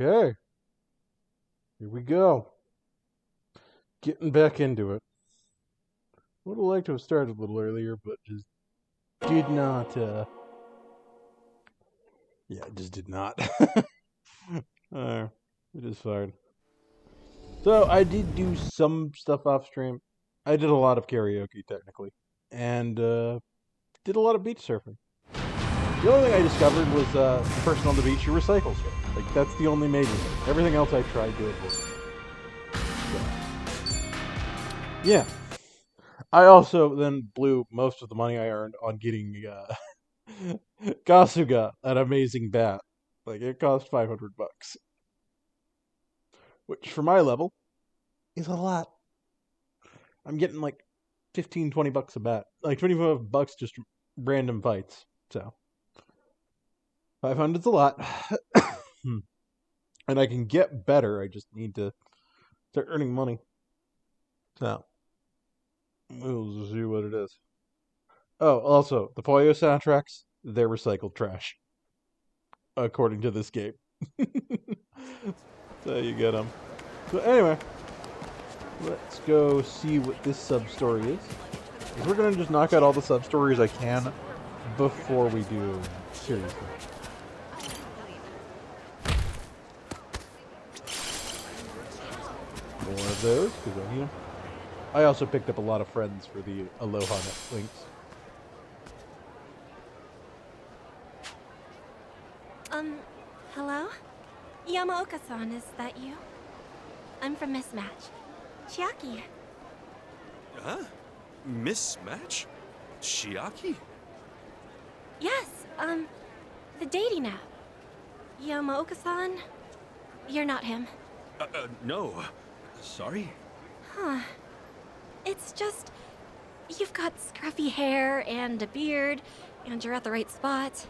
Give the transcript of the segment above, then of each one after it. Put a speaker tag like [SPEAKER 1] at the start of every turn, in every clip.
[SPEAKER 1] Okay, here we go. Getting back into it. Would have liked to have started a little earlier, but just did not. Yeah, just did not. uh, it is fine. So I did do some stuff off stream. I did a lot of karaoke technically, and did a lot of beach surfing. The only thing I discovered was the person on the beach who recycles it. Like that's the only major thing. Everything else I tried to avoid. So, yeah. I also then blew most of the money I earned on getting Kasuga, an amazing bat. Like it cost $500, which for my level is a lot. I'm getting like 15, $20 a bat, like $25 just random fights. So 500's a lot, and I can get better. I just need to start earning money. So we'll see what it is. Oh, also the Poyo soundtracks, they're recycled trash, according to this game. So you get them. So anyway, let's go see what this sub-story is. We're going to just knock out all the sub-stories I can before we do seriously. More of those, because I need them. I also picked up a lot of friends for the Aloha Net links.
[SPEAKER 2] Hello? Yamaoka-san, is that you? I'm from Mismatch. Chiaki.
[SPEAKER 3] Huh? Mismatch? Chiaki?
[SPEAKER 2] Yes, the dating app. Yamaoka-san? You're not him.
[SPEAKER 3] No. Sorry?
[SPEAKER 2] Huh. It's just... You've got scruffy hair and a beard, and you're at the right spot.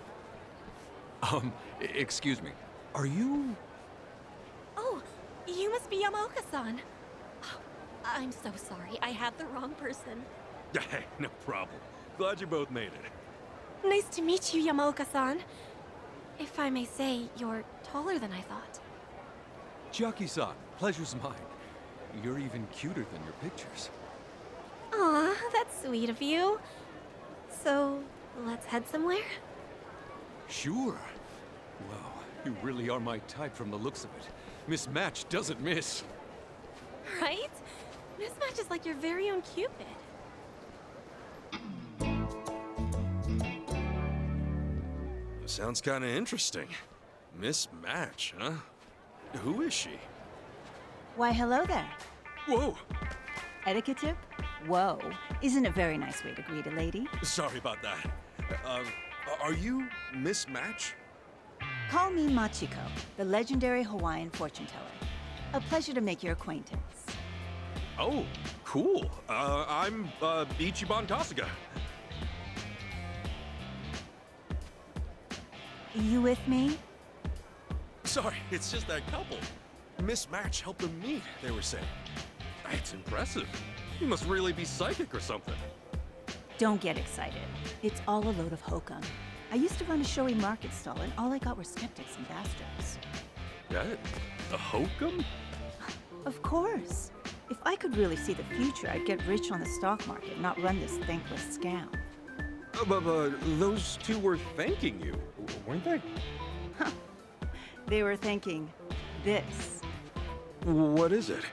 [SPEAKER 3] Excuse me. Are you...
[SPEAKER 2] Oh, you must be Yamaoka-san. Oh, I'm so sorry, I had the wrong person.
[SPEAKER 3] Hey, no problem. Glad you both made it.
[SPEAKER 2] Nice to meet you, Yamaoka-san. If I may say, you're taller than I thought.
[SPEAKER 3] Chiaki-san, pleasure's mine. You're even cuter than your pictures.
[SPEAKER 2] Aw, that's sweet of you. So, let's head somewhere?
[SPEAKER 3] Sure. Wow, you really are my type from the looks of it. Mismatch doesn't miss.
[SPEAKER 2] Right? Mismatch is like your very own Cupid.
[SPEAKER 3] Sounds kind of interesting. Mismatch, huh? Who is she?
[SPEAKER 4] Why, hello there.
[SPEAKER 3] Whoa!
[SPEAKER 4] Etiquette tip? Whoa. Isn't a very nice way to greet a lady.
[SPEAKER 3] Sorry about that. Are you Mismatch?
[SPEAKER 4] Call me Machiko, the legendary Hawaiian fortune teller. A pleasure to make your acquaintance.
[SPEAKER 3] Oh, cool. I'm, Ichiban Kasuga.
[SPEAKER 4] You with me?
[SPEAKER 3] Sorry, it's just that couple. Mismatch helped them meet, they were saying. That's impressive. You must really be psychic or something.
[SPEAKER 4] Don't get excited. It's all a load of hokum. I used to run a showy market stall, and all I got were skeptics and bastards.
[SPEAKER 3] That? A hokum?
[SPEAKER 4] Of course. If I could really see the future, I'd get rich on the stock market, not run this thankless scam.
[SPEAKER 3] But those two were thanking you, weren't they?
[SPEAKER 4] They were thinking, this.
[SPEAKER 3] What is it?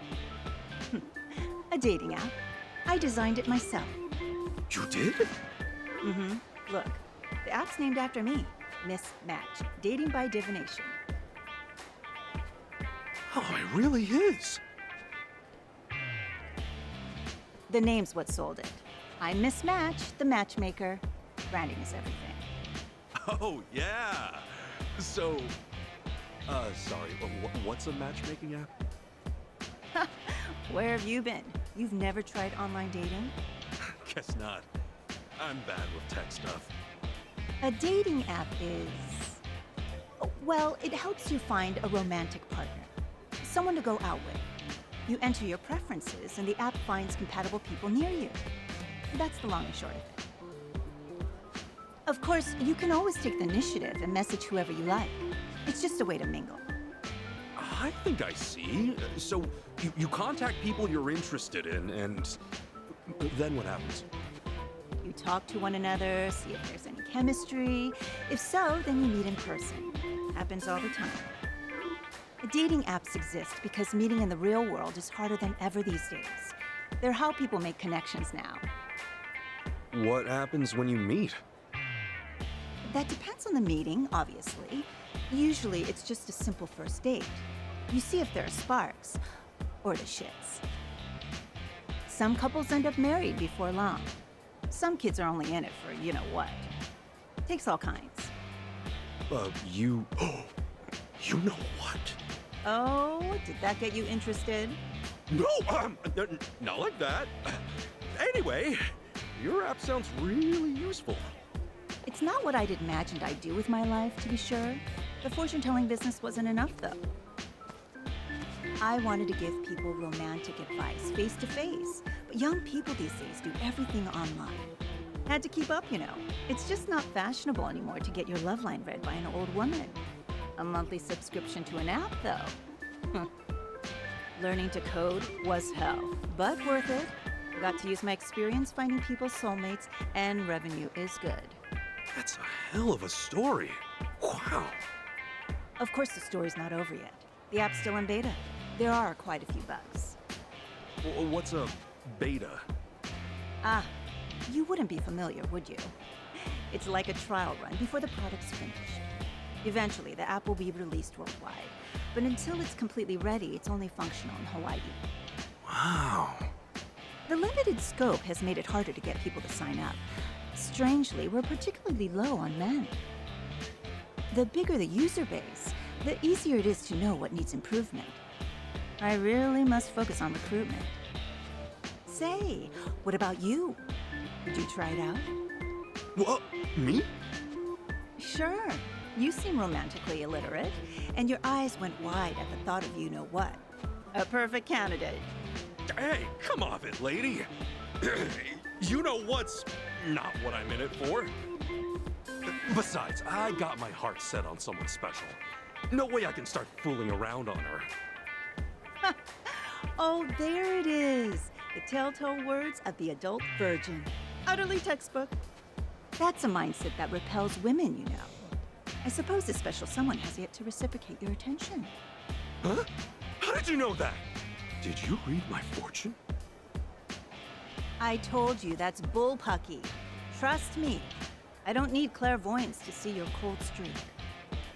[SPEAKER 4] A dating app. I designed it myself.
[SPEAKER 3] You did?
[SPEAKER 4] Mm-hmm. Look, the app's named after me. Mismatch. Dating by divination.
[SPEAKER 3] Oh, it really is.
[SPEAKER 4] The name's what sold it. I'm Mismatch, the matchmaker. Branding is everything.
[SPEAKER 3] Oh, yeah. So, sorry, what's a matchmaking app?
[SPEAKER 4] Where have you been? You've never tried online dating?
[SPEAKER 3] Guess not. I'm bad with tech stuff.
[SPEAKER 4] A dating app is... well, it helps you find a romantic partner. Someone to go out with. You enter your preferences, and the app finds compatible people near you. That's the long and short of it. Of course, you can always take the initiative and message whoever you like. It's just a way to mingle.
[SPEAKER 3] I think I see. So you contact people you're interested in, and then what happens?
[SPEAKER 4] You talk to one another, see if there's any chemistry. If so, then you meet in person. Happens all the time. Dating apps exist because meeting in the real world is harder than ever these days. They're how people make connections now.
[SPEAKER 3] What happens when you meet?
[SPEAKER 4] That depends on the meeting, obviously. Usually, it's just a simple first date. You see if there are sparks, or the shits. Some couples end up married before long. Some kids are only in it for you know what. Takes all kinds.
[SPEAKER 3] You know what?
[SPEAKER 4] Oh, did that get you interested?
[SPEAKER 3] No, not like that. Anyway, your app sounds really useful.
[SPEAKER 4] It's not what I'd imagined I'd do with my life, to be sure. The fortune-telling business wasn't enough, though. I wanted to give people romantic advice, face-to-face. But young people these days do everything online. Had to keep up, you know. It's just not fashionable anymore to get your love line read by an old woman. A monthly subscription to an app, though. Learning to code was hell, but worth it. Got to use my experience finding people's soulmates, and revenue is good.
[SPEAKER 3] That's a hell of a story. Wow.
[SPEAKER 4] Of course, the story's not over yet. The app's still in beta. There are quite a few bugs.
[SPEAKER 3] What's a beta?
[SPEAKER 4] Ah, you wouldn't be familiar, would you? It's like a trial run before the product's finished. Eventually, the app will be released worldwide. But until it's completely ready, it's only functional in Hawaii.
[SPEAKER 3] Wow.
[SPEAKER 4] The limited scope has made it harder to get people to sign up. Strangely, we're particularly low on men. The bigger the user base, the easier it is to know what needs improvement. I really must focus on recruitment. Say, what about you? Would you try it out?
[SPEAKER 3] What? Me?
[SPEAKER 4] Sure. You seem romantically illiterate, and your eyes went wide at the thought of you-know-what. A perfect candidate.
[SPEAKER 3] Hey, come off it, lady. You know what's not what I'm in it for. Besides, I got my heart set on someone special. No way I can start fooling around on her.
[SPEAKER 4] Oh, there it is. The telltale words of the adult virgin. Utterly textbook. That's a mindset that repels women, you know. I suppose this special someone has yet to reciprocate your attention.
[SPEAKER 3] Huh? How did you know that? Did you read my fortune?
[SPEAKER 4] I told you that's bullpucky. Trust me. I don't need clairvoyance to see your cold streak.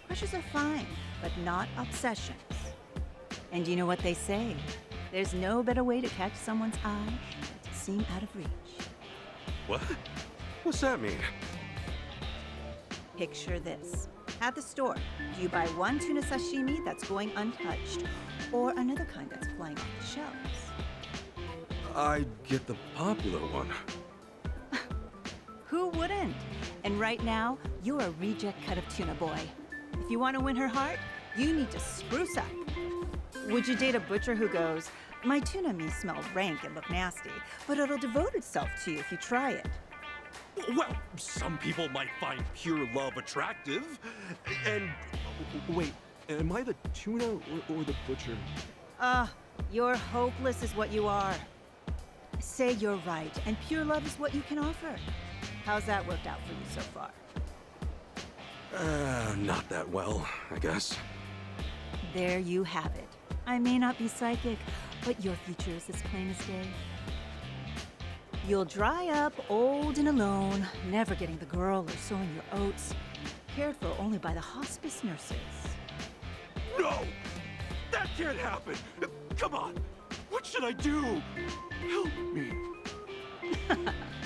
[SPEAKER 4] Crushes are fine, but not obsessions. And you know what they say? There's no better way to catch someone's eye than to seem out of reach.
[SPEAKER 3] What? What's that mean?
[SPEAKER 4] Picture this. At the store, do you buy one tuna sashimi that's going untouched, or another kind that's flying off the shelves?
[SPEAKER 3] I get the popular one.
[SPEAKER 4] Who wouldn't? And right now, you're a reject cut of tuna boy. If you want to win her heart, you need to spruce up. Would you date a butcher who goes, my tuna may smell rank and look nasty, but it'll devote itself to you if you try it?
[SPEAKER 3] Well, some people might find pure love attractive. And wait, am I the tuna or the butcher?
[SPEAKER 4] You're hopeless is what you are. Say you're right, and pure love is what you can offer. How's that worked out for you so far?
[SPEAKER 3] Not that well, I guess.
[SPEAKER 4] There you have it. I may not be psychic, but your future is as plain as day. You'll dry up, old and alone, never getting the girl or sowing your oats, cared for only by the hospice nurses.
[SPEAKER 3] No! That can't happen! Come on! What should I do? Help me!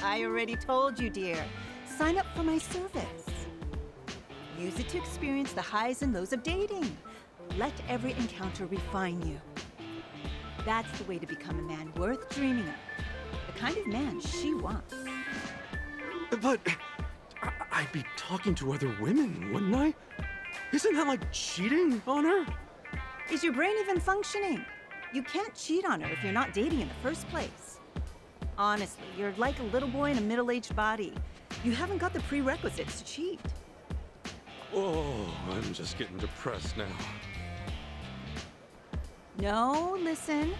[SPEAKER 4] I already told you, dear. Sign up for my service. Use it to experience the highs and lows of dating. Let every encounter refine you. That's the way to become a man worth dreaming of. The kind of man she wants.
[SPEAKER 3] But I'd be talking to other women, wouldn't I? Isn't that like cheating on her?
[SPEAKER 4] Is your brain even functioning? You can't cheat on her if you're not dating in the first place. Honestly, you're like a little boy in a middle-aged body. You haven't got the prerequisites to cheat.
[SPEAKER 3] Oh, I'm just getting depressed now.
[SPEAKER 4] No, listen.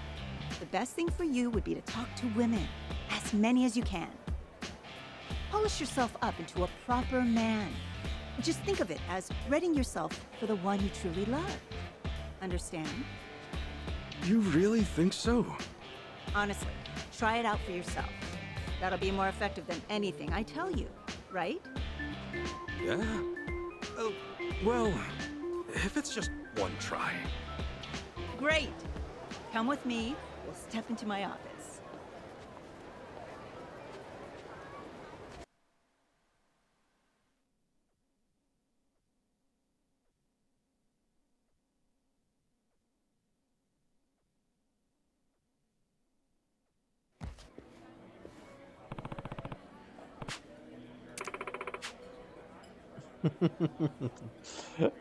[SPEAKER 4] The best thing for you would be to talk to women, as many as you can. Polish yourself up into a proper man. Just think of it as readying yourself for the one you truly love. Understand?
[SPEAKER 3] You really think so?
[SPEAKER 4] Honestly, try it out for yourself. That'll be more effective than anything I tell you, right?
[SPEAKER 3] Yeah? Well, if it's just one try.
[SPEAKER 4] Great. Come with me. We'll step into my office.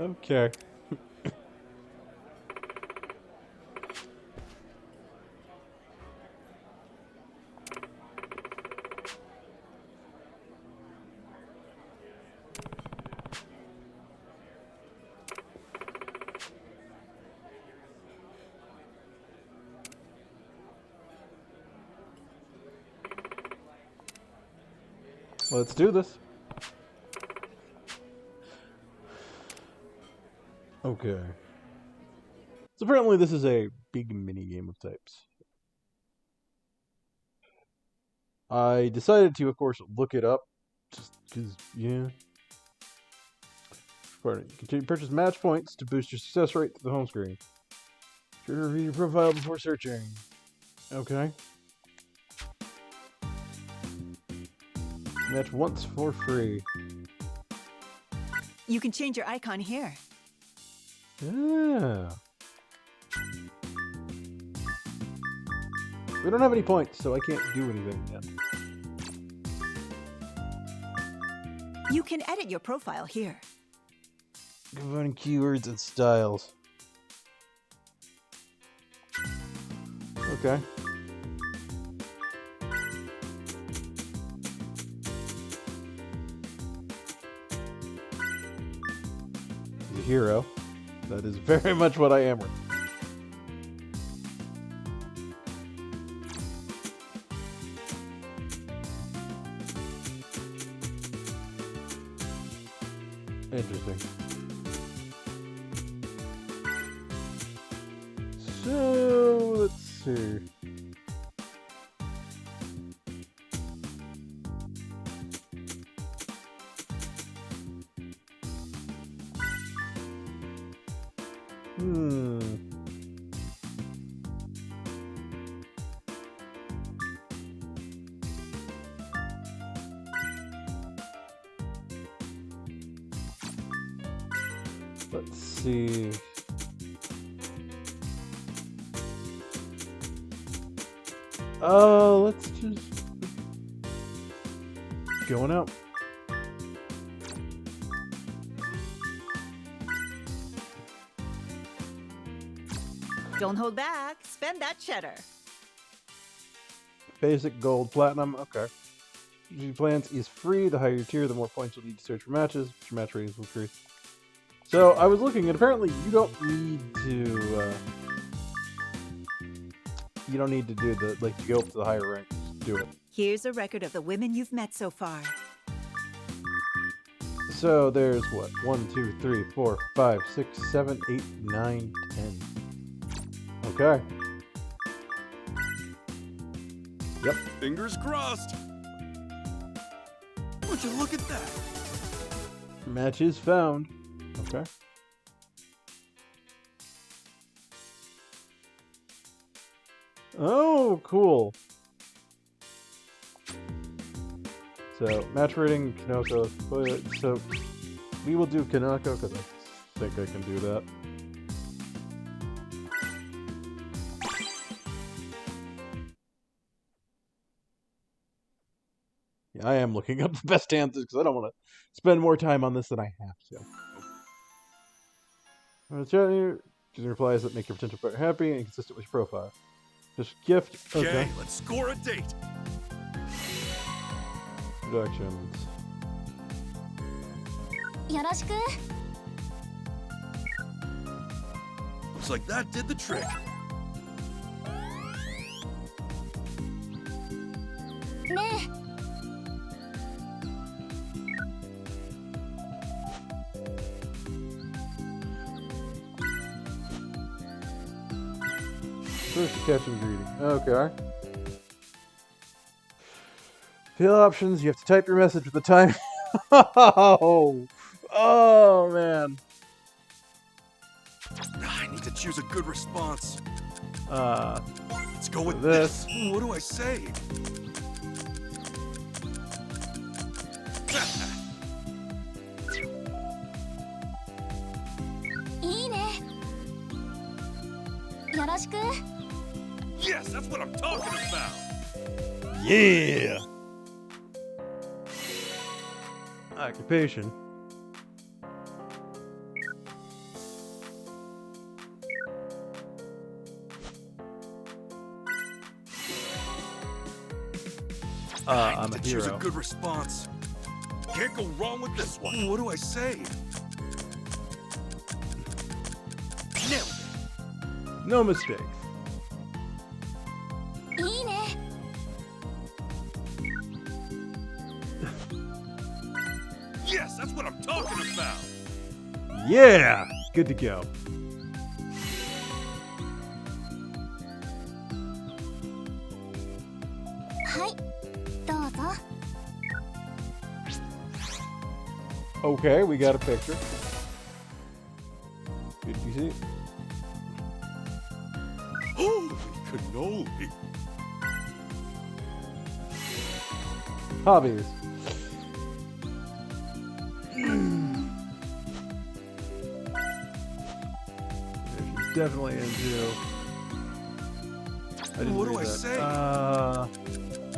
[SPEAKER 1] Okay. Let's do this. Okay. So apparently this is a big mini game of types. I decided to, of course, look it up, just because, yeah. Pardon. Continue to purchase match points to boost your success rate to the home screen. Review your profile before searching. Okay. Match once for free.
[SPEAKER 4] You can change your icon here.
[SPEAKER 1] Yeah. We don't have any points, so I can't do anything yet.
[SPEAKER 4] You can edit your profile here.
[SPEAKER 1] Combining keywords and styles. Okay. He's a hero. That is very much what I am. Interesting. So, let's see. Let's see. Let's just going out.
[SPEAKER 4] Don't hold back. Spend that cheddar.
[SPEAKER 1] Basic, gold, platinum. Okay. Usually plans is free. The higher your tier, the more points you'll need to search for matches. Your match ratings will increase. So I was looking, and apparently you don't need to. You don't need to do the to go up to the higher ranks. Do it.
[SPEAKER 4] Here's a record of the women you've met so far.
[SPEAKER 1] So there's what? 1, 2, 3, 4, 5, 6, 7, 8, 9, 10. Okay. Yep.
[SPEAKER 3] Fingers crossed. Would you look at that?
[SPEAKER 1] Match is found. Okay. Oh, cool. So, match rating, Kanoko. So, we will do Kanoko because I think I can do that. Yeah, I am looking up the best answers because I don't want to spend more time on this than I have to. Choosing replies that make your potential partner happy and consistent with your profile. Just gift. Okay.
[SPEAKER 3] Let's score a date.
[SPEAKER 1] Productions.
[SPEAKER 2] よろしく
[SPEAKER 3] Looks like that did the trick.
[SPEAKER 5] ね
[SPEAKER 1] First catch and greeting. Okay. Fill options. You have to type your message with the time. Oh man.
[SPEAKER 3] I need to choose a good response. Let's go with
[SPEAKER 1] this.
[SPEAKER 3] this. What do I say?
[SPEAKER 5] いいねよろしく
[SPEAKER 3] Yes, that's what I'm talking about.
[SPEAKER 1] Yeah. Occupation. I'm a
[SPEAKER 3] to choose a
[SPEAKER 1] hero.
[SPEAKER 3] good response. Can't go wrong with this one. What do I say? Nailed it.
[SPEAKER 1] No mistakes.
[SPEAKER 5] いいね
[SPEAKER 3] Yes, that's what I'm talking about.
[SPEAKER 1] Yeah. Good to go.
[SPEAKER 5] Hi, どうぞ
[SPEAKER 1] Okay, we got a picture. Good to see.
[SPEAKER 3] Holy cannoli.
[SPEAKER 1] Hobbies. She's definitely into.
[SPEAKER 3] What do I say?
[SPEAKER 1] I'll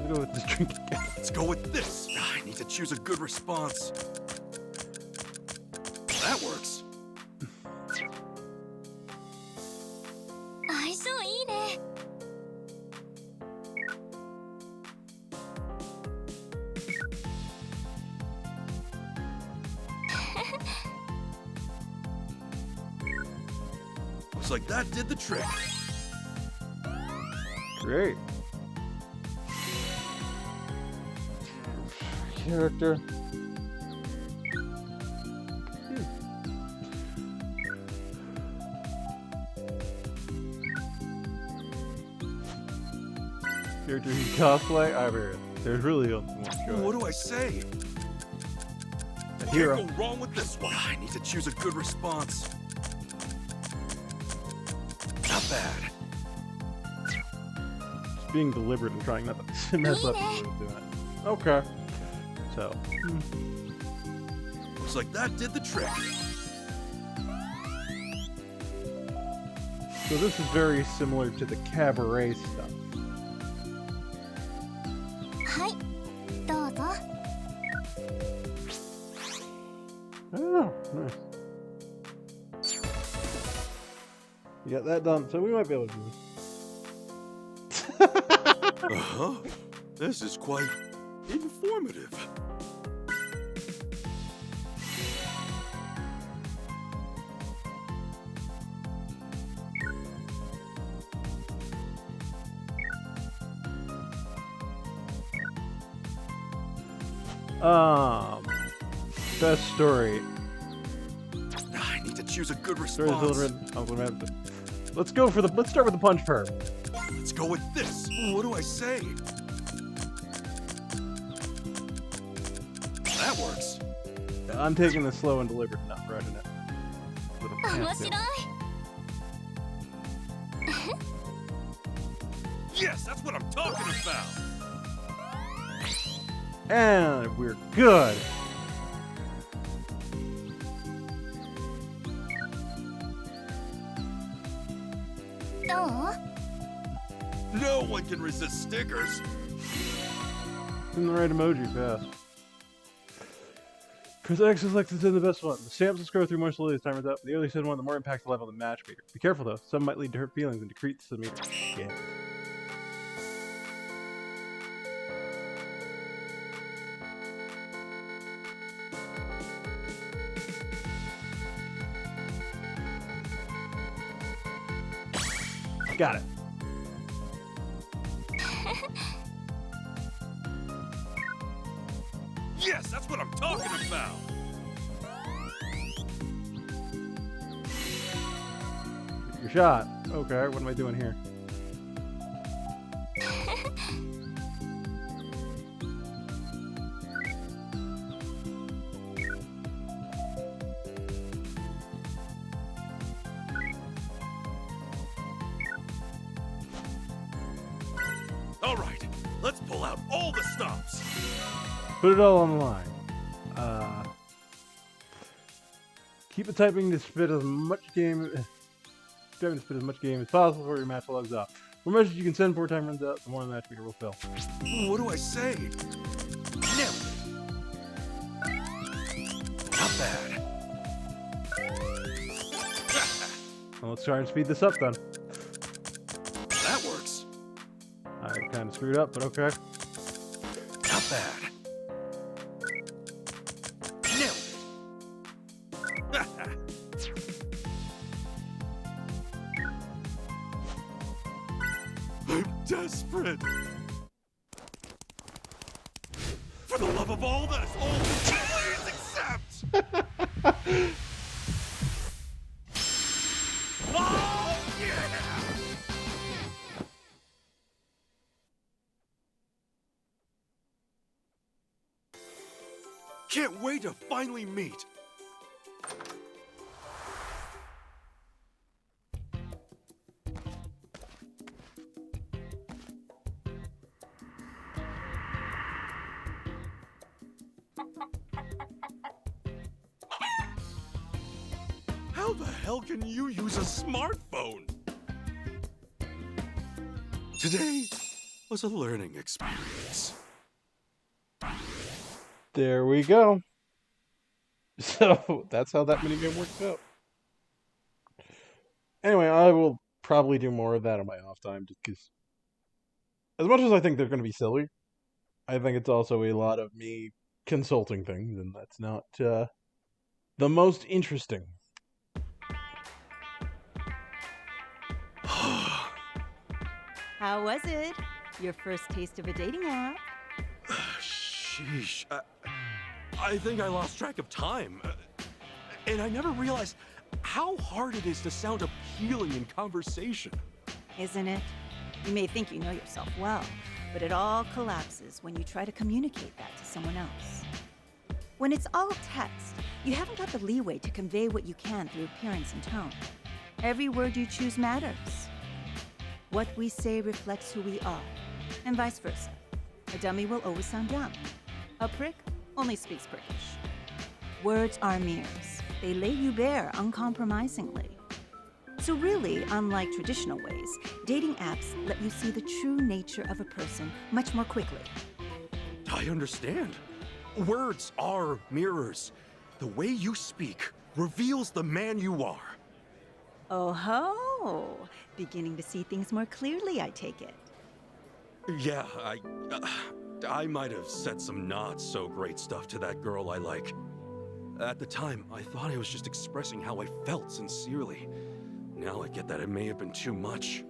[SPEAKER 1] go with this drink again.
[SPEAKER 3] Let's go with this. I need to choose a good response. That works.
[SPEAKER 5] 相性いいね
[SPEAKER 3] Looks like that did the trick.
[SPEAKER 1] Great. Character. Character who cosplay? I hear it. There's really only one choice.
[SPEAKER 3] What do I say?
[SPEAKER 1] A hero.
[SPEAKER 3] Can't go wrong with this one. I need to choose a good response. Not bad.
[SPEAKER 1] Just being deliberate and trying not to mess up is what I'm doing. Okay. So.
[SPEAKER 3] Looks like that did the trick.
[SPEAKER 1] So this is very similar to the cabaret stuff.
[SPEAKER 5] はいどうぞ
[SPEAKER 1] Oh, nice. You got that done, so we might be able to do this.
[SPEAKER 3] Uh-huh. This is quite informative.
[SPEAKER 1] Best story.
[SPEAKER 3] I need to choose a good
[SPEAKER 1] Story
[SPEAKER 3] response.
[SPEAKER 1] delivered. Uncle Rabbit. Let's start with the punch perm.
[SPEAKER 3] Let's go with this. What do I say? That works.
[SPEAKER 1] I'm taking this slow and deliberate, not rushing it. Little
[SPEAKER 5] 面
[SPEAKER 1] can't
[SPEAKER 5] 白い
[SPEAKER 1] do.
[SPEAKER 3] Yes, that's what I'm talking about.
[SPEAKER 1] And we're good.
[SPEAKER 5] Oh,
[SPEAKER 3] No one can resist stickers.
[SPEAKER 1] In the right emoji, fast. Chris X is like to send the best one. The stamps will scroll through more slowly as time runs up. The early send one, the more impact the level of the match meter. Be careful though, some might lead to hurt feelings and decrease the meter. Shit. Got it.
[SPEAKER 3] Yes, that's what I'm talking about.
[SPEAKER 1] Your shot. Okay, what am I doing here?
[SPEAKER 3] All right, let's pull out all the stops.
[SPEAKER 1] Put it all on the line. Keep it typing to spit as much game as possible before your match logs off. The more messages you can send before time runs out, the more the match meter will fill.
[SPEAKER 3] What do I say? No. Not bad.
[SPEAKER 1] Well, let's try and speed this up then.
[SPEAKER 3] That works.
[SPEAKER 1] I kind of screwed up, but okay.
[SPEAKER 3] Not bad. Nailed it. I'm desperate. For the love of all that is all, please accept. Oh, yeah! Can't wait to finally meet. How the hell can you use a smartphone? Today was a learning experience.
[SPEAKER 1] There we go. So that's how that minigame works out. Anyway, I will probably do more of that on my off time, just because, as much as I think they're going to be silly, I think it's also a lot of me consulting things, and that's not the most interesting.
[SPEAKER 4] How was it? Your first taste of a dating app?
[SPEAKER 3] Sheesh. I think I lost track of time. And I never realized how hard it is to sound appealing in conversation.
[SPEAKER 4] Isn't it? You may think you know yourself well, but it all collapses when you try to communicate that to someone else. When it's all text, you haven't got the leeway to convey what you can through appearance and tone. Every word you choose matters. What we say reflects who we are, and vice versa. A dummy will always sound dumb. A prick only speaks prickish. Words are mirrors. They lay you bare uncompromisingly. So really, unlike traditional ways, dating apps let you see the true nature of a person much more quickly.
[SPEAKER 3] I understand. Words are mirrors. The way you speak reveals the man you are.
[SPEAKER 4] Oh ho! Beginning to see things more clearly, I take it.
[SPEAKER 3] Yeah, I might have said some not so great stuff to that girl I like. At the time, I thought I was just expressing how I felt sincerely. Now I get that it may have been too much.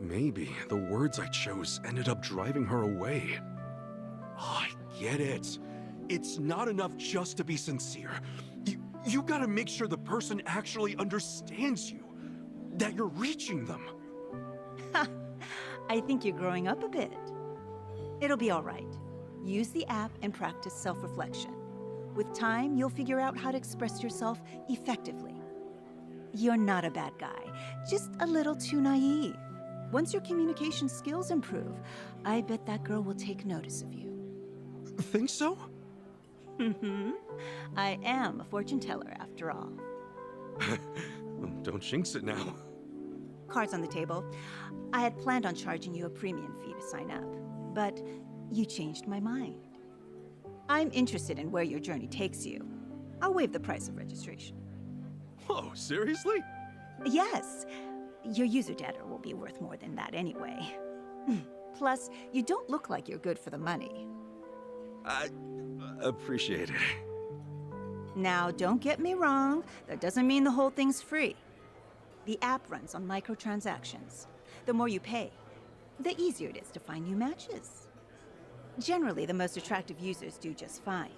[SPEAKER 3] Maybe the words I chose ended up driving her away. Oh, I get it. It's not enough just to be sincere. You gotta make sure the person actually understands you, that you're reaching them.
[SPEAKER 4] I think you're growing up a bit. It'll be all right. Use the app and practice self-reflection. With time, you'll figure out how to express yourself effectively. You're not a bad guy, just a little too naive. Once your communication skills improve, I bet that girl will take notice of you.
[SPEAKER 3] Think so?
[SPEAKER 4] I am a fortune teller after all.
[SPEAKER 3] Don't jinx it now.
[SPEAKER 4] Cards on the table. I had planned on charging you a premium fee to sign up, but you changed my mind. I'm interested in where your journey takes you. I'll waive the price of registration.
[SPEAKER 3] Whoa, seriously?
[SPEAKER 4] Yes. Your user data will be worth more than that anyway. Plus, you don't look like you're good for the money.
[SPEAKER 3] I appreciate it.
[SPEAKER 4] Now, don't get me wrong. That doesn't mean the whole thing's free. The app runs on microtransactions. The more you pay, the easier it is to find new matches. Generally, the most attractive users do just fine.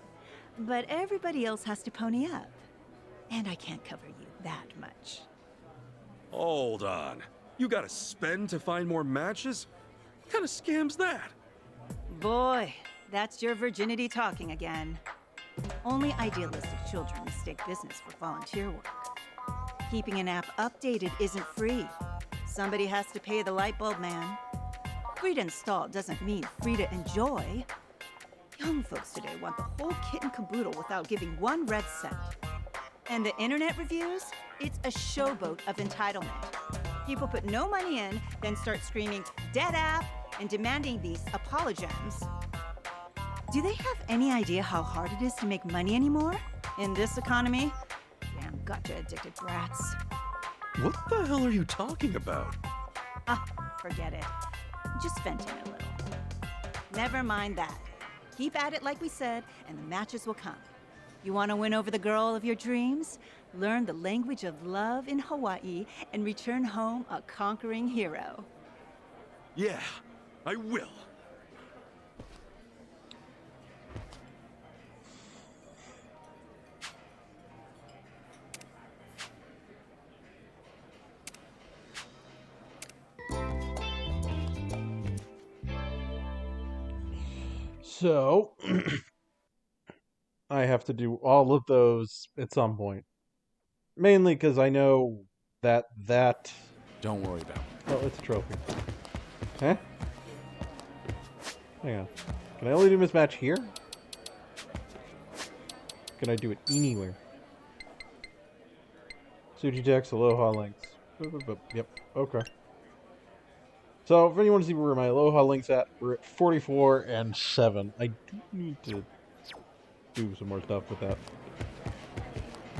[SPEAKER 4] But everybody else has to pony up. And I can't cover you that much.
[SPEAKER 3] Hold on. You gotta spend to find more matches? What kind of scam's that?
[SPEAKER 4] Boy, that's your virginity talking again. Only idealistic children mistake business for volunteer work. Keeping an app updated isn't free. Somebody has to pay the light bulb man. Free to install doesn't mean free to enjoy. Young folks today want the whole kit and caboodle without giving one red cent. And the internet reviews? It's a showboat of entitlement. People put no money in, then start screaming, "Dead app!" and demanding these apologems. Do they have any idea how hard it is to make money anymore? In this economy? Damn gotcha-addicted brats.
[SPEAKER 3] What the hell are you talking about?
[SPEAKER 4] Ah, forget it. Just venting a little. Never mind that. Keep at it like we said, and the matches will come. You want to win over the girl of your dreams? Learn the language of love in Hawaii and return home a conquering hero.
[SPEAKER 3] Yeah, I will.
[SPEAKER 1] So, I have to do all of those at some point. Mainly because I know that...
[SPEAKER 3] Don't worry about it.
[SPEAKER 1] Oh, it's a trophy. Huh? Hang on. Can I only do this match here? Can I do it anywhere? Suji Text, Aloha links. Yep, okay. So, if anyone wants to see where my Aloha link's at, we're at 44 and 7. I do need to do some more stuff with that.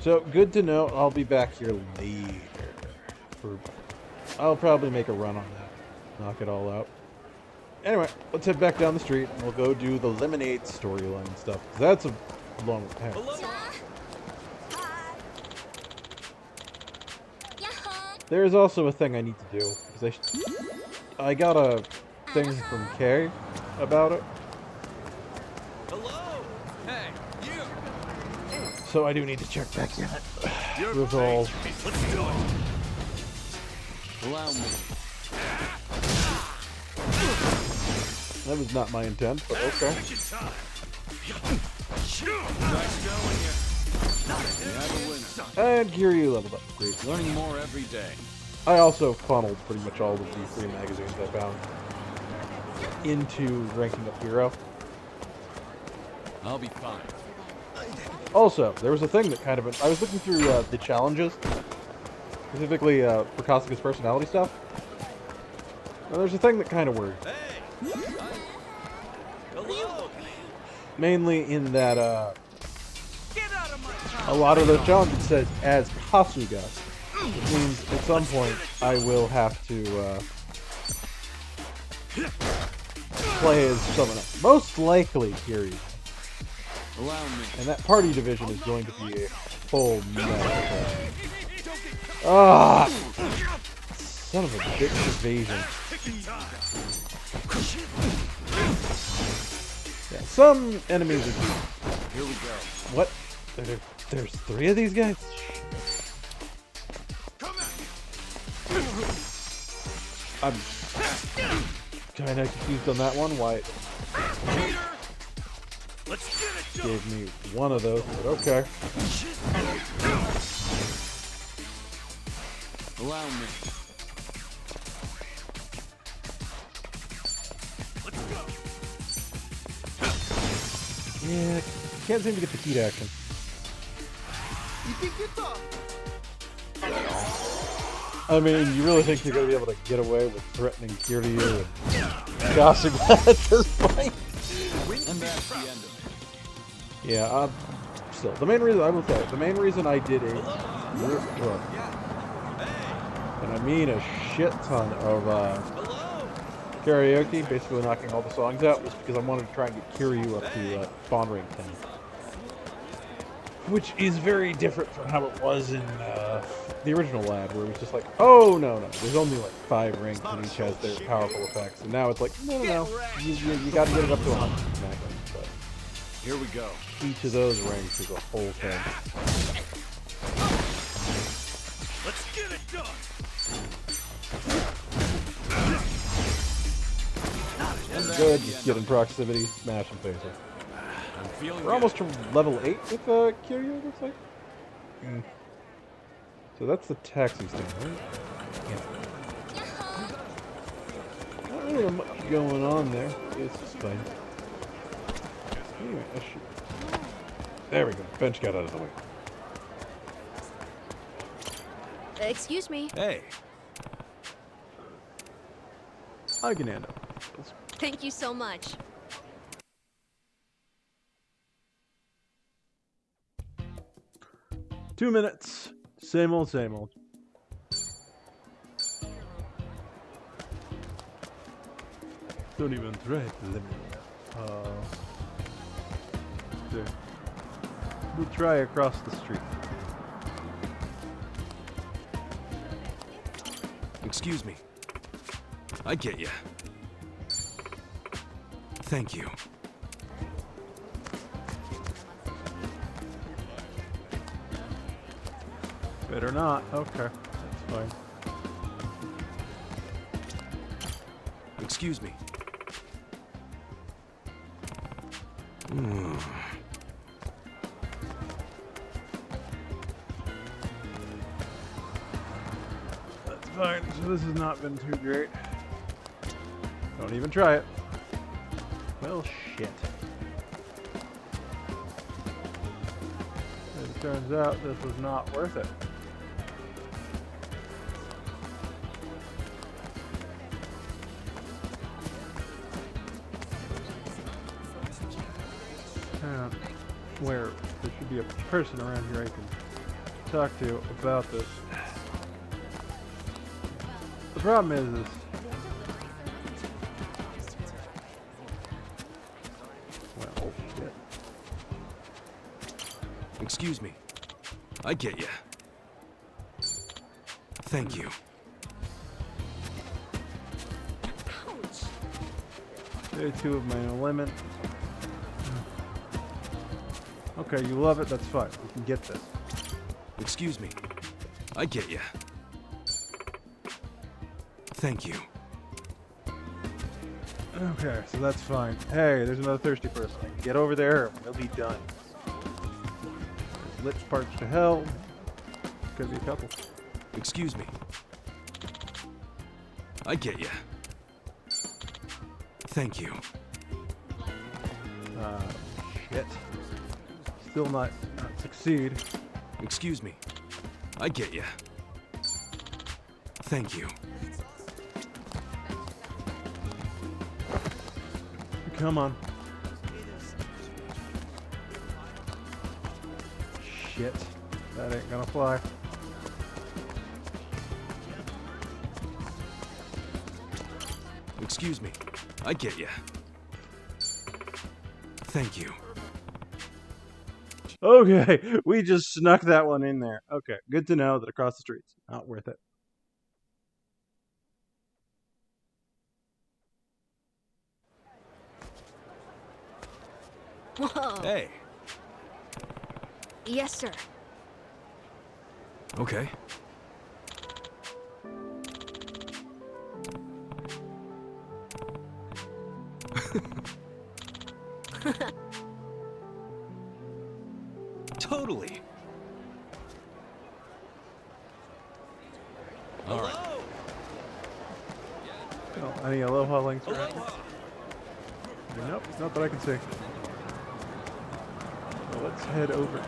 [SPEAKER 1] So, good to know. I'll be back here later. I'll probably make a run on that. Knock it all out. Anyway, let's head back down the street and we'll go do the Lemonade storyline stuff. 'Cause that's a long time. There's also a thing I need to do. Because I got a thing from Kay about it.
[SPEAKER 3] Hello! Hey, you!
[SPEAKER 1] So I do need to check back in it. Resolve.
[SPEAKER 3] Let's do it!
[SPEAKER 6] Allow me.
[SPEAKER 1] That was not my intent, but okay.
[SPEAKER 3] Nice
[SPEAKER 6] going here. We have a winner.
[SPEAKER 1] And Kiryu leveled up. Great.
[SPEAKER 6] Learning more every day.
[SPEAKER 1] I also funneled pretty much all of the free magazines I found into ranking up hero.
[SPEAKER 6] I'll be fine.
[SPEAKER 1] Also, there was a thing that kind of... I was looking through the challenges, specifically for Kasuga's personality stuff. And there's a thing that kind of worried.
[SPEAKER 3] Hey! Hello!
[SPEAKER 1] Mainly in that
[SPEAKER 3] Get out of my
[SPEAKER 1] a lot of those challenges said as Kasuga. Which means at some point I will have to play as someone else. Most likely Kiryu.
[SPEAKER 6] Allow me.
[SPEAKER 1] And that party division is going to be a full mess. Ah! Son of a bitch evasion. Yeah, some enemies are deep.
[SPEAKER 6] Here we go.
[SPEAKER 1] What? There's 3 of these guys? I'm kind of confused on that one. Why
[SPEAKER 3] Let's get it,
[SPEAKER 1] gave me one of those, but okay.
[SPEAKER 6] Allow me.
[SPEAKER 3] Let's go!
[SPEAKER 1] Yeah, can't seem to get the heat action.
[SPEAKER 6] You think you're tough?
[SPEAKER 1] I mean, you really think you're going to be able to get away with threatening Kiryu and Kasuga at this point?
[SPEAKER 6] And that's the end of it.
[SPEAKER 1] Yeah, still, the main reason, I will say, the main reason I did and I mean a shit ton of karaoke, basically knocking all the songs out, was because I wanted to try and get Kiryu up to Bond rank 10. which is very different from how it was in the original Lad, where it was just like, oh no, there's only like 5 ranks and each has their powerful effects, and now it's like, no, you got to get it up to 100 exactly. But
[SPEAKER 6] Here we go.
[SPEAKER 1] each of those ranks is a whole thing.
[SPEAKER 3] Let's get it done.
[SPEAKER 1] Good, just get in proximity, smash and face it.
[SPEAKER 6] I'm feeling
[SPEAKER 1] We're
[SPEAKER 6] good.
[SPEAKER 1] almost to level 8 with Kiryu, it looks like. So that's the taxi stand, right? Yeah. Not really much going on there. It's just fine. Anyway, there we go. Bench got out of the way.
[SPEAKER 2] Excuse me.
[SPEAKER 3] Hey,
[SPEAKER 1] I can handle it.
[SPEAKER 2] Thank you so much.
[SPEAKER 1] Two minutes. Same old, same old. Don't even try to limit me. There. We'll try across the street.
[SPEAKER 3] excuse me. I get you. Thank you.
[SPEAKER 1] Better not. Okay, that's fine.
[SPEAKER 3] Excuse me.
[SPEAKER 1] That's fine. So this has not been too great. Don't even try it. Well, shit. As it turns out, this was not worth it. Where there should be a person around here I can talk to about this. The problem is well, shit.
[SPEAKER 3] Excuse me. I get you. Thank you.
[SPEAKER 1] Day 2 of my limit. Okay, you love it, that's fine. You can get this.
[SPEAKER 3] Excuse me. I get you. Thank you.
[SPEAKER 1] Okay, so that's fine. Hey, there's another thirsty person. Get over there, and we'll be done. There's lips parched to hell. Could be a couple.
[SPEAKER 3] Excuse me. I get you. Thank you.
[SPEAKER 1] Shit. Still not succeed.
[SPEAKER 3] Excuse me. I get you. Thank you.
[SPEAKER 1] Come on. Shit. That ain't gonna fly.
[SPEAKER 3] Excuse me. I get you. Thank you.
[SPEAKER 1] Okay, we just snuck that one in there. Okay, good to know that across the streets, not worth it.
[SPEAKER 2] Whoa.
[SPEAKER 3] Hey.
[SPEAKER 2] Yes, sir.
[SPEAKER 3] Okay. Totally. All right.
[SPEAKER 1] Oh, any aloha links around? Nope, not that I can see. So let's head over.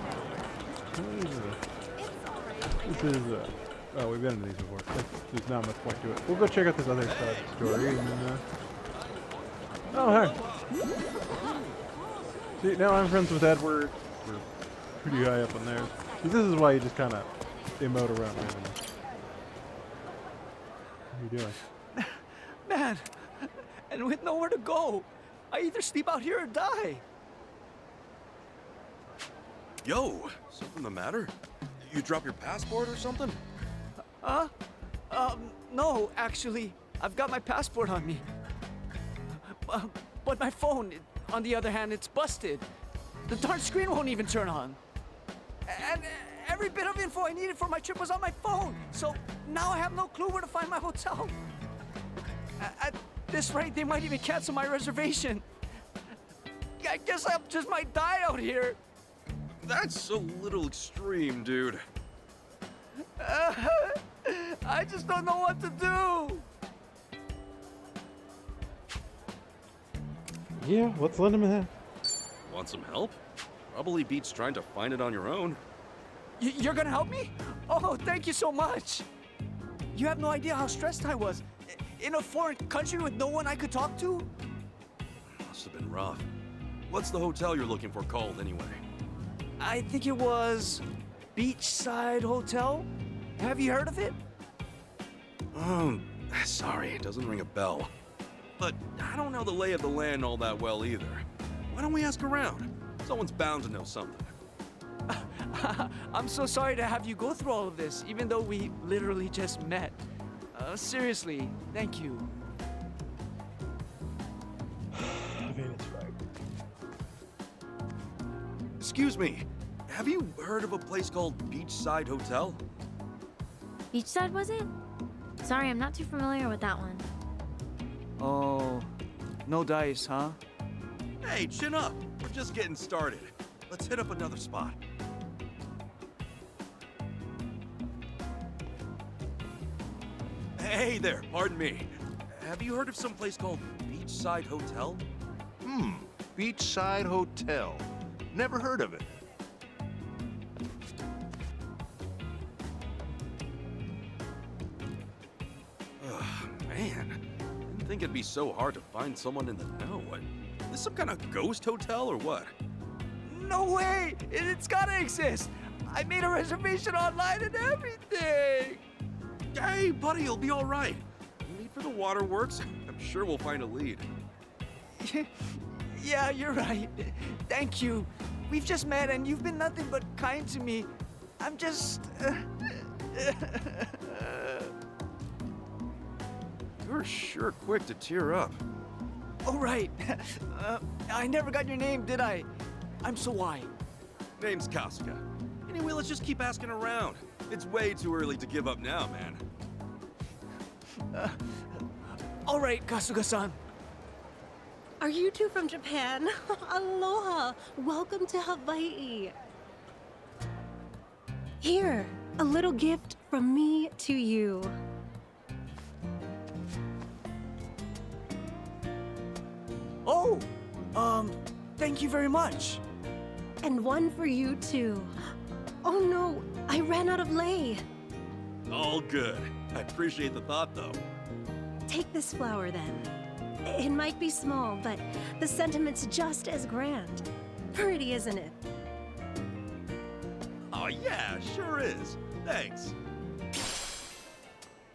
[SPEAKER 1] This is oh, we've been into these before. There's not much point to it. We'll go check out this other story and then oh, hey. See, now I'm friends with Edward. We're pretty high up on there. See, this is why you just kind of emote around randomly. What are you doing?
[SPEAKER 7] Man, and with nowhere to go, I either sleep out here or die.
[SPEAKER 3] Yo, something the matter? You drop your passport or something?
[SPEAKER 7] Huh? No, actually, I've got my passport on me. But my phone, on the other hand, it's busted. The darn screen won't even turn on. And every bit of info I needed for my trip was on my phone. So now I have no clue where to find my hotel. At this rate, they might even cancel my reservation. I guess I just might die out here.
[SPEAKER 3] That's a little extreme, dude.
[SPEAKER 7] I just don't know what to do.
[SPEAKER 1] Yeah, let's lend him a hand.
[SPEAKER 3] Want some help? Probably beats trying to find it on your own.
[SPEAKER 7] You're gonna help me? Oh, thank you so much. You have no idea how stressed I was. In a foreign country with no one I could talk to?
[SPEAKER 3] Must have been rough. What's the hotel you're looking for called, anyway?
[SPEAKER 7] I think it was Beachside Hotel. Have you heard of it?
[SPEAKER 3] Sorry, it doesn't ring a bell. But I don't know the lay of the land all that well either. Why don't we ask around? Someone's bound to know something.
[SPEAKER 7] I'm so sorry to have you go through all of this, even though we literally just met. Seriously, thank you.
[SPEAKER 1] I mean, it's right.
[SPEAKER 3] Excuse me, have you heard of a place called Beachside Hotel?
[SPEAKER 2] Beachside, was it? Sorry, I'm not too familiar with that one.
[SPEAKER 7] Oh, no dice, huh?
[SPEAKER 3] Hey, chin up. We're just getting started. Let's hit up another spot. Hey there, pardon me. Have you heard of some place called Beachside Hotel?
[SPEAKER 6] Beachside Hotel. Never heard of it.
[SPEAKER 3] Man, didn't think it'd be so hard to find someone in the know. Is this some kind of ghost hotel or what?
[SPEAKER 7] No way! It's gotta exist! I made a reservation online and everything!
[SPEAKER 3] Hey, buddy, you'll be all right. Need for the waterworks? I'm sure we'll find a lead.
[SPEAKER 7] Yeah, you're right. Thank you. We've just met and you've been nothing but kind to me. I'm just...
[SPEAKER 3] You're sure quick to tear up.
[SPEAKER 7] Oh, right. I never got your name, did I? I'm so white.
[SPEAKER 3] Name's Kasuga. Anyway, let's just keep asking around. It's way too early to give up now, man.
[SPEAKER 7] All right, Kasuga-san.
[SPEAKER 8] Are you two from Japan? Aloha! Welcome to Hawaii. Here, a little gift from me to you.
[SPEAKER 7] Oh, thank you very much.
[SPEAKER 8] And one for you too. Oh no, I ran out of lei.
[SPEAKER 3] All good. I appreciate the thought, though.
[SPEAKER 8] Take this flower then. It might be small, but the sentiment's just as grand. Pretty, isn't it?
[SPEAKER 3] Oh, yeah, sure is. Thanks.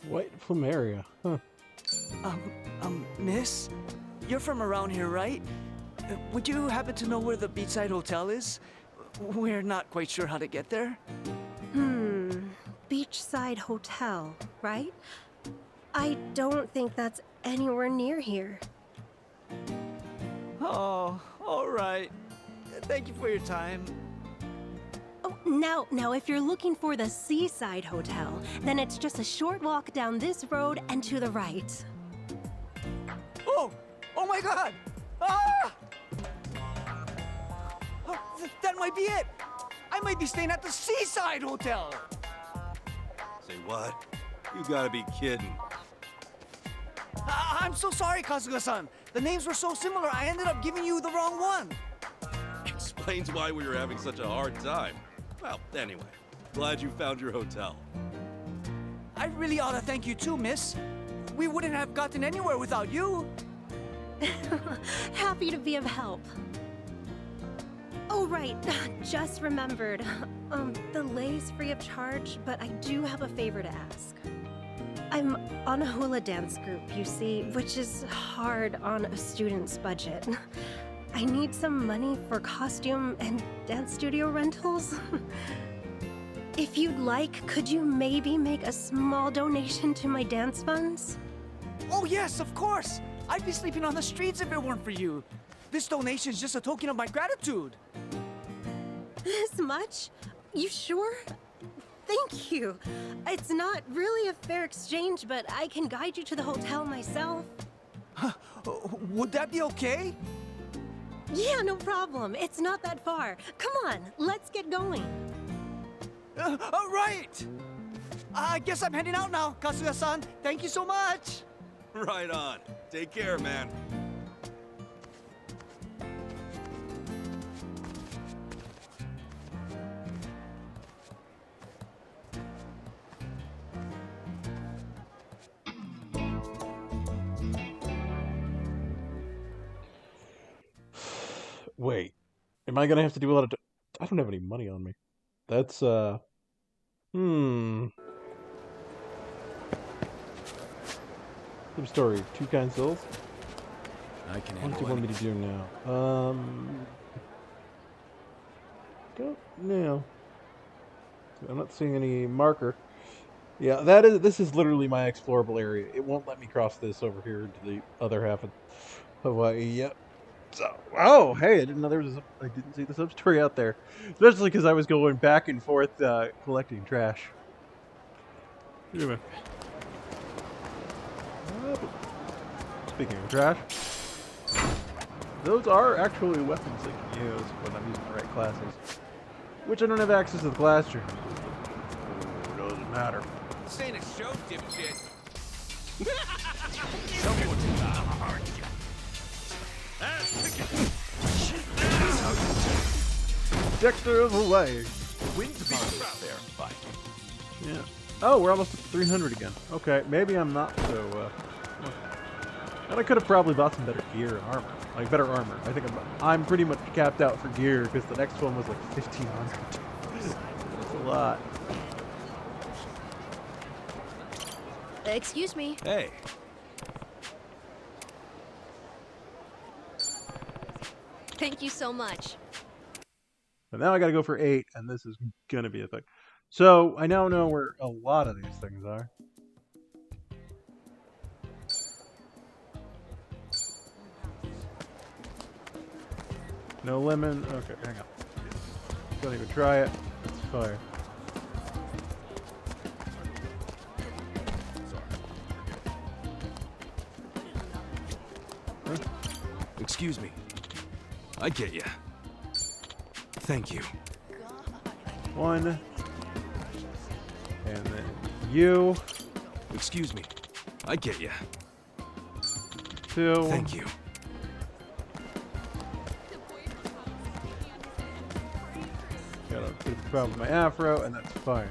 [SPEAKER 1] White plumeria. Huh.
[SPEAKER 7] Miss? You're from around here, right? Would you happen to know where the Beachside Hotel is? We're not quite sure how to get there.
[SPEAKER 8] Beachside Hotel, right? I don't think that's anywhere near here.
[SPEAKER 7] Oh, all right. Thank you for your time.
[SPEAKER 8] Oh, now, if you're looking for the Seaside Hotel, then it's just a short walk down this road and to the right.
[SPEAKER 7] Oh my God! Ah! Oh, that might be it. I might be staying at the Seaside Hotel.
[SPEAKER 3] Say what? You gotta be kidding.
[SPEAKER 7] I'm so sorry, Kasuga-san. The names were so similar, I ended up giving you the wrong one.
[SPEAKER 3] Explains why we were having such a hard time. Well, anyway, glad you found your hotel.
[SPEAKER 7] I really ought to thank you too, miss. We wouldn't have gotten anywhere without you.
[SPEAKER 8] Happy to be of help. Oh, right. Just remembered. The lei's free of charge, but I do have a favor to ask. I'm on a hula dance group, you see, which is hard on a student's budget. I need some money for costume and dance studio rentals. If you'd like, could you maybe make a small donation to my dance funds?
[SPEAKER 7] Oh, yes, of course. I'd be sleeping on the streets if it weren't for you. This donation's just a token of my gratitude.
[SPEAKER 8] This much? You sure? Thank you. It's not really a fair exchange, but I can guide you to the hotel myself.
[SPEAKER 7] Would that be okay?
[SPEAKER 8] Yeah, no problem. It's not that far. Come on, let's get going.
[SPEAKER 7] Right! I guess I'm heading out now, Kasuya-san. Thank you so much.
[SPEAKER 3] Right on. Take care, man.
[SPEAKER 1] Wait, am I gonna have to do a lot of? I don't have any money on me. That's Substory, 2 kind souls.
[SPEAKER 3] I can
[SPEAKER 1] What do you
[SPEAKER 3] handle
[SPEAKER 1] want me
[SPEAKER 3] it.
[SPEAKER 1] to do now? Go now. I'm not seeing any marker. Yeah, this is literally my explorable area. It won't let me cross this over here to the other half of Hawaii. Yep. So, oh, hey, I didn't know there was I didn't see the sub-story out there. Especially because I was going back and forth collecting trash. Anyway. Speaking of trash, those are actually weapons I can use when I'm using the right classes. Which I don't have access to the classroom. It doesn't matter.
[SPEAKER 9] This ain't a show, dipshit.
[SPEAKER 1] Dexter of Hawaii.
[SPEAKER 3] Wind's probably out there. Fine.
[SPEAKER 1] Yeah. Oh, we're almost at 300 again. Okay, maybe I'm not so. And I could have probably bought some better gear and armor, like better armor. I think I'm pretty much capped out for gear because the next one was like 1,500. That's a lot.
[SPEAKER 2] Excuse me.
[SPEAKER 3] Hey.
[SPEAKER 2] Thank you so much.
[SPEAKER 1] But now I gotta go for 8, and this is gonna be a thing. So I now know where a lot of these things are. No lemon. Okay, hang on. Don't even try it. It's fire. Huh?
[SPEAKER 3] Excuse me. I get ya. Thank you.
[SPEAKER 1] 1. And then you.
[SPEAKER 3] Excuse me. I get ya.
[SPEAKER 1] 2.
[SPEAKER 3] Thank you.
[SPEAKER 1] Got a bit of a problem with my afro, and that's fine.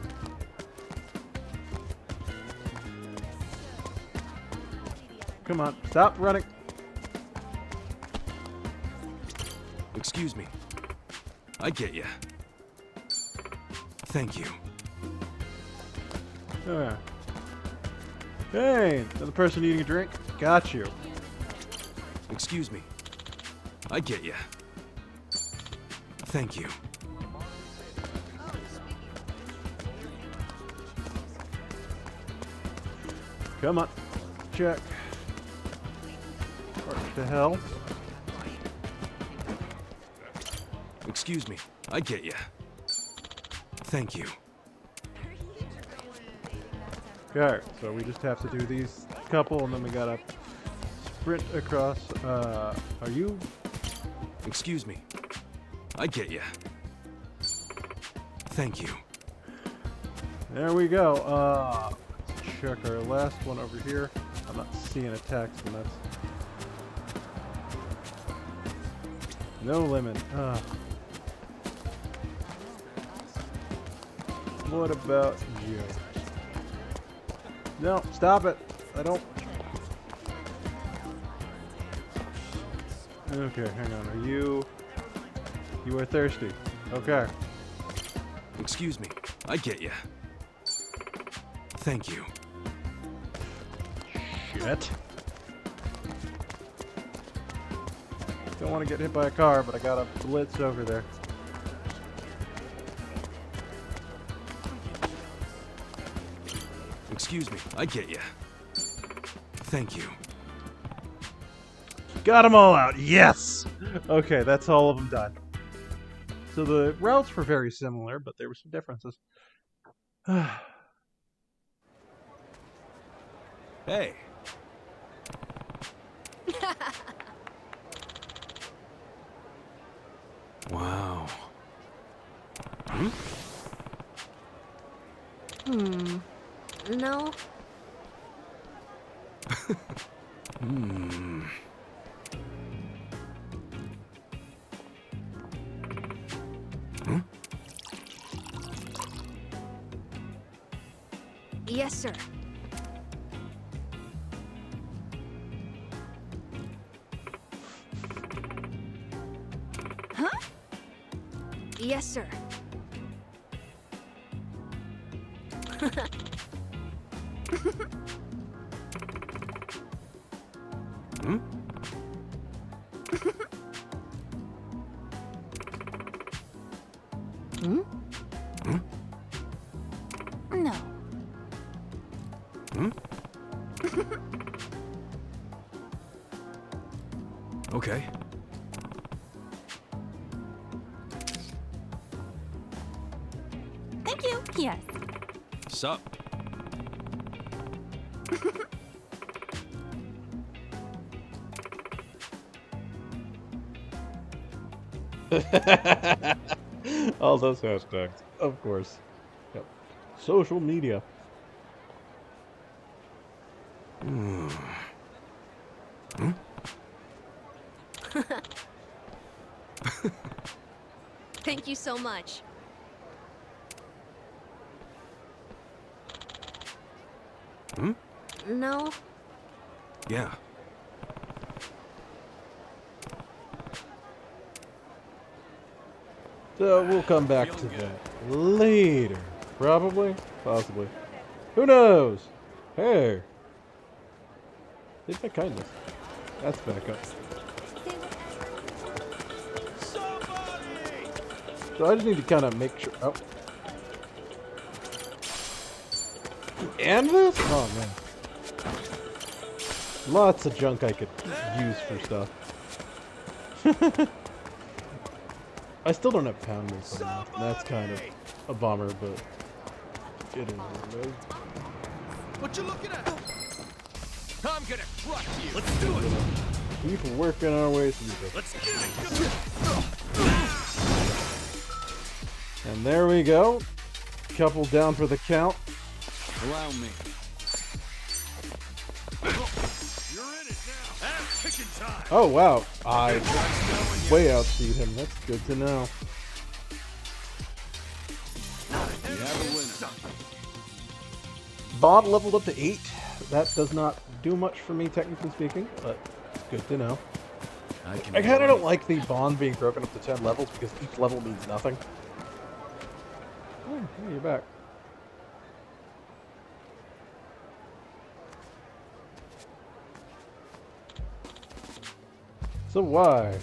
[SPEAKER 1] Come on, stop running.
[SPEAKER 3] Excuse me. I get ya. Thank you.
[SPEAKER 1] Alright. Hey, another person needing a drink? Got you.
[SPEAKER 3] Excuse me. I get ya. Thank you.
[SPEAKER 1] Come on. Check. What the hell?
[SPEAKER 3] Excuse me. I get ya. Thank you.
[SPEAKER 1] Okay, so we just have to do these couple, and then we gotta sprint across. Are you?
[SPEAKER 3] Excuse me. I get ya. Thank you.
[SPEAKER 1] There we go. Let's check our last one over here. I'm not seeing a text, and that's no lemon. What about you? No, stop it. I don't. Okay, hang on. Are you? You are thirsty. Okay.
[SPEAKER 3] Excuse me. I get ya. Thank you.
[SPEAKER 1] Shit. Don't want to get hit by a car, but I got a blitz over there.
[SPEAKER 3] Excuse me, I get you. Thank you.
[SPEAKER 1] Got them all out. Yes! Okay, that's all of them done. So the routes were very similar, but there were some differences.
[SPEAKER 3] Hey. Wow.
[SPEAKER 2] No. Yes, sir.
[SPEAKER 4] Huh?
[SPEAKER 2] Yes, sir.
[SPEAKER 4] No.
[SPEAKER 3] Okay.
[SPEAKER 4] Thank you. Yes.
[SPEAKER 3] Sup?
[SPEAKER 1] All those hashtags, of course. Yep. Social media.
[SPEAKER 2] Thank you so much. No.
[SPEAKER 3] Yeah.
[SPEAKER 1] So we'll come back to that later. Probably. Possibly. Who knows? Hey. It's my kindness. That's back up. So I just need to kind of make sure. Oh. And this? Oh man. Lots of junk I could use for stuff. I still don't have pound meat for enough. That's kind of a bummer, but it is what it is.
[SPEAKER 9] What you looking at? I'm gonna crush you. Let's do it.
[SPEAKER 1] Keep working our way through this.
[SPEAKER 9] Let's get it.
[SPEAKER 1] And there we go. Couple down for the count.
[SPEAKER 9] Allow me. You're in it now. Ass kicking time.
[SPEAKER 1] Oh wow, I way outspeed him. That's good to know.
[SPEAKER 9] You have a winner.
[SPEAKER 1] Bob leveled up to 8. That does not do much for me, technically speaking, but good to know. I kind of don't like the bond being broken up to 10 levels because each level means nothing. Oh, hey, you're back. So why?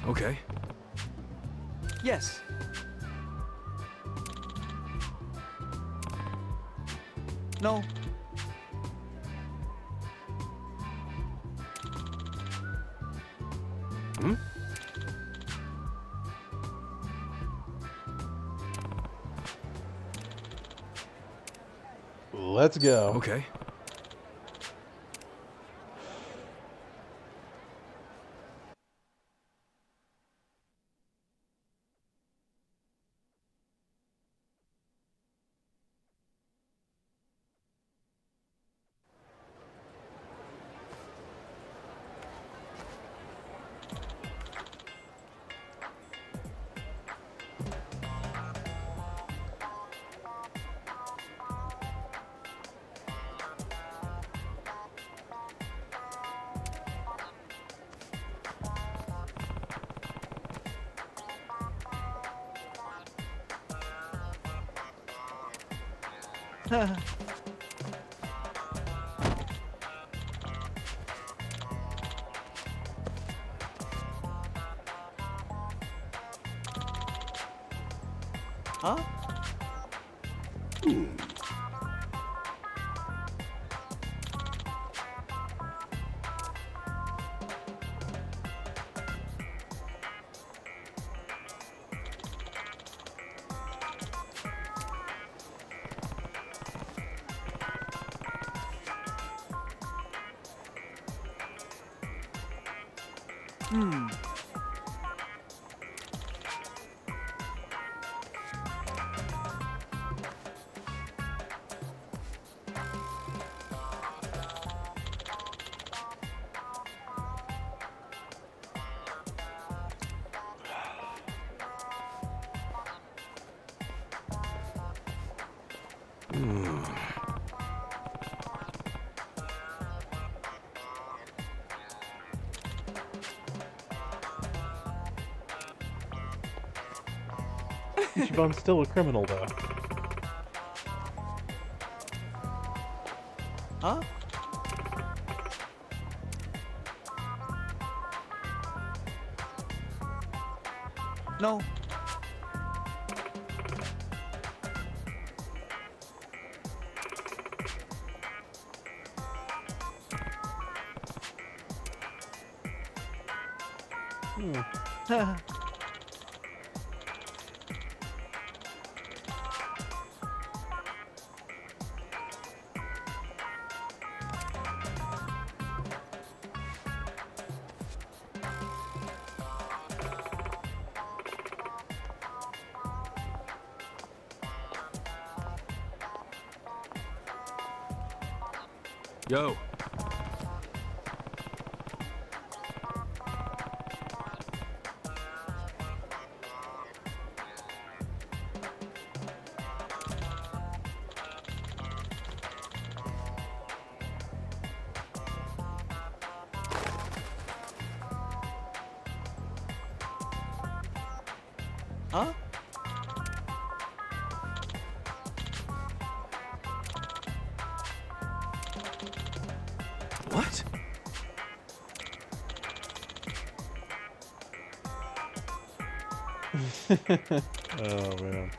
[SPEAKER 3] Okay.
[SPEAKER 7] Yes. No.
[SPEAKER 1] Let's go.
[SPEAKER 3] Okay.
[SPEAKER 7] Huh?
[SPEAKER 1] Ichiban's still a criminal, though.
[SPEAKER 7] Huh? No.
[SPEAKER 3] Yo.
[SPEAKER 7] Huh?
[SPEAKER 3] What?
[SPEAKER 1] Oh, man.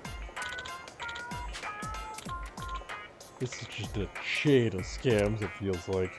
[SPEAKER 1] This is just a shade of scams, it feels like.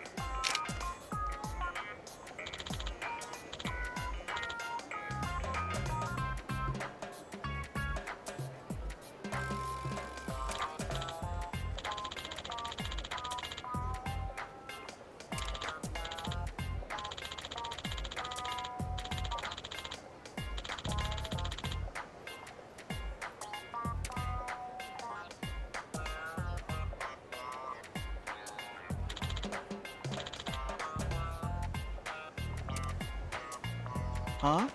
[SPEAKER 7] Huh?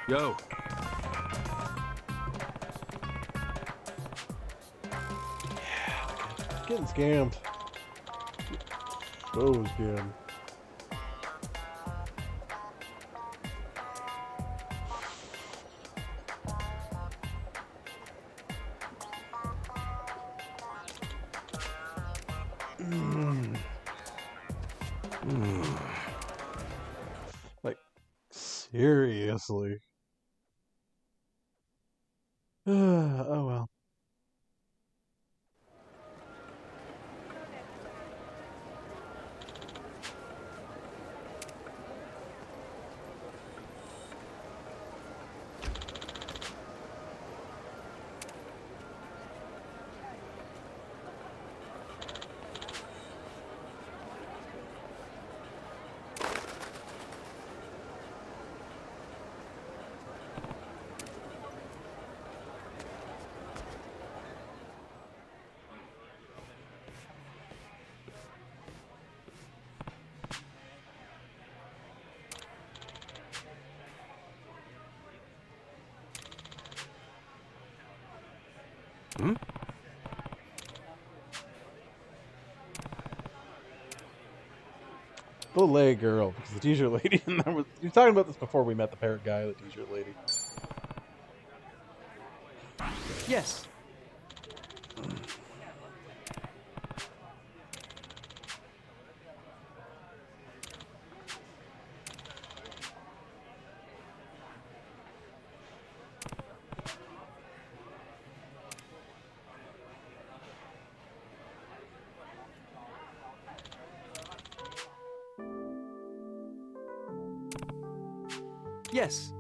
[SPEAKER 3] Yo.
[SPEAKER 1] Getting scammed. So scammed. Like, seriously. Oh well.
[SPEAKER 3] Hmm?
[SPEAKER 1] The lay girl, because the t-shirt lady, and you were talking about this before we met the parrot guy, the t-shirt lady.
[SPEAKER 7] Yes. Yes.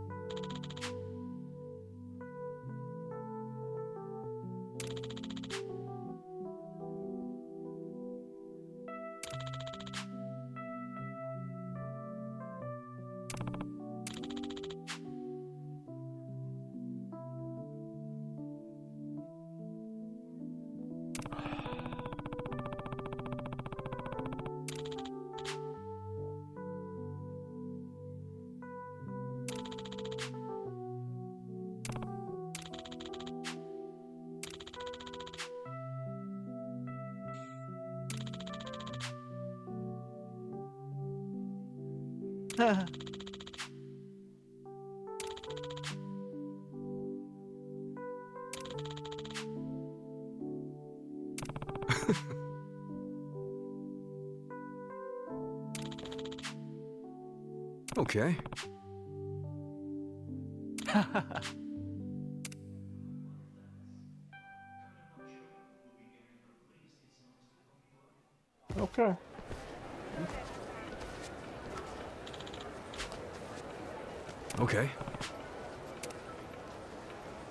[SPEAKER 3] Okay.
[SPEAKER 1] Okay.
[SPEAKER 3] Okay.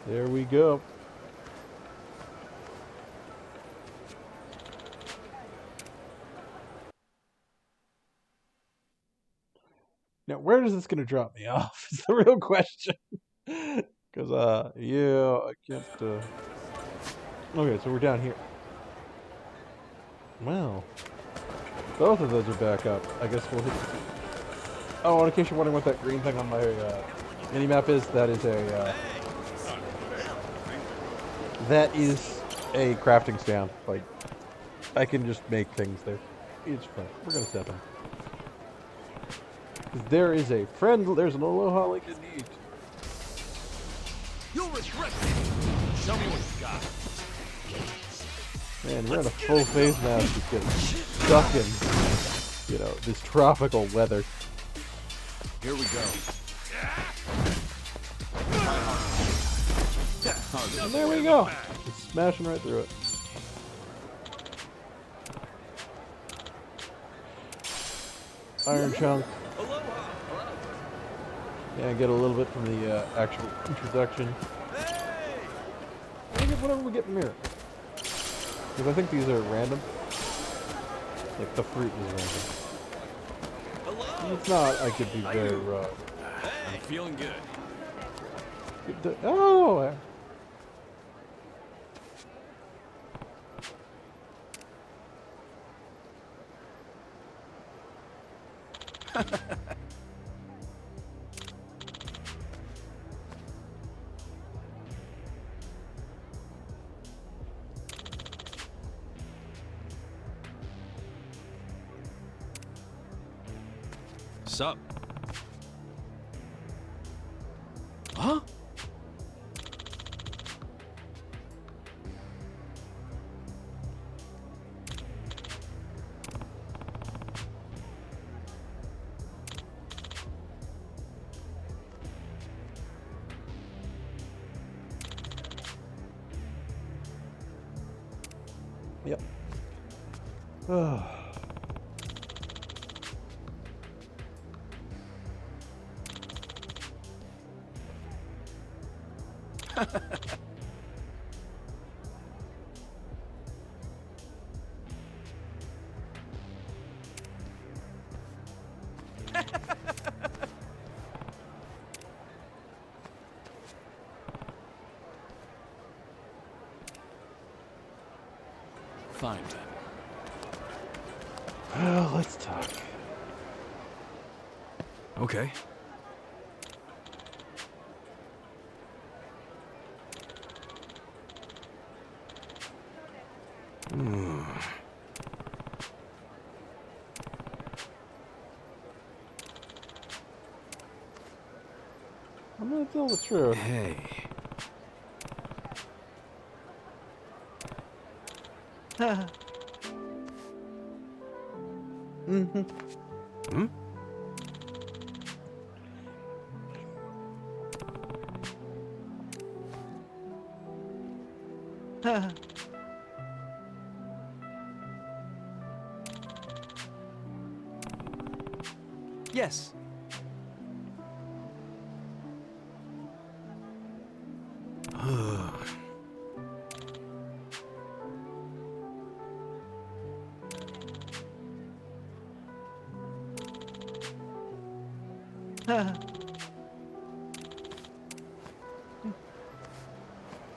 [SPEAKER 1] There we go. Now, where is this going to drop me off? Is the real question. Because, yeah, I can't, Okay, so we're down here. Well, both of those are back up. I guess we'll hit... Oh, in case you're wondering what that green thing on my, mini-map is, that is a, that is a crafting stand. Like, I can just make things there. It's fun. We're gonna step in. There is a friend, there's an aloha link indeed.
[SPEAKER 9] You'll regret this. Show me what you got.
[SPEAKER 1] Man, we're in a full face mask just getting stuck in, you know, this tropical weather.
[SPEAKER 9] Here we go.
[SPEAKER 1] And there we go. Just smashing right through it. Iron chunk. Yeah, get a little bit from the actual introduction. I get whatever we get from here. Because I think these are random. Like, the fruit is random. If it's not, I could be very wrong.
[SPEAKER 9] I'm feeling good.
[SPEAKER 1] Oh!
[SPEAKER 3] Sup? Huh?
[SPEAKER 1] Yep.
[SPEAKER 9] Fine.
[SPEAKER 1] Well, let's talk.
[SPEAKER 3] Okay.
[SPEAKER 1] I'm gonna tell the truth.
[SPEAKER 3] Hey.
[SPEAKER 1] Mm-hmm.
[SPEAKER 3] Hmm?
[SPEAKER 7] Yes.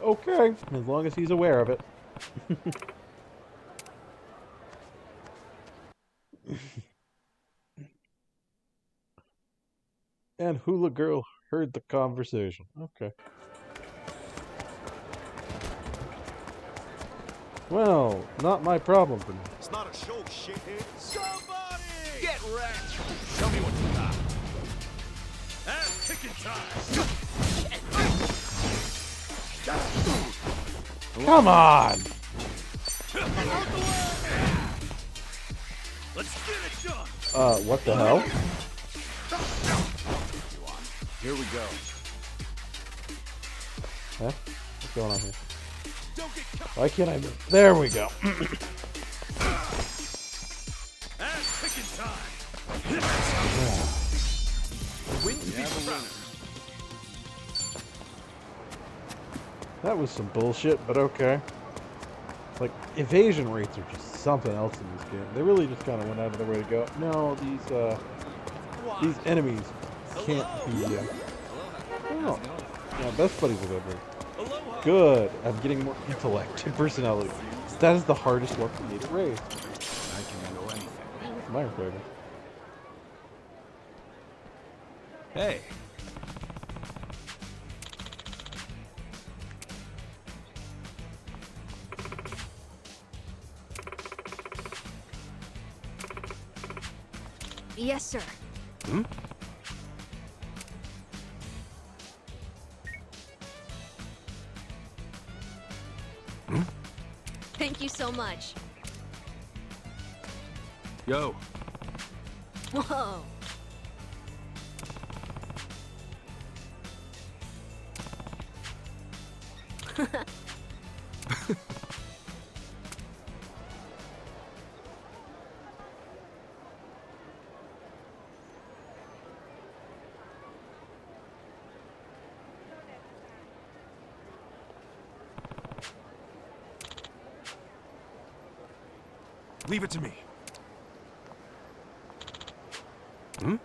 [SPEAKER 1] Okay, as long as he's aware of it. And Hula Girl heard the conversation. Okay. Well, not my problem for now.
[SPEAKER 6] It's not a show, shithead.
[SPEAKER 9] Somebody!
[SPEAKER 3] Get wrecked!
[SPEAKER 9] Show me what you got. Ass kicking time!
[SPEAKER 1] Come on!
[SPEAKER 9] Let's get it done!
[SPEAKER 1] What the hell?
[SPEAKER 6] Here we go.
[SPEAKER 1] Huh? What's going on here?
[SPEAKER 9] Don't get caught!
[SPEAKER 1] Why can't I move? There we go.
[SPEAKER 9] Ass kicking time!
[SPEAKER 3] Win to be proud.
[SPEAKER 1] That was some bullshit, but okay. Like, evasion rates are just something else in this game. They really just kind of went out of their way to go, no, these enemies can't be, oh, yeah, best buddies with Edward.
[SPEAKER 9] Aloha!
[SPEAKER 1] Good. I'm getting more intellect and personality. That is the hardest one for me to raise.
[SPEAKER 3] I can handle anything.
[SPEAKER 1] My favorite.
[SPEAKER 3] Hey.
[SPEAKER 2] Yes, sir.
[SPEAKER 3] Hmm?
[SPEAKER 2] Thank you so much.
[SPEAKER 3] Yo.
[SPEAKER 2] Whoa.
[SPEAKER 3] Leave it to me. Hmm?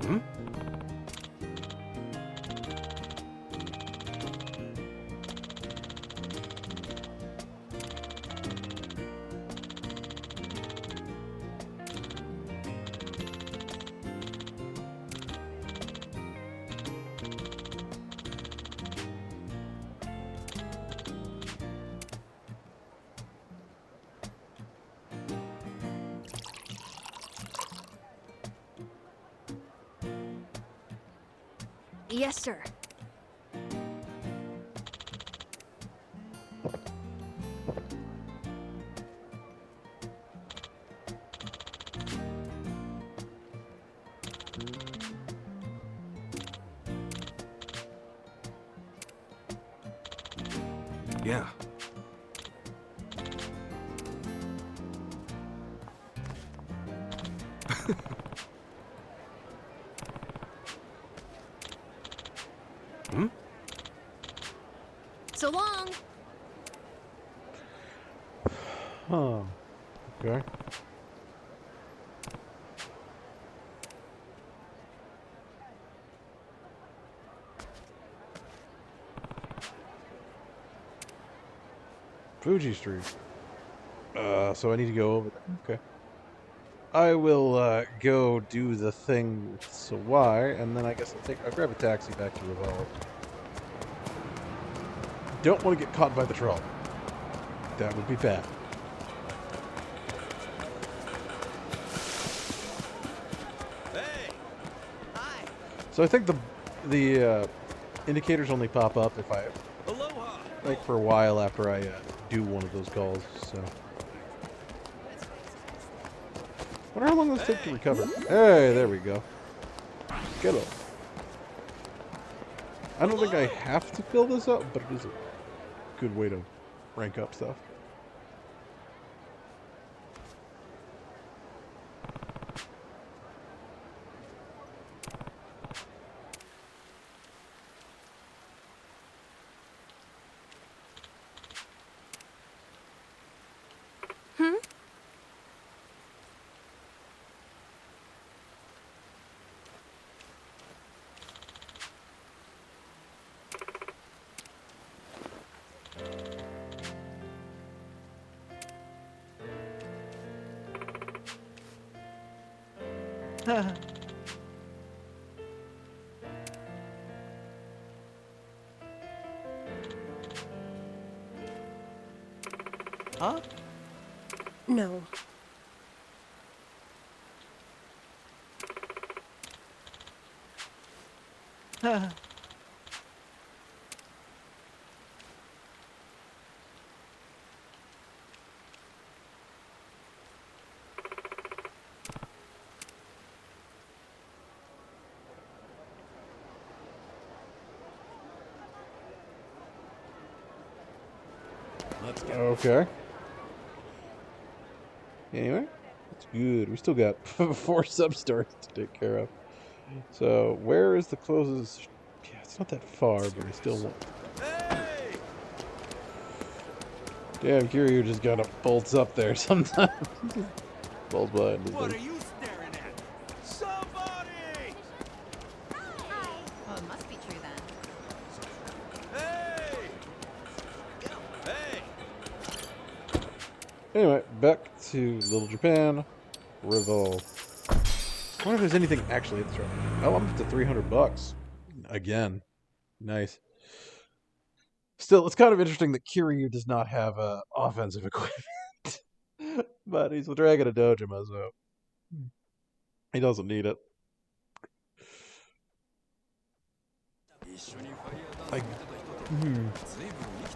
[SPEAKER 3] Hmm?
[SPEAKER 2] Yes, sir.
[SPEAKER 3] Yeah. Hmm?
[SPEAKER 2] So long.
[SPEAKER 1] Huh. Okay. Fuji Street. So I need to go over there. Okay. I will go do the thing with Sawai, and then I guess I'll grab a taxi back to Revolve. Don't want to get caught by the troll. That would be bad.
[SPEAKER 9] Hey! Hi!
[SPEAKER 1] So I think the indicators only pop up if I
[SPEAKER 9] Aloha!
[SPEAKER 1] like for a while after I do one of those calls. So wonder how long those take to recover. Hey, there we go. Get up. I don't think I have to fill this up, but it is a good way to rank up stuff.
[SPEAKER 8] Hmm?
[SPEAKER 7] Huh?
[SPEAKER 8] No.
[SPEAKER 9] Let's go.
[SPEAKER 1] Okay. Anyway, that's good. We still got 4 sub-stories to take care of. So, where is the closest? Yeah, it's not that far, but I still want.
[SPEAKER 9] Hey!
[SPEAKER 1] Damn, Kiryu just kind of bolts up there sometimes. Bolts behind his
[SPEAKER 9] What
[SPEAKER 1] thing.
[SPEAKER 9] are you staring at? Somebody!
[SPEAKER 5] Oh, it must be true then.
[SPEAKER 9] Hey! Hey!
[SPEAKER 1] Anyway, back to Little Japan. Revolve. I wonder if there's anything actually at the store. Oh, I'm up to $300 again. Nice. Still, it's kind of interesting that Kiryu does not have offensive equipment, but he's the Dragon of Dojima, so he doesn't need it. Like,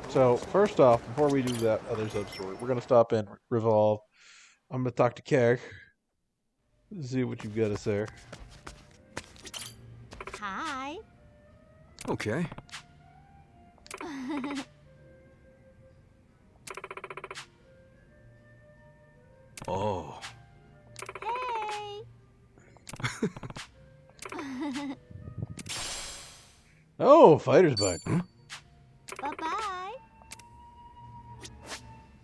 [SPEAKER 1] So first off, before we do that other sub-story, we're gonna stop in Revolve. I'm gonna talk to Keg. See what you've got to say.
[SPEAKER 5] Hi.
[SPEAKER 3] Okay. Oh.
[SPEAKER 5] Hey.
[SPEAKER 1] Oh, fighter's bite.
[SPEAKER 5] Bye-bye.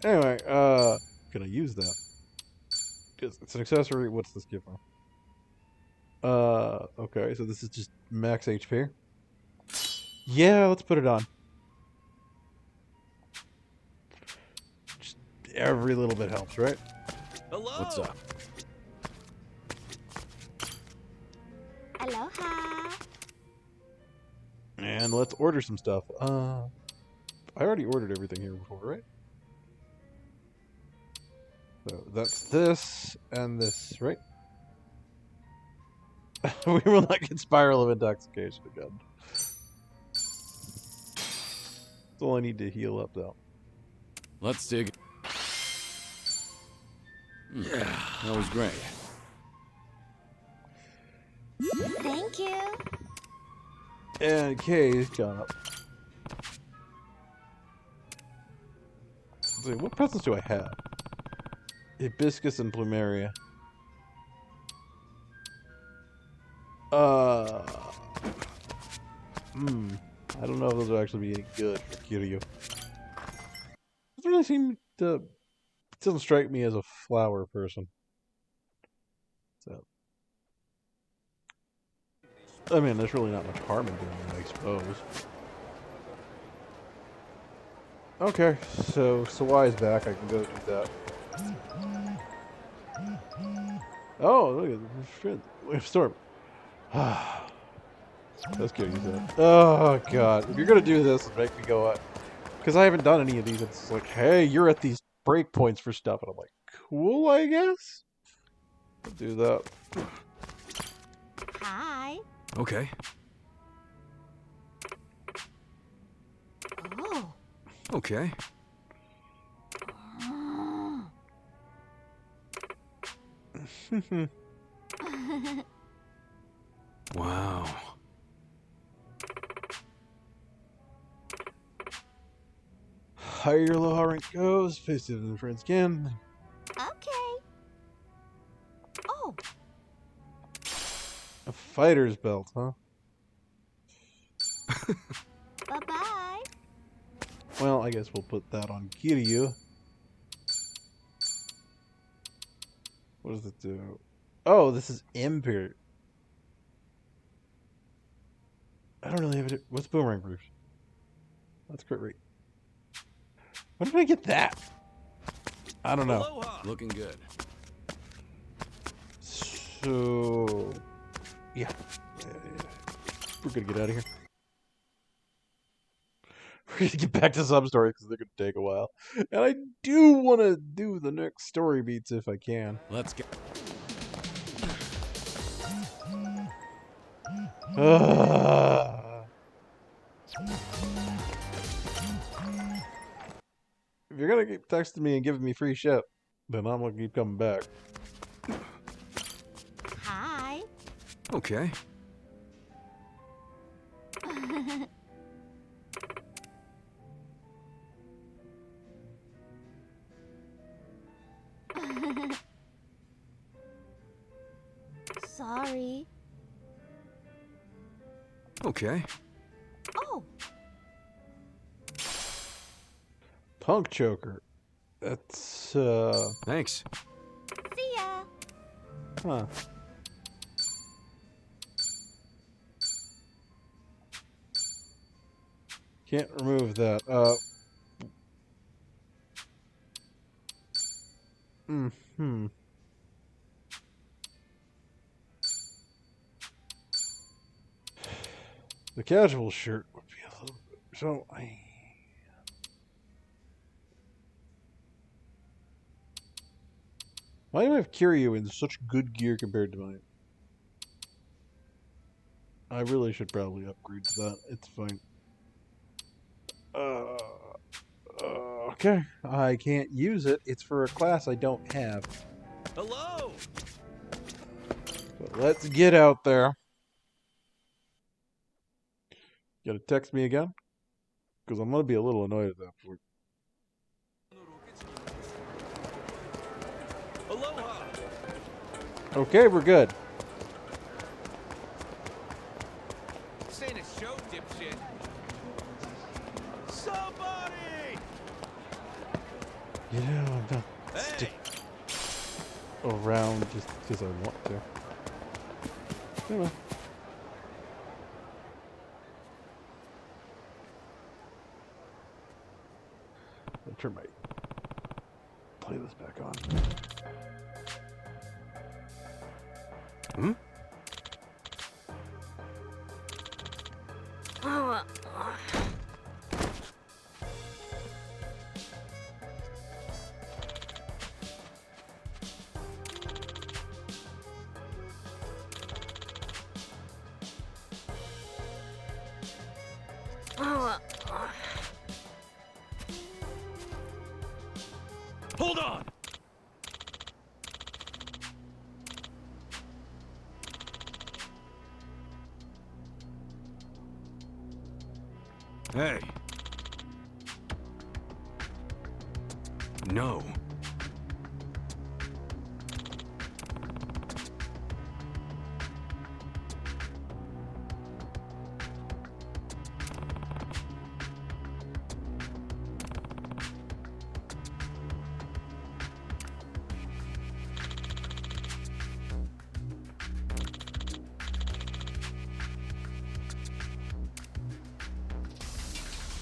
[SPEAKER 1] Anyway, gonna use that. It's an accessory. What's this give me? Okay, so this is just max HP. Yeah, let's put it on. Just every little bit helps, right?
[SPEAKER 9] Hello!
[SPEAKER 3] What's up?
[SPEAKER 5] Aloha.
[SPEAKER 1] And let's order some stuff. I already ordered everything here before, right? So that's this and this, right? We will not get spiral of intoxication again. That's all I need to heal up, though.
[SPEAKER 9] Let's dig. Yeah, that was great.
[SPEAKER 5] Thank you.
[SPEAKER 1] And K's gone up. Let's see, what presents do I have? Hibiscus and Plumeria. I don't know if those will actually be any good for Kiryu. Doesn't really seem to. It doesn't strike me as a flower person. So, I mean, there's really not much harm in doing it, I suppose. Okay, so Sawai's back. I can go do that. Oh, look at the storm. Let's kill yourself. Oh god, if you're gonna do this and make me go up, because I haven't done any of these, it's like, hey, you're at these breakpoints for stuff, and I'm like, cool, I guess. I'll do that.
[SPEAKER 5] Hi.
[SPEAKER 3] Okay.
[SPEAKER 5] Oh.
[SPEAKER 3] Okay. Wow.
[SPEAKER 1] Higher your low rank goes, face it in the friends can.
[SPEAKER 5] Okay. Oh.
[SPEAKER 1] A fighter's belt, huh?
[SPEAKER 5] Bye-bye.
[SPEAKER 1] Well, I guess we'll put that on Kiryu. What does it do? Oh, this is Imperial. I don't really have it. What's boomerang proof? That's crit rate. When did I get that? I don't know.
[SPEAKER 3] Aloha. Looking good.
[SPEAKER 1] So, yeah. We're gonna get out of here. We're gonna get back to Substories because they're gonna take a while. And I do want to do the next story beats if I can.
[SPEAKER 3] Let's get.
[SPEAKER 1] If you're gonna keep texting me and giving me free shit, then I'm gonna keep coming back.
[SPEAKER 5] Hi.
[SPEAKER 3] Okay.
[SPEAKER 5] Sorry.
[SPEAKER 3] Okay.
[SPEAKER 5] Oh.
[SPEAKER 1] Punk choker. That's
[SPEAKER 3] Thanks.
[SPEAKER 5] See ya.
[SPEAKER 1] huh. Can't remove that. Hmm. The casual shirt would be a little bit. So why do I have Kiryu in such good gear compared to mine? I really should probably upgrade to that. It's fine. Okay. I can't use it. It's for a class I don't have.
[SPEAKER 3] Hello.
[SPEAKER 1] But let's get out there. You gonna text me again? Because I'm gonna be a little annoyed at that point.
[SPEAKER 3] Aloha.
[SPEAKER 1] Okay, we're good.
[SPEAKER 9] This ain't a show, dipshit.
[SPEAKER 3] Somebody.
[SPEAKER 1] You know, I'm not
[SPEAKER 3] Hey.
[SPEAKER 1] stick around just because I want to. Anyway. I'll turn my playlist back on.
[SPEAKER 3] Hmm? Hold on. Hey. No.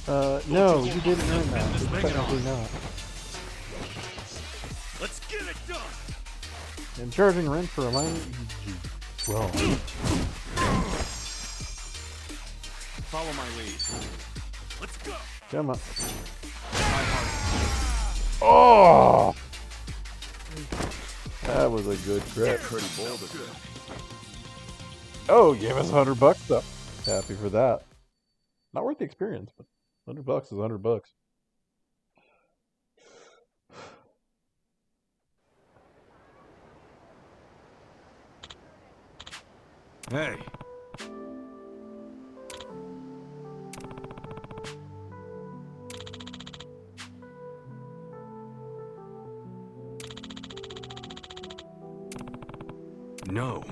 [SPEAKER 1] No, you didn't earn that.
[SPEAKER 3] This
[SPEAKER 1] It's
[SPEAKER 3] thing
[SPEAKER 1] technically
[SPEAKER 3] on.
[SPEAKER 1] not.
[SPEAKER 3] Let's get it done.
[SPEAKER 1] And charging rent for a minor? Well,
[SPEAKER 9] Follow my lead.
[SPEAKER 3] Let's go.
[SPEAKER 1] come on.
[SPEAKER 9] My heart.
[SPEAKER 1] Oh! That was a good crit.
[SPEAKER 9] Pretty bold of you.
[SPEAKER 1] Oh, gave us $100 though. Happy for that. Not worth the experience, but $100 is $100.
[SPEAKER 3] Hey. No.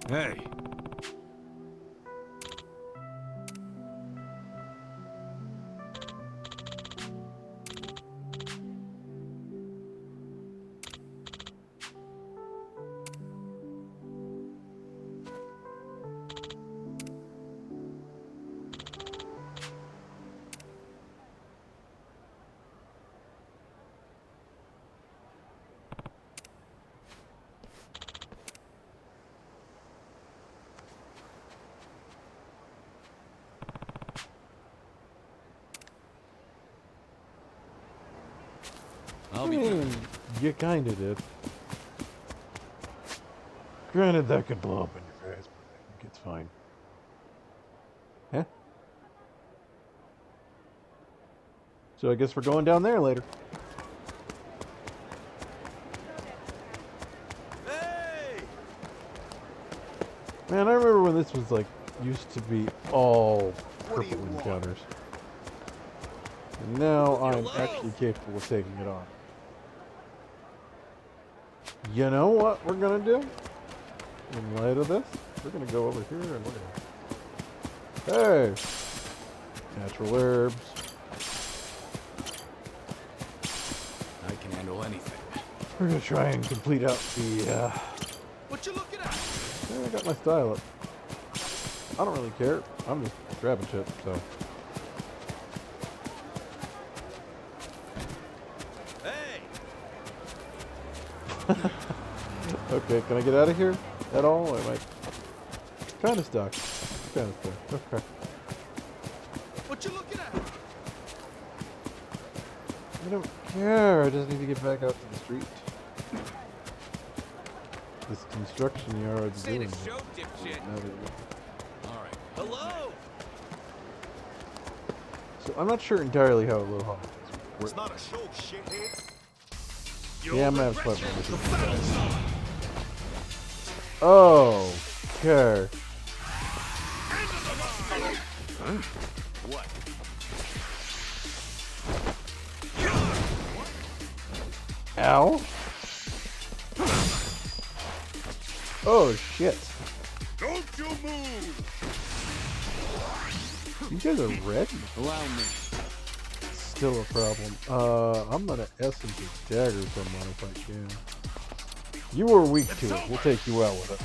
[SPEAKER 3] Hey.
[SPEAKER 1] I mean, you kinda did. Granted, that could blow up in your face, but I think it's fine. Huh? So I guess we're going down there later.
[SPEAKER 3] Hey!
[SPEAKER 1] Man, I remember when this was like, used to be all
[SPEAKER 6] What do you
[SPEAKER 1] purple
[SPEAKER 6] want?
[SPEAKER 1] encounters. And now I'm actually capable of taking it on. You know what we're gonna do? In light of this, we're gonna go over here and we're gonna... Hey! Natural herbs.
[SPEAKER 9] I can handle anything.
[SPEAKER 1] We're gonna try and complete out the,
[SPEAKER 9] What you looking at?
[SPEAKER 1] I got my style up. I don't really care. I'm just grabbing shit, so...
[SPEAKER 3] Hey!
[SPEAKER 1] Okay, can I get out of here at all? Am I kind of stuck? Kind of stuck. Okay.
[SPEAKER 9] What you looking at?
[SPEAKER 1] I don't care. I just need to get back out to the street. This construction yard's
[SPEAKER 9] Say
[SPEAKER 1] doing
[SPEAKER 9] the
[SPEAKER 1] it.
[SPEAKER 9] show, dipshit. All right.
[SPEAKER 3] Hello!
[SPEAKER 1] So I'm not sure entirely how Aloha
[SPEAKER 6] It's
[SPEAKER 1] works.
[SPEAKER 6] not a show, shithead.
[SPEAKER 1] Yeah, I'm gonna have fun with this. Oh, okay.
[SPEAKER 9] What?
[SPEAKER 1] Ow. Oh shit.
[SPEAKER 3] Don't you move!
[SPEAKER 1] You guys are red?
[SPEAKER 9] Allow me.
[SPEAKER 1] Still a problem. I'm gonna essence a dagger someone if I can. You are weak to it. We'll take you out with it.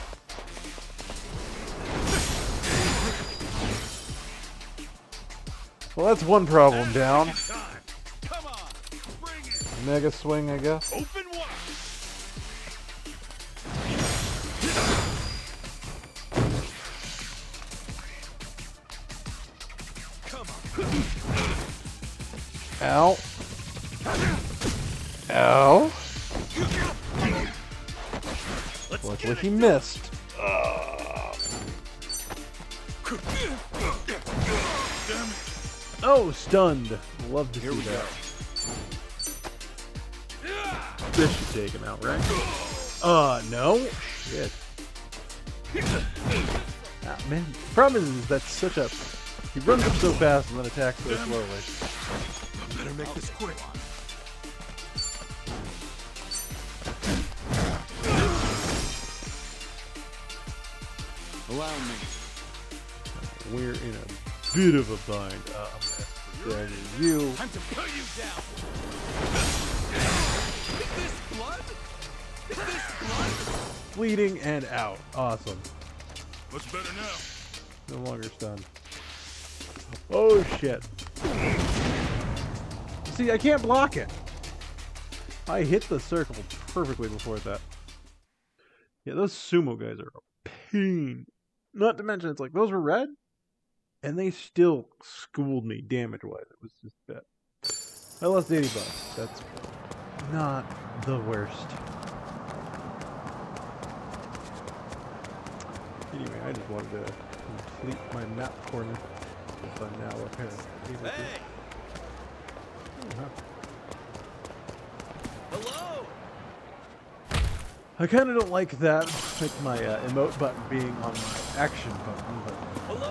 [SPEAKER 1] Well, that's one problem down.
[SPEAKER 3] Time. Come on, bring it.
[SPEAKER 1] Mega swing, I guess.
[SPEAKER 3] Open wide. Come on.
[SPEAKER 1] Ow. Ow.
[SPEAKER 3] Let's
[SPEAKER 1] Luckily
[SPEAKER 3] get
[SPEAKER 1] he
[SPEAKER 3] it.
[SPEAKER 1] missed. Oh, stunned. Love to see that. This should take him out, right? No. Shit. Ah, man, the problem is that's such a... He runs up so fast and then attacks so slowly.
[SPEAKER 3] Better make this quick.
[SPEAKER 7] Allow me.
[SPEAKER 1] We're in a bit of a bind. I'm gonna dagger you.
[SPEAKER 9] Time to put you down. Is this blood? Is this blood?
[SPEAKER 1] Bleeding and out. Awesome.
[SPEAKER 9] What's better now?
[SPEAKER 1] No longer stunned. Oh shit. See, I can't block it. I hit the circle perfectly before that. Yeah, those sumo guys are a pain. Not to mention, it's like, those were red, and they still schooled me damage-wise. It was just bad. I lost 80 bucks. That's not the worst. Anyway, I just wanted to complete my map corner. Since I'm now up here.
[SPEAKER 9] Hey! Hello!
[SPEAKER 1] I kind of don't like that, like my emote button being on my action button, but
[SPEAKER 9] Aloha!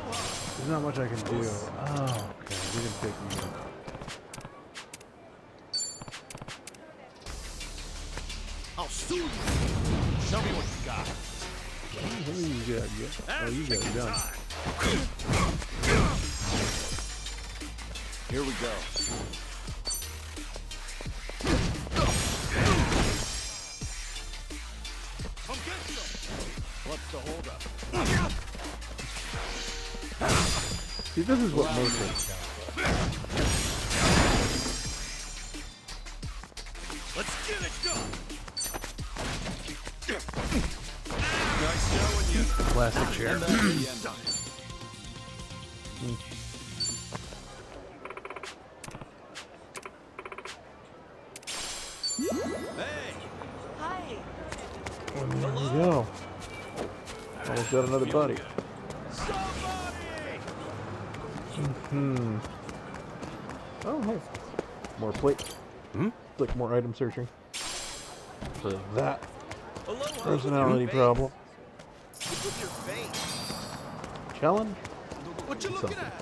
[SPEAKER 1] there's not much I can do. Oh, okay, we can take me in.
[SPEAKER 9] I'll sue you! Show me what you got.
[SPEAKER 1] What do you got? Yeah. Oh, you got it done.
[SPEAKER 7] Here we go.
[SPEAKER 9] Come get some!
[SPEAKER 7] What's the holdup?
[SPEAKER 1] See, this is what most things count.
[SPEAKER 9] Let's get it done! Nice showing you.
[SPEAKER 1] Plastic chair.
[SPEAKER 7] And that's the end.
[SPEAKER 9] Hey!
[SPEAKER 5] Hi.
[SPEAKER 1] Well, there we go. Almost got another buddy.
[SPEAKER 9] Somebody!
[SPEAKER 1] Hmm. Oh, hey. More plate. Click more item searching. For that
[SPEAKER 9] Aloha!
[SPEAKER 1] personality problem.
[SPEAKER 9] Look with your face.
[SPEAKER 1] Challenge?
[SPEAKER 9] What you looking
[SPEAKER 1] Something.
[SPEAKER 9] at?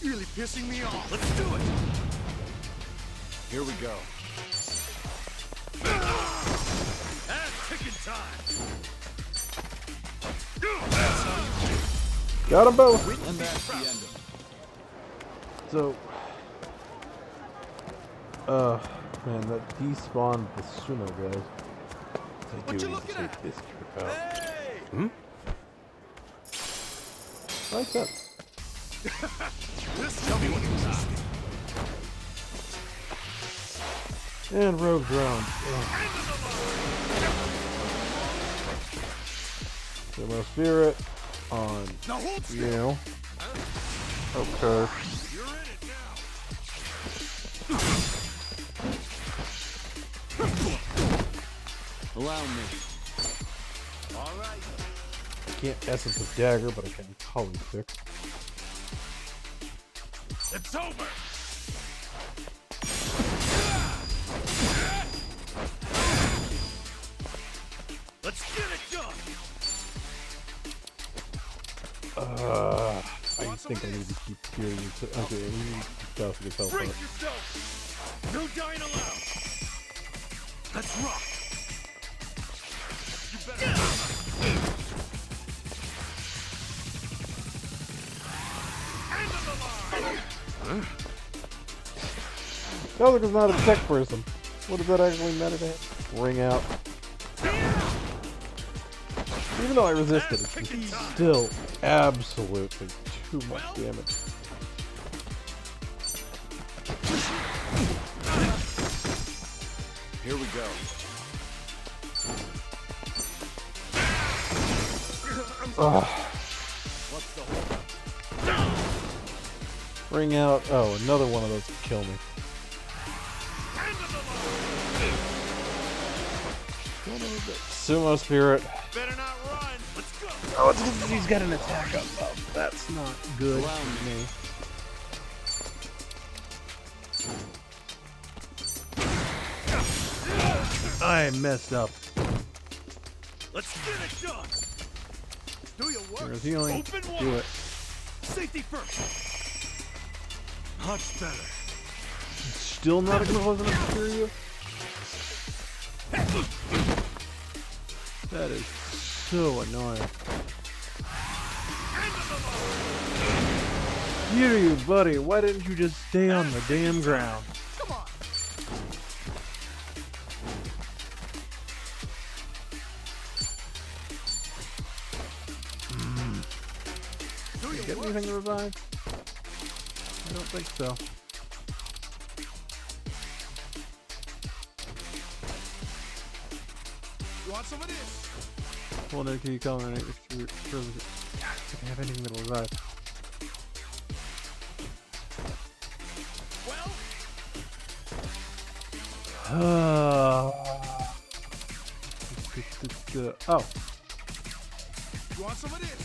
[SPEAKER 9] Really pissing me off. Let's do it!
[SPEAKER 7] Here we go.
[SPEAKER 9] Ass kicking time!
[SPEAKER 1] Got them both!
[SPEAKER 7] And that's the end of it.
[SPEAKER 1] So, man, that despawned the sumo guys. I
[SPEAKER 9] What
[SPEAKER 1] do
[SPEAKER 9] you
[SPEAKER 1] need to
[SPEAKER 9] looking
[SPEAKER 1] take
[SPEAKER 9] at?
[SPEAKER 1] this trip out.
[SPEAKER 9] Hey!
[SPEAKER 1] Like that.
[SPEAKER 9] This tell me what you got.
[SPEAKER 1] And rogue drone. Sumo spirit on
[SPEAKER 9] Now hold still.
[SPEAKER 1] you. Okay.
[SPEAKER 9] You're in it now.
[SPEAKER 7] Allow me.
[SPEAKER 9] All right.
[SPEAKER 1] I can't essence of dagger, but I can color stick.
[SPEAKER 9] It's over. Let's get it done.
[SPEAKER 1] I think I need to keep hearing it. Okay, we need stuff to get help
[SPEAKER 9] Brace
[SPEAKER 1] on.
[SPEAKER 9] yourself. No dying allowed. Let's rock. You better. End of the line.
[SPEAKER 1] Sounds is not a tech person. What does that actually meditate? Ring out. Even though I resisted, it's still absolutely too much damage.
[SPEAKER 7] Here we go.
[SPEAKER 1] Ugh.
[SPEAKER 7] What's the holdup?
[SPEAKER 1] Ring out. Oh, another one of those could kill me. Sumo spirit.
[SPEAKER 9] Better not run. Let's go.
[SPEAKER 1] Oh, it's because he's got an attack up. Oh, that's not good
[SPEAKER 7] Allow
[SPEAKER 1] for me. I messed up.
[SPEAKER 9] Let's get it done. Do your work.
[SPEAKER 1] Hero's healing.
[SPEAKER 9] Open
[SPEAKER 1] Do
[SPEAKER 9] wide.
[SPEAKER 1] it.
[SPEAKER 9] Safety first. Much better.
[SPEAKER 1] Still not close enough to cure you? That is so annoying. hear you, buddy. Why didn't you just stay on the damn ground?
[SPEAKER 9] Come on. Do your
[SPEAKER 1] Get
[SPEAKER 9] work.
[SPEAKER 1] anything to revive? I don't think so.
[SPEAKER 9] You want some of this?
[SPEAKER 1] Well, no, can you call it? I don't have anything that'll revive.
[SPEAKER 9] Well,
[SPEAKER 1] Oh.
[SPEAKER 9] you want some of this?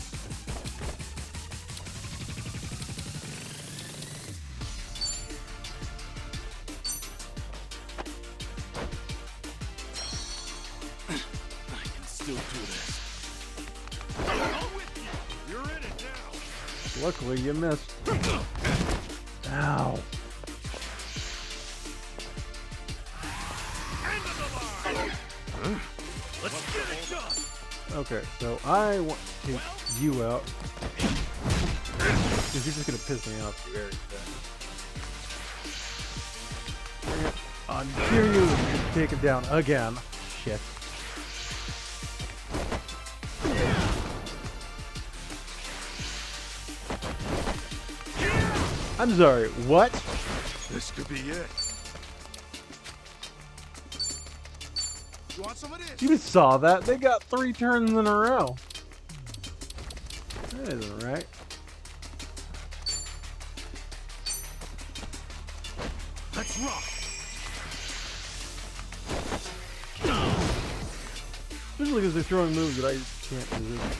[SPEAKER 9] I can still do this. I'm with you. You're in it now.
[SPEAKER 1] Luckily, you missed. Ow.
[SPEAKER 9] End of the line. Let's get it done.
[SPEAKER 1] Okay, so I want to take you out. Because you're just going to piss me off very fast. Bring it on to you and take it down again. Shit. I'm sorry, what?
[SPEAKER 9] This could be it. You want some of this?
[SPEAKER 1] You just saw that. They got 3 turns in a row. That isn't right.
[SPEAKER 9] Let's rock.
[SPEAKER 1] Especially because they're throwing moves that I just can't resist.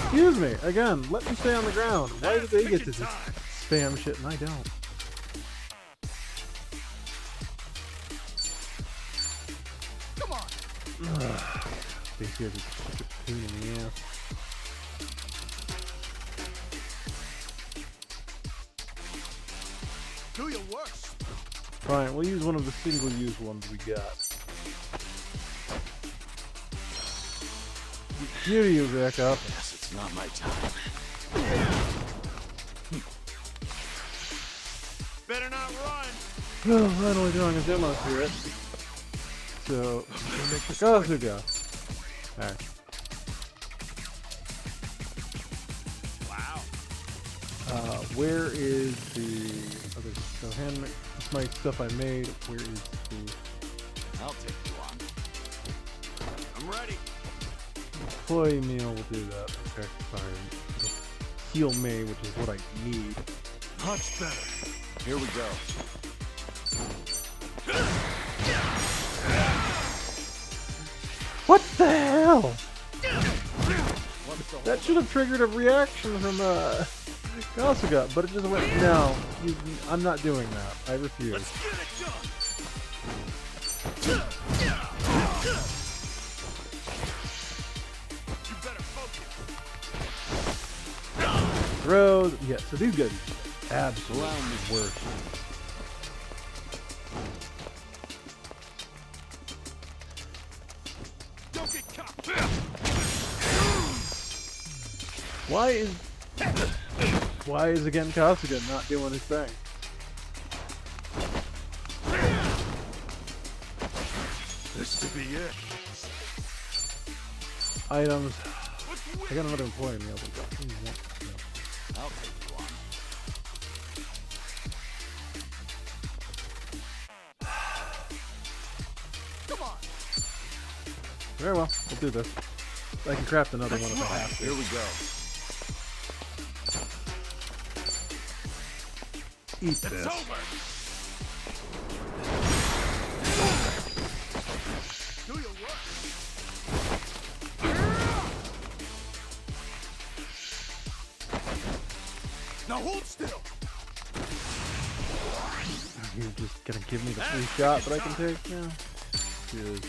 [SPEAKER 1] Excuse me, again, let me stay on the ground. Why do they get to just spam shit and I don't?
[SPEAKER 9] Come on.
[SPEAKER 1] They hear this such a pain in the ass.
[SPEAKER 9] Do your worst.
[SPEAKER 1] Fine, we'll use one of the single-use ones we got. Here you back up.
[SPEAKER 9] Yes, it's not my time. Better not run.
[SPEAKER 1] Well, finally drawing a demo to it. So, go, go. Alright.
[SPEAKER 9] Wow.
[SPEAKER 1] Where is the other so hand it's my stuff I made? Where is the
[SPEAKER 9] I'll take you on. I'm ready.
[SPEAKER 1] employee meal? We'll do that. Okay, fine. It'll heal me, which is what I need.
[SPEAKER 9] Much better. Here we go.
[SPEAKER 1] What the hell? That should have triggered a reaction from Kasuga, but it just went no. I'm not doing that. I refuse.
[SPEAKER 9] Let's get it done. You better focus.
[SPEAKER 1] Throws. Yeah, so these guys are absolutely worse.
[SPEAKER 9] Don't get caught.
[SPEAKER 1] Why is again Kasuga not doing his thing?
[SPEAKER 9] This could be it.
[SPEAKER 1] Items. I got another employee meal.
[SPEAKER 9] I'll take you on. Come on.
[SPEAKER 1] Very well. We'll do this. I can craft another one if I have to.
[SPEAKER 9] Here we go.
[SPEAKER 1] Eat
[SPEAKER 9] It's
[SPEAKER 1] this.
[SPEAKER 9] over. Do your work. Now hold still.
[SPEAKER 1] You're just gonna give me the free shot that I can take? Yeah. Good.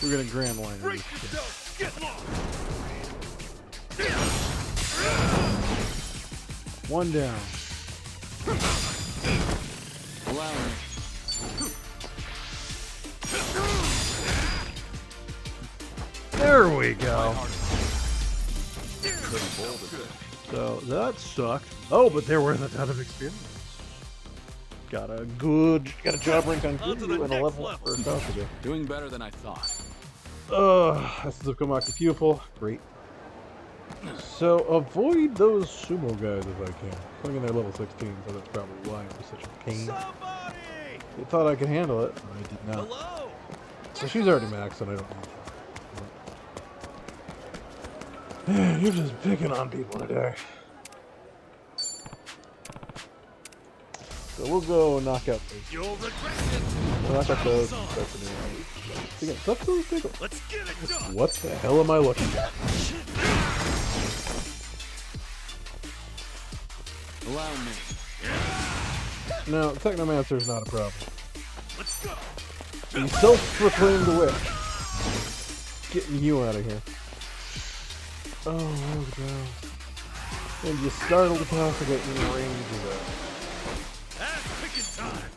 [SPEAKER 1] We're gonna grand line
[SPEAKER 9] Break
[SPEAKER 1] this shit.
[SPEAKER 9] yourself. Get lost.
[SPEAKER 1] One down.
[SPEAKER 7] Allow me.
[SPEAKER 1] There we go. So that sucked. Oh, but there was a ton of experience. Got a job rank on
[SPEAKER 3] On to the
[SPEAKER 1] Kiryu and a
[SPEAKER 3] next
[SPEAKER 1] level up for
[SPEAKER 3] level.
[SPEAKER 1] Kasuga.
[SPEAKER 9] Doing better than I thought.
[SPEAKER 1] Essence of Komaki Pupil. Great. So avoid those sumo guys if I can. I'm thinking they're level 16, so that's probably why it was such a pain.
[SPEAKER 3] Somebody!
[SPEAKER 1] I thought I could handle it, but I did not.
[SPEAKER 3] Hello?
[SPEAKER 1] So she's already maxed, and I don't need her. Man, you're just picking on people today. So we'll go knock out those.
[SPEAKER 3] You'll regret it.
[SPEAKER 1] We'll knock out those.
[SPEAKER 3] Troubles on.
[SPEAKER 1] That's the new. Again, Substories take a-
[SPEAKER 3] Let's get it done.
[SPEAKER 1] What the hell am I looking at?
[SPEAKER 9] Allow me.
[SPEAKER 1] No, Technomancer's not a problem.
[SPEAKER 3] Let's go.
[SPEAKER 1] The self-proclaimed witch. Getting you out of here. Oh, no. And you startled the Kasuga in range of that.
[SPEAKER 3] That's picking time.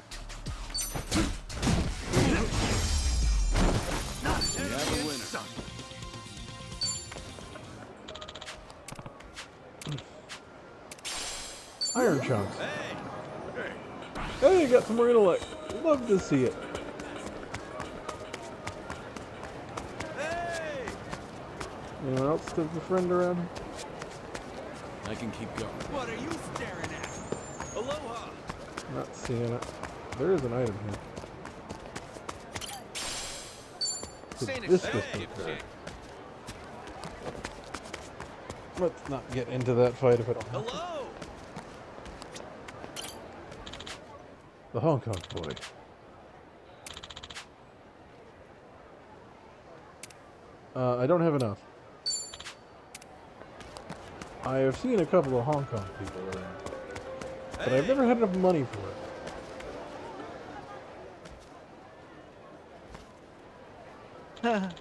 [SPEAKER 9] We have a winner.
[SPEAKER 1] Iron Chunks.
[SPEAKER 3] Hey.
[SPEAKER 1] Hey, you got some more intellect. Love to see it.
[SPEAKER 3] Hey.
[SPEAKER 1] Anyone else to befriend around here?
[SPEAKER 9] I can keep going.
[SPEAKER 3] What are you staring at? Aloha.
[SPEAKER 1] Not seeing it. There is an item here. This was prepared. Let's not get into that fight if I don't have to.
[SPEAKER 3] Hello.
[SPEAKER 1] The Hong Kong boy. I don't have enough. I have seen a couple of Hong Kong people around, but I've never had enough money for it.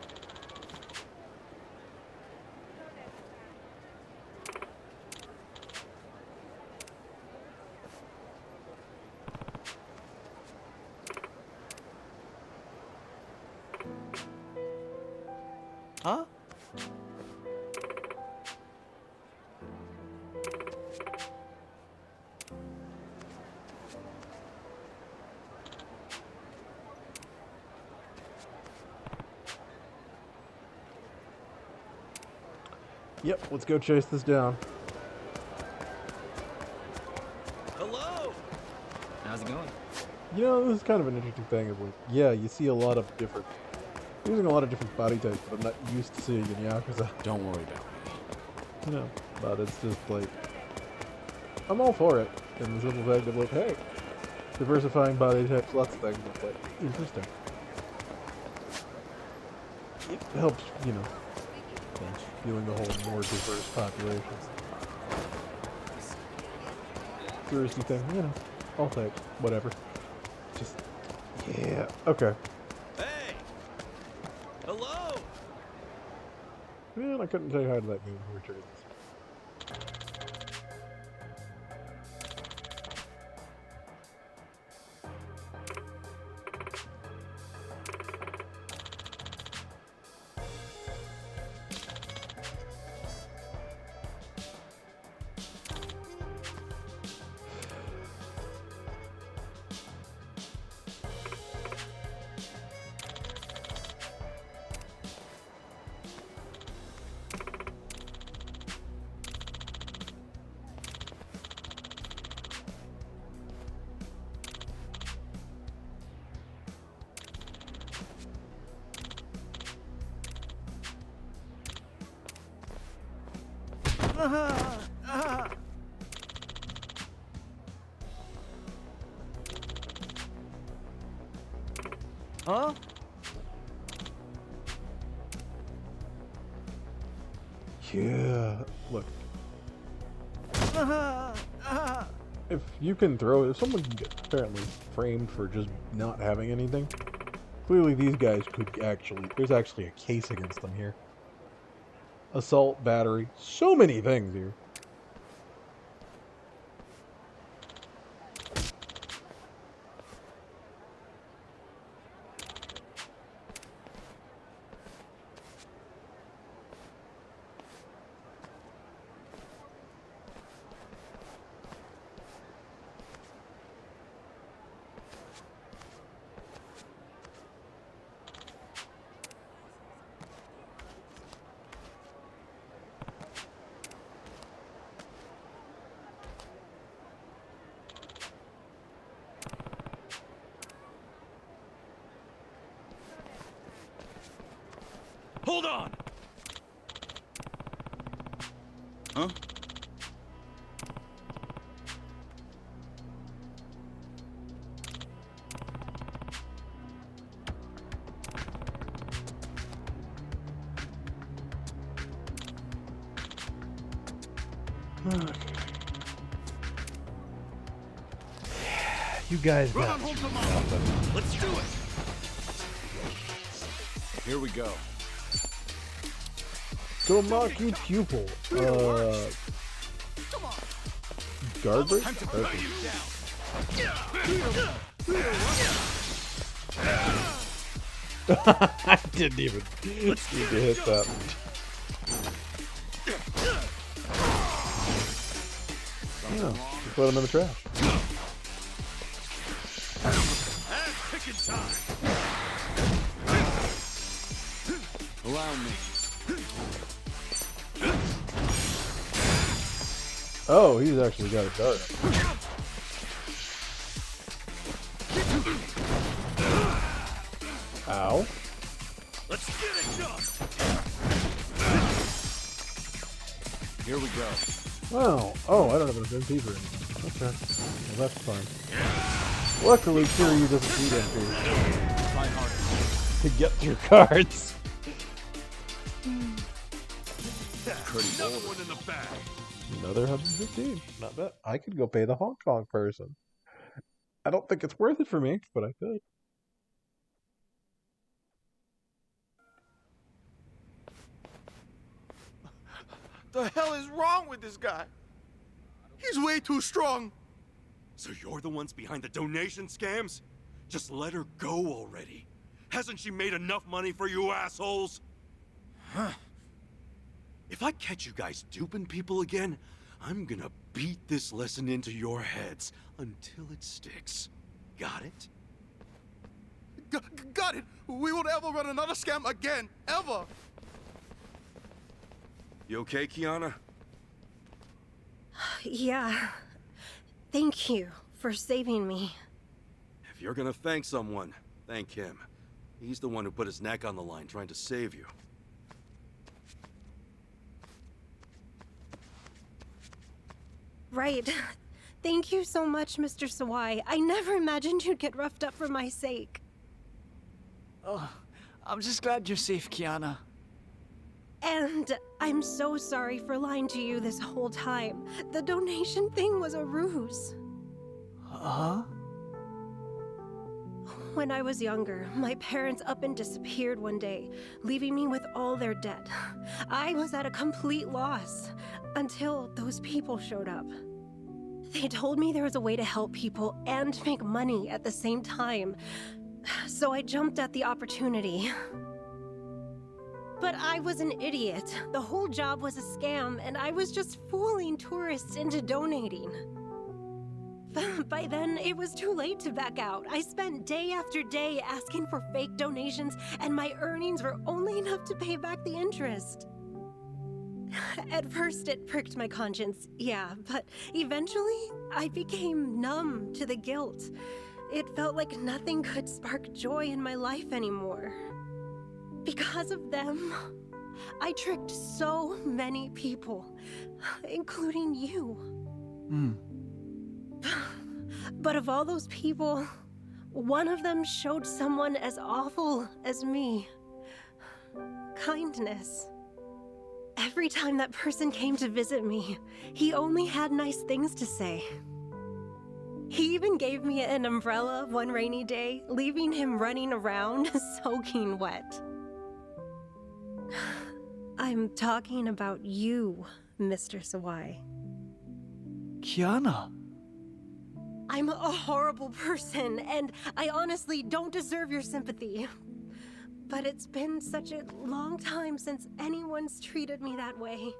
[SPEAKER 7] Huh?
[SPEAKER 1] Yep, let's go chase this down.
[SPEAKER 3] Hello.
[SPEAKER 7] How's it going?
[SPEAKER 1] You know, this is kind of an interesting thing of like, yeah, you see a lot of different, using a lot of different body types, but I'm not used to seeing in Yakuza.
[SPEAKER 9] Don't worry about me.
[SPEAKER 1] You know, but it's just like, I'm all for it. And the simple fact of like, hey, diversifying body types, lots of things, it's like, interesting. It helps, you know, feeling the whole more diverse population. Touristy thing, you know, all types, whatever. Just, yeah, okay.
[SPEAKER 3] Hey. Hello.
[SPEAKER 1] Man, I couldn't say hi to that game before we triggered this.
[SPEAKER 7] Huh?
[SPEAKER 1] Yeah, look. If you can throw, if someone can get apparently framed for just not having anything, clearly these guys could actually, there's actually a case against them here. Assault, battery, so many things here.
[SPEAKER 9] Huh?
[SPEAKER 1] You guys
[SPEAKER 9] Run
[SPEAKER 1] got
[SPEAKER 9] on home
[SPEAKER 1] through
[SPEAKER 9] tomorrow.
[SPEAKER 1] nothing.
[SPEAKER 9] Let's do it. Here we go.
[SPEAKER 1] Tomaki pupil.
[SPEAKER 9] Come on.
[SPEAKER 1] Guard break?
[SPEAKER 9] Time to
[SPEAKER 1] Okay.
[SPEAKER 9] bring you
[SPEAKER 1] I didn't even need to hit that. Yeah, just put him in the trash.
[SPEAKER 9] Ass kicking time. Allow me.
[SPEAKER 1] Oh, he's actually got a guard. Ow.
[SPEAKER 9] Let's get it done. Here we go.
[SPEAKER 1] Well, oh, I don't have enough MP for anything. Okay, well that's fine. Luckily, Kiryu doesn't need MP
[SPEAKER 9] Try harder.
[SPEAKER 1] to get through cards.
[SPEAKER 9] Pretty
[SPEAKER 3] Another
[SPEAKER 9] bold.
[SPEAKER 3] one in the bag.
[SPEAKER 1] Another 115. Not bad. I could go pay the Hong Kong person. I don't think it's worth it for me, but I could.
[SPEAKER 6] The hell is wrong with this guy? He's way too strong.
[SPEAKER 3] So you're the ones behind the donation scams? Just let her go already. Hasn't she made enough money for you assholes? If I catch you guys duping people again, I'm gonna beat this lesson into your heads until it sticks. Got it?
[SPEAKER 6] Got it. We won't ever run another scam again. Ever.
[SPEAKER 3] You okay, Kiana?
[SPEAKER 8] Yeah. Thank you for saving me.
[SPEAKER 3] If you're gonna thank someone, thank him. He's the one who put his neck on the line trying to save you.
[SPEAKER 8] Right. Thank you so much, Mr. Sawai. I never imagined you'd get roughed up for my sake.
[SPEAKER 7] Oh, I'm just glad you're safe, Kiana.
[SPEAKER 8] And I'm so sorry for lying to you this whole time. The donation thing was a ruse.
[SPEAKER 7] Huh?
[SPEAKER 8] When I was younger, my parents up and disappeared one day, leaving me with all their debt. I was at a complete loss until those people showed up. They told me there was a way to help people and make money at the same time, so I jumped at the opportunity. But I was an idiot. The whole job was a scam, and I was just fooling tourists into donating. By then, it was too late to back out. I spent day after day asking for fake donations, and my earnings were only enough to pay back the interest. At first, it pricked my conscience, yeah, but eventually, I became numb to the guilt. It felt like nothing could spark joy in my life anymore. Because of them, I tricked so many people, including you. But of all those people, one of them showed someone as awful as me. Kindness. Every time that person came to visit me, he only had nice things to say. He even gave me an umbrella one rainy day, leaving him running around, soaking wet. I'm talking about you, Mr. Sawai.
[SPEAKER 7] Kiana.
[SPEAKER 8] I'm a horrible person, and I honestly don't deserve your sympathy. But it's been such a long time since anyone's treated me that way.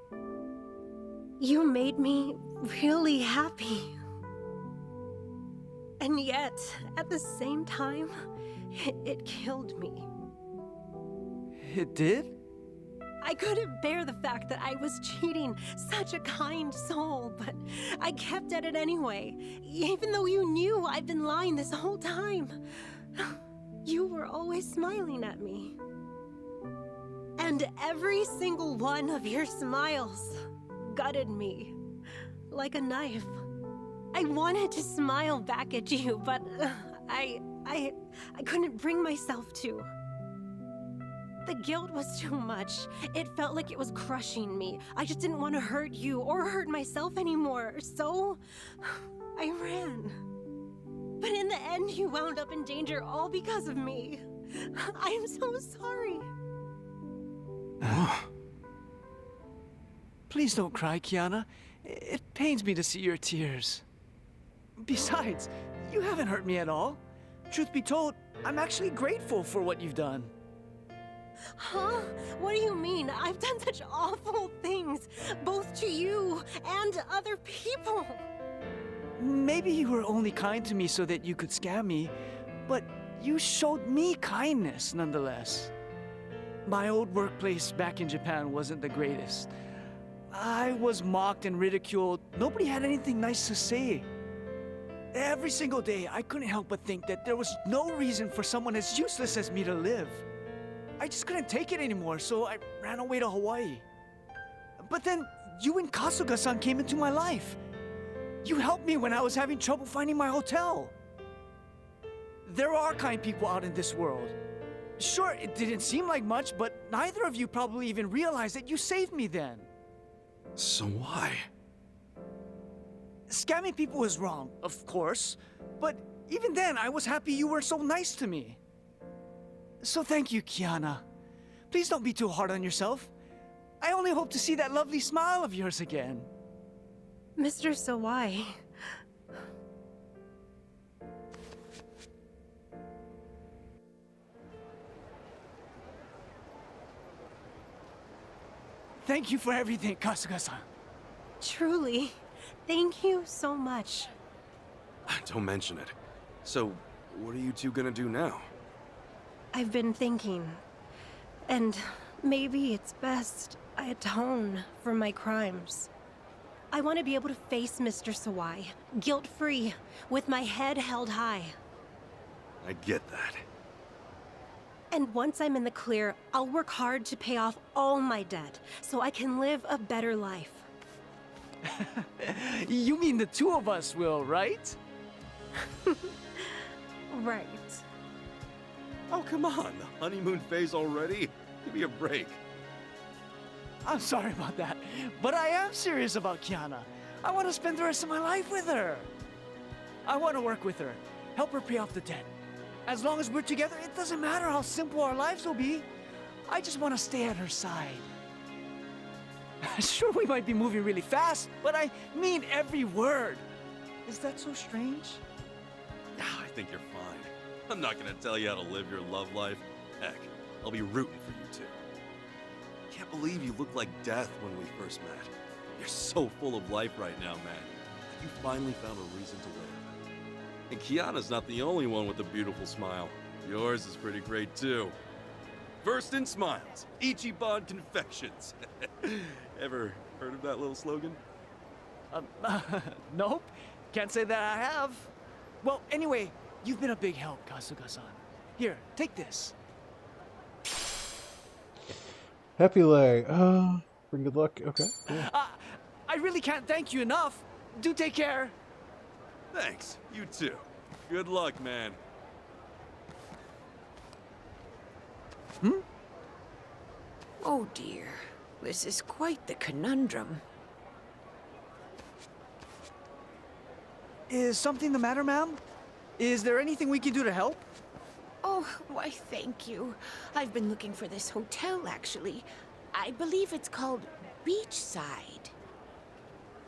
[SPEAKER 8] You made me really happy. And yet, at the same time, it killed me.
[SPEAKER 7] It did?
[SPEAKER 8] I couldn't bear the fact that I was cheating such a kind soul, but I kept at it anyway, even though you knew I'd been lying this whole time. You were always smiling at me. And every single one of your smiles gutted me. Like a knife. I wanted to smile back at you, but I couldn't bring myself to. The guilt was too much. It felt like it was crushing me. I just didn't want to hurt you or hurt myself anymore, so I ran. But in the end, you wound up in danger all because of me. I am so sorry.
[SPEAKER 7] Please don't cry, Kiana. It pains me to see your tears. Besides, you haven't hurt me at all. Truth be told, I'm actually grateful for what you've done.
[SPEAKER 8] Huh? What do you mean? I've done such awful things, both to you and other people.
[SPEAKER 7] Maybe you were only kind to me so that you could scam me, but you showed me kindness nonetheless. My old workplace back in Japan wasn't the greatest. I was mocked and ridiculed. Nobody had anything nice to say. Every single day, I couldn't help but think that there was no reason for someone as useless as me to live. I just couldn't take it anymore, so I ran away to Hawaii. But then, you and Kasuga-san came into my life. You helped me when I was having trouble finding my hotel. There are kind people out in this world. Sure, it didn't seem like much, but neither of you probably even realized that you saved me then.
[SPEAKER 3] So why?
[SPEAKER 7] Scamming people is wrong, of course, but even then, I was happy you were so nice to me. So thank you, Kiana. Please don't be too hard on yourself. I only hope to see that lovely smile of yours again.
[SPEAKER 8] Mr. Sawai.
[SPEAKER 7] Thank you for everything, Kasuga-san.
[SPEAKER 8] Truly, thank you so much.
[SPEAKER 3] Don't mention it. So, what are you two gonna do now?
[SPEAKER 8] I've been thinking, and maybe it's best I atone for my crimes. I want to be able to face Mr. Sawai, guilt-free, with my head held high.
[SPEAKER 3] I get that.
[SPEAKER 8] And once I'm in the clear, I'll work hard to pay off all my debt, so I can live a better life.
[SPEAKER 7] You mean the two of us will, right?
[SPEAKER 8] Right.
[SPEAKER 3] Oh, come on. The honeymoon phase already? Give me a break.
[SPEAKER 7] I'm sorry about that, but I am serious about Kiana. I want to spend the rest of my life with her. I want to work with her, help her pay off the debt. As long as we're together, it doesn't matter how simple our lives will be. I just want to stay at her side. Sure, we might be moving really fast, but I mean every word. Is that so strange?
[SPEAKER 3] I think you're fine. I'm not gonna tell you how to live your love life. Heck, I'll be rooting for you two. Can't believe you looked like death when we first met. You're so full of life right now, man. You finally found a reason to live. And Kiana's not the only one with a beautiful smile. Yours is pretty great too. First in smiles, Ichiban Confections. Ever heard of that little slogan?
[SPEAKER 7] Nope. Can't say that I have. Well, anyway, you've been a big help, Kasuga-san. Here, take this.
[SPEAKER 1] Happy leg. Bring good luck. Okay. Yeah.
[SPEAKER 7] I really can't thank you enough. Do take care.
[SPEAKER 3] Thanks. You too. Good luck, man.
[SPEAKER 10] Oh dear, this is quite the conundrum.
[SPEAKER 7] Is something the matter, ma'am? Is there anything we can do to help?
[SPEAKER 10] Oh, why thank you. I've been looking for this hotel, actually. I believe it's called Beachside.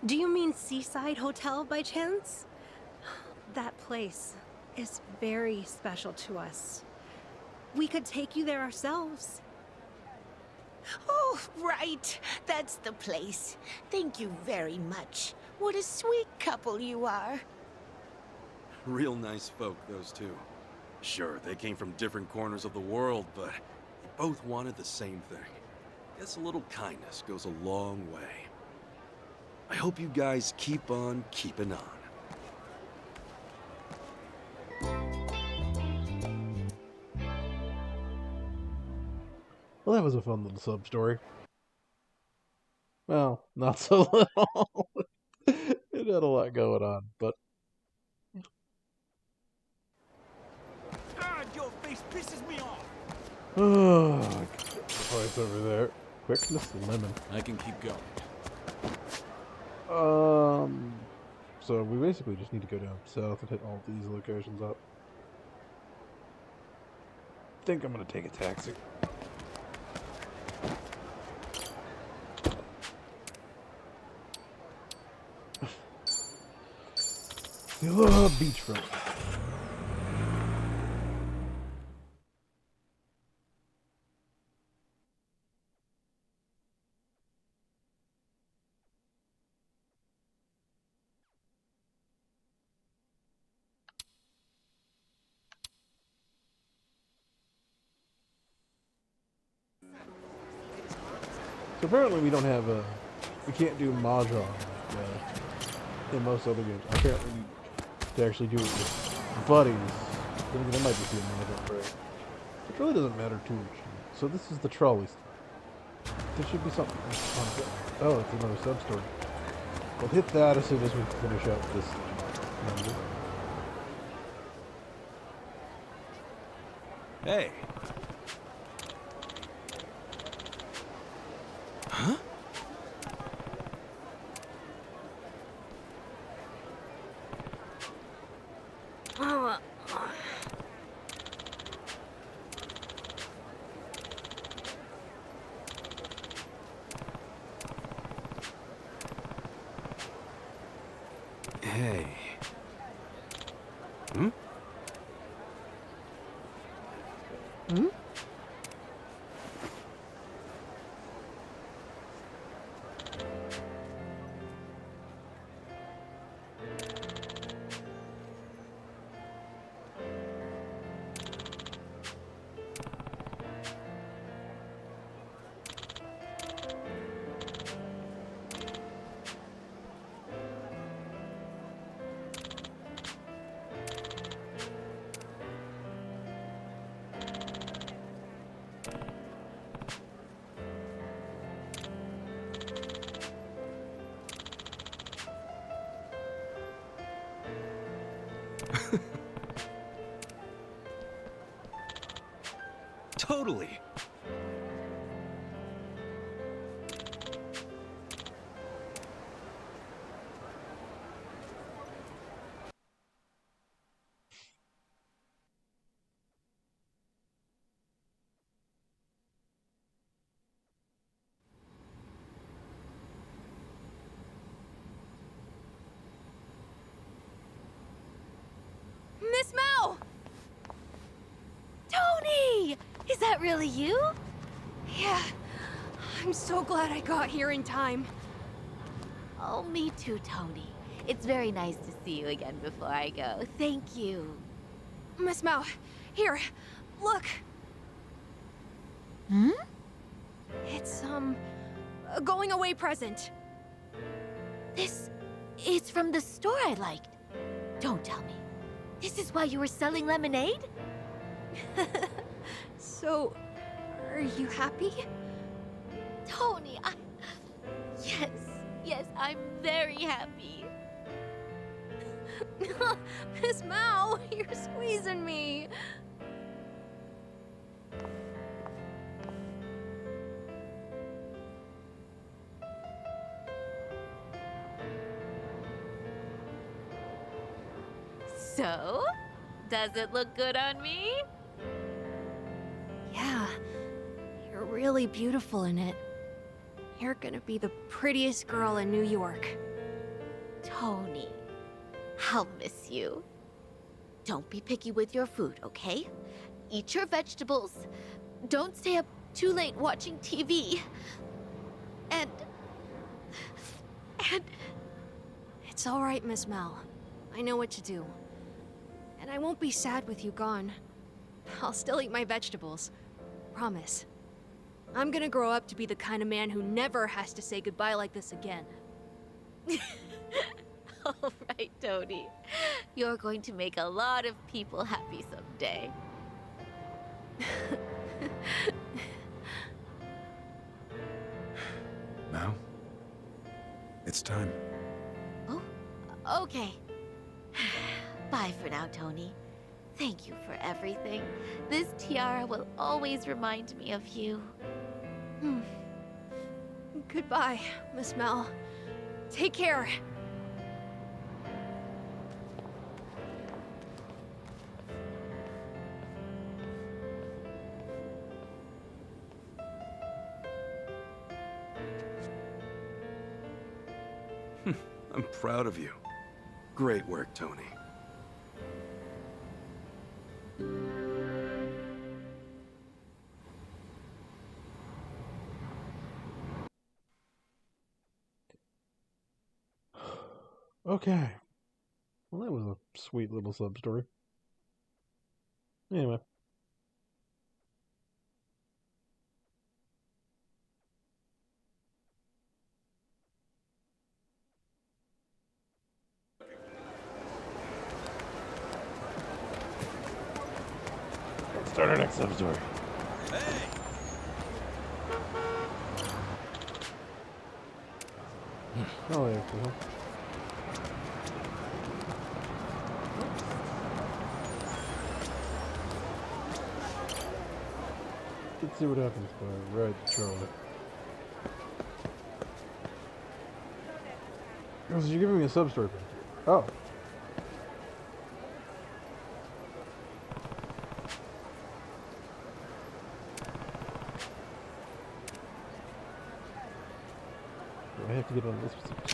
[SPEAKER 8] Do you mean Seaside Hotel by chance? That place is very special to us. We could take you there ourselves.
[SPEAKER 10] Oh, right. That's the place. Thank you very much. What a sweet couple you are.
[SPEAKER 3] Real nice folk, those two. Sure, they came from different corners of the world, but they both wanted the same thing. Guess a little kindness goes a long way. I hope you guys keep on keeping on.
[SPEAKER 1] Well, that was a fun little sub story. Well, not so little. It had a lot going on, but
[SPEAKER 9] God, your face pisses me off.
[SPEAKER 1] oh, the price over there. Quickness lemon.
[SPEAKER 9] I can keep going.
[SPEAKER 1] So we basically just need to go down south and hit all these locations up. I think I'm gonna take a taxi. The Aloha Beachfront. So apparently we don't have we can't do mahjong like in most other games. Apparently to actually do it with buddies. Then again, it might just be a mahjong break. It really doesn't matter too much. So this is the trolley stop. There should be something on it. Oh, it's another sub-story. We'll hit that as soon as we finish up this number.
[SPEAKER 3] Hey. Huh? Hey. Hmm?
[SPEAKER 1] Hmm?
[SPEAKER 3] Totally.
[SPEAKER 2] Miss Mao! Tony! Is that really you? Yeah. I'm so glad I got here in time.
[SPEAKER 5] Oh, me too, Tony. It's very nice to see you again before I go. Thank you.
[SPEAKER 2] Miss Mao, here, look.
[SPEAKER 4] Hmm?
[SPEAKER 2] It's, a going away present.
[SPEAKER 5] This is from the store I liked. Don't tell me. This is why you were selling lemonade?
[SPEAKER 2] So, are you happy?
[SPEAKER 5] Tony, Yes, I'm very happy.
[SPEAKER 2] Miss Mao, you're squeezing me.
[SPEAKER 5] So, does it look good on me?
[SPEAKER 2] Yeah, you're really beautiful in it. You're gonna be the prettiest girl in New York.
[SPEAKER 5] Tony, I'll miss you. Don't be picky with your food, okay? Eat your vegetables. Don't stay up too late watching TV. And...
[SPEAKER 2] It's all right, Miss Mel. I know what to do. And I won't be sad with you gone. I'll still eat my vegetables. Promise. I'm gonna grow up to be the kind of man who never has to say goodbye like this again.
[SPEAKER 5] All right, Tony. You're going to make a lot of people happy someday.
[SPEAKER 3] Now? It's time.
[SPEAKER 5] Oh, okay. Bye for now, Tony. Thank you for everything. This tiara will always remind me of you.
[SPEAKER 2] Goodbye, Miss Mel. Take care.
[SPEAKER 3] I'm proud of you. Great work, Tony.
[SPEAKER 1] Okay. Well, that was a sweet little sub-story. Anyway. Let's start our next sub-story. Oh, yeah. Let's see what happens if I ride the trolley. Oh, so you're giving me a sub-story back here. Oh. I have to get on this sub-story.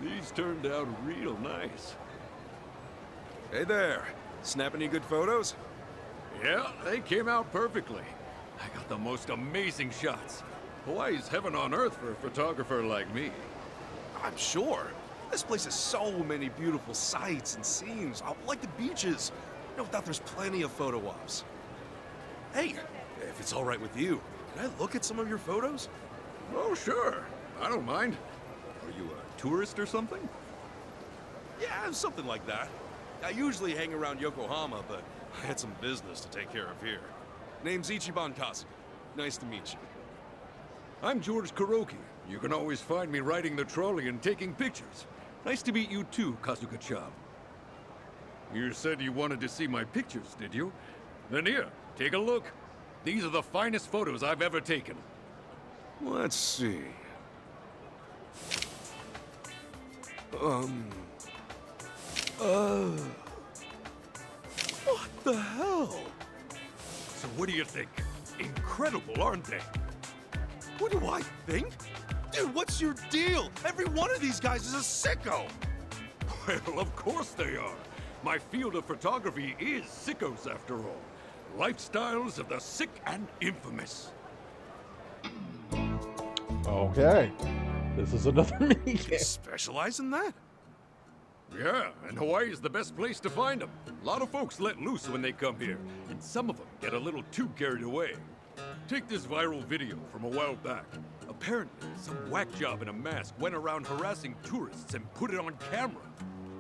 [SPEAKER 3] These turned out real nice. Hey there. Snap any good photos?
[SPEAKER 9] Yeah, they came out perfectly. I got the most amazing shots. Hawaii's heaven on earth for a photographer like me.
[SPEAKER 6] I'm sure. This place has so many beautiful sights and scenes, like the beaches. No doubt there's plenty of photo ops. Hey, if it's all right with you, can I look at some of your photos?
[SPEAKER 9] Oh, sure. I don't mind. Are you a tourist or something?
[SPEAKER 6] Yeah, something like that. I usually hang around Yokohama, but I had some business to take care of here. Name's Ichiban Kasuga. Nice to meet you.
[SPEAKER 9] I'm George Kuroki. You can always find me riding the trolley and taking pictures. Nice to meet you too, Kazuka-chan. You said you wanted to see my pictures, did you? Then here, take a look. These are the finest photos I've ever taken.
[SPEAKER 6] Let's see. What the hell?
[SPEAKER 9] So what do you think? Incredible, aren't they?
[SPEAKER 6] What do I think? Dude, what's your deal? Every one of these guys is a sicko!
[SPEAKER 9] Well, of course they are. My field of photography is sickos, after all. Lifestyles of the sick and infamous.
[SPEAKER 1] Okay. This is another mini
[SPEAKER 6] You specialize in that?
[SPEAKER 9] Yeah, and Hawaii is the best place to find them. A lot of folks let loose when they come here, and some of them get a little too carried away. Take this viral video from a while back. Apparently, some whack job in a mask went around harassing tourists and put it on camera.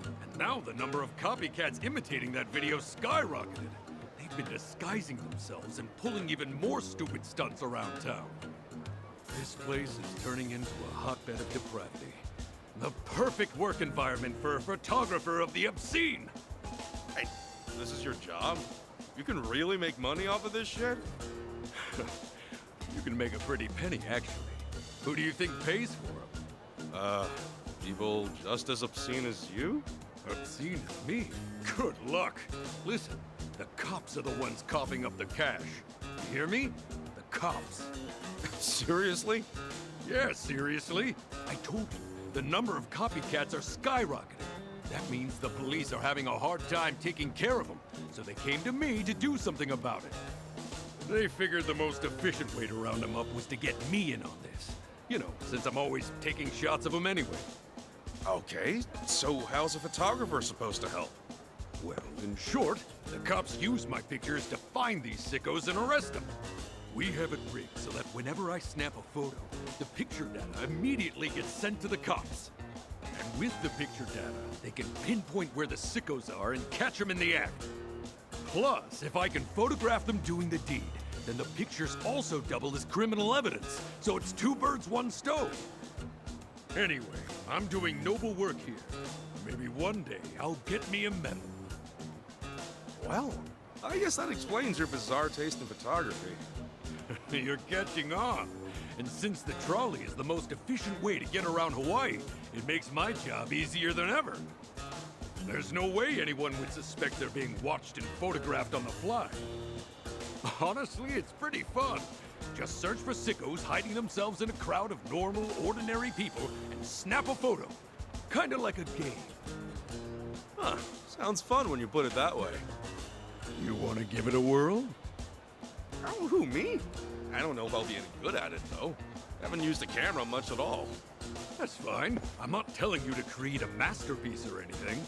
[SPEAKER 9] And now the number of copycats imitating that video skyrocketed. They've been disguising themselves and pulling even more stupid stunts around town. This place is turning into a hotbed of depravity. The perfect work environment for a photographer of the obscene.
[SPEAKER 6] Hey, this is your job? You can really make money off of this shit?
[SPEAKER 9] You can make a pretty penny, actually. Who do you think pays for them?
[SPEAKER 6] People just as obscene as you?
[SPEAKER 9] Obscene as me? Good luck. Listen, the cops are the ones coughing up the cash. You hear me? The cops.
[SPEAKER 6] Seriously?
[SPEAKER 9] Yeah, seriously. I told you, the number of copycats are skyrocketing. That means the police are having a hard time taking care of them, so they came to me to do something about it. They figured the most efficient way to round them up was to get me in on this. You know, since I'm always taking shots of them anyway.
[SPEAKER 6] Okay, so how's a photographer supposed to help?
[SPEAKER 9] Well, in short, the cops use my pictures to find these sickos and arrest them. We have it rigged so that whenever I snap a photo, the picture data immediately gets sent to the cops. And with the picture data, they can pinpoint where the sickos are and catch them in the act. Plus, if I can photograph them doing the deed, then the pictures also double as criminal evidence. So it's 2 birds, 1 stone. Anyway, I'm doing noble work here. Maybe one day I'll get me a medal.
[SPEAKER 6] Well, I guess that explains your bizarre taste in photography.
[SPEAKER 9] You're catching on. And since the trolley is the most efficient way to get around Hawaii, it makes my job easier than ever. There's no way anyone would suspect they're being watched and photographed on the fly. Honestly, it's pretty fun. Just search for sickos hiding themselves in a crowd of normal, ordinary people and snap a photo. Kinda like a game.
[SPEAKER 6] Huh, sounds fun when you put it that way.
[SPEAKER 9] You wanna give it a whirl?
[SPEAKER 6] Oh, who, me? I don't know if I'll be any good at it, though. Haven't used a camera much at all.
[SPEAKER 9] That's fine. I'm not telling you to create a masterpiece or anything.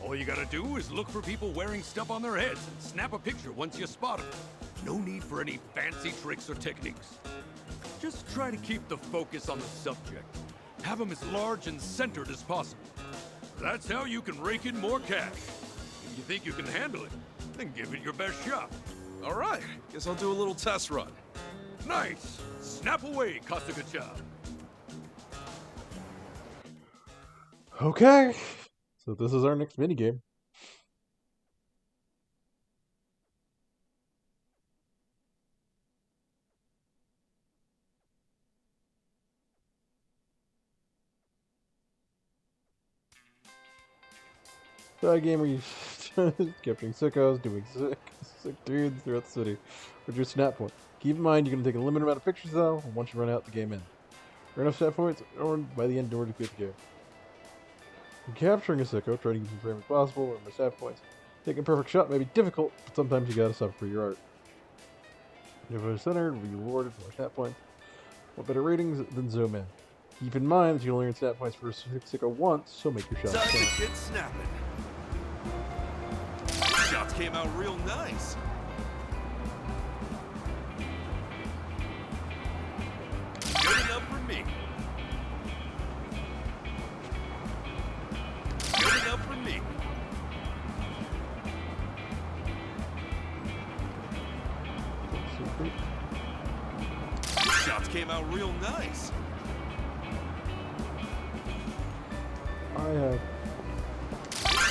[SPEAKER 9] All you gotta do is look for people wearing stuff on their heads and snap a picture once you spot them. No need for any fancy tricks or techniques. Just try to keep the focus on the subject. Have them as large and centered as possible. That's how you can rake in more cash. If you think you can handle it, then give it your best shot.
[SPEAKER 6] All right, guess I'll do a little test run.
[SPEAKER 9] Nice! Snap away, Kasaka-chan.
[SPEAKER 1] Okay. So this is our next minigame. So a game where you capturing sickos, doing sick dudes throughout the city with your snap point. Keep in mind you're going to take a limited amount of pictures though, and once you run out, the game ends. Earn enough snap points earned by the end in order to beat the game. When capturing a sicko, try to use as frame as possible or my snap points. Taking a perfect shot may be difficult, but sometimes you gotta suffer for your art. If it's centered, will be rewarded for more snap points. Want better ratings? Then zoom in. Keep in mind that you only earn snap points for a sicko once, so make your shots
[SPEAKER 6] Time
[SPEAKER 1] count.
[SPEAKER 6] to get snapping. Shots came out real nice. Good enough for me. Good enough for me. Shots came out real nice.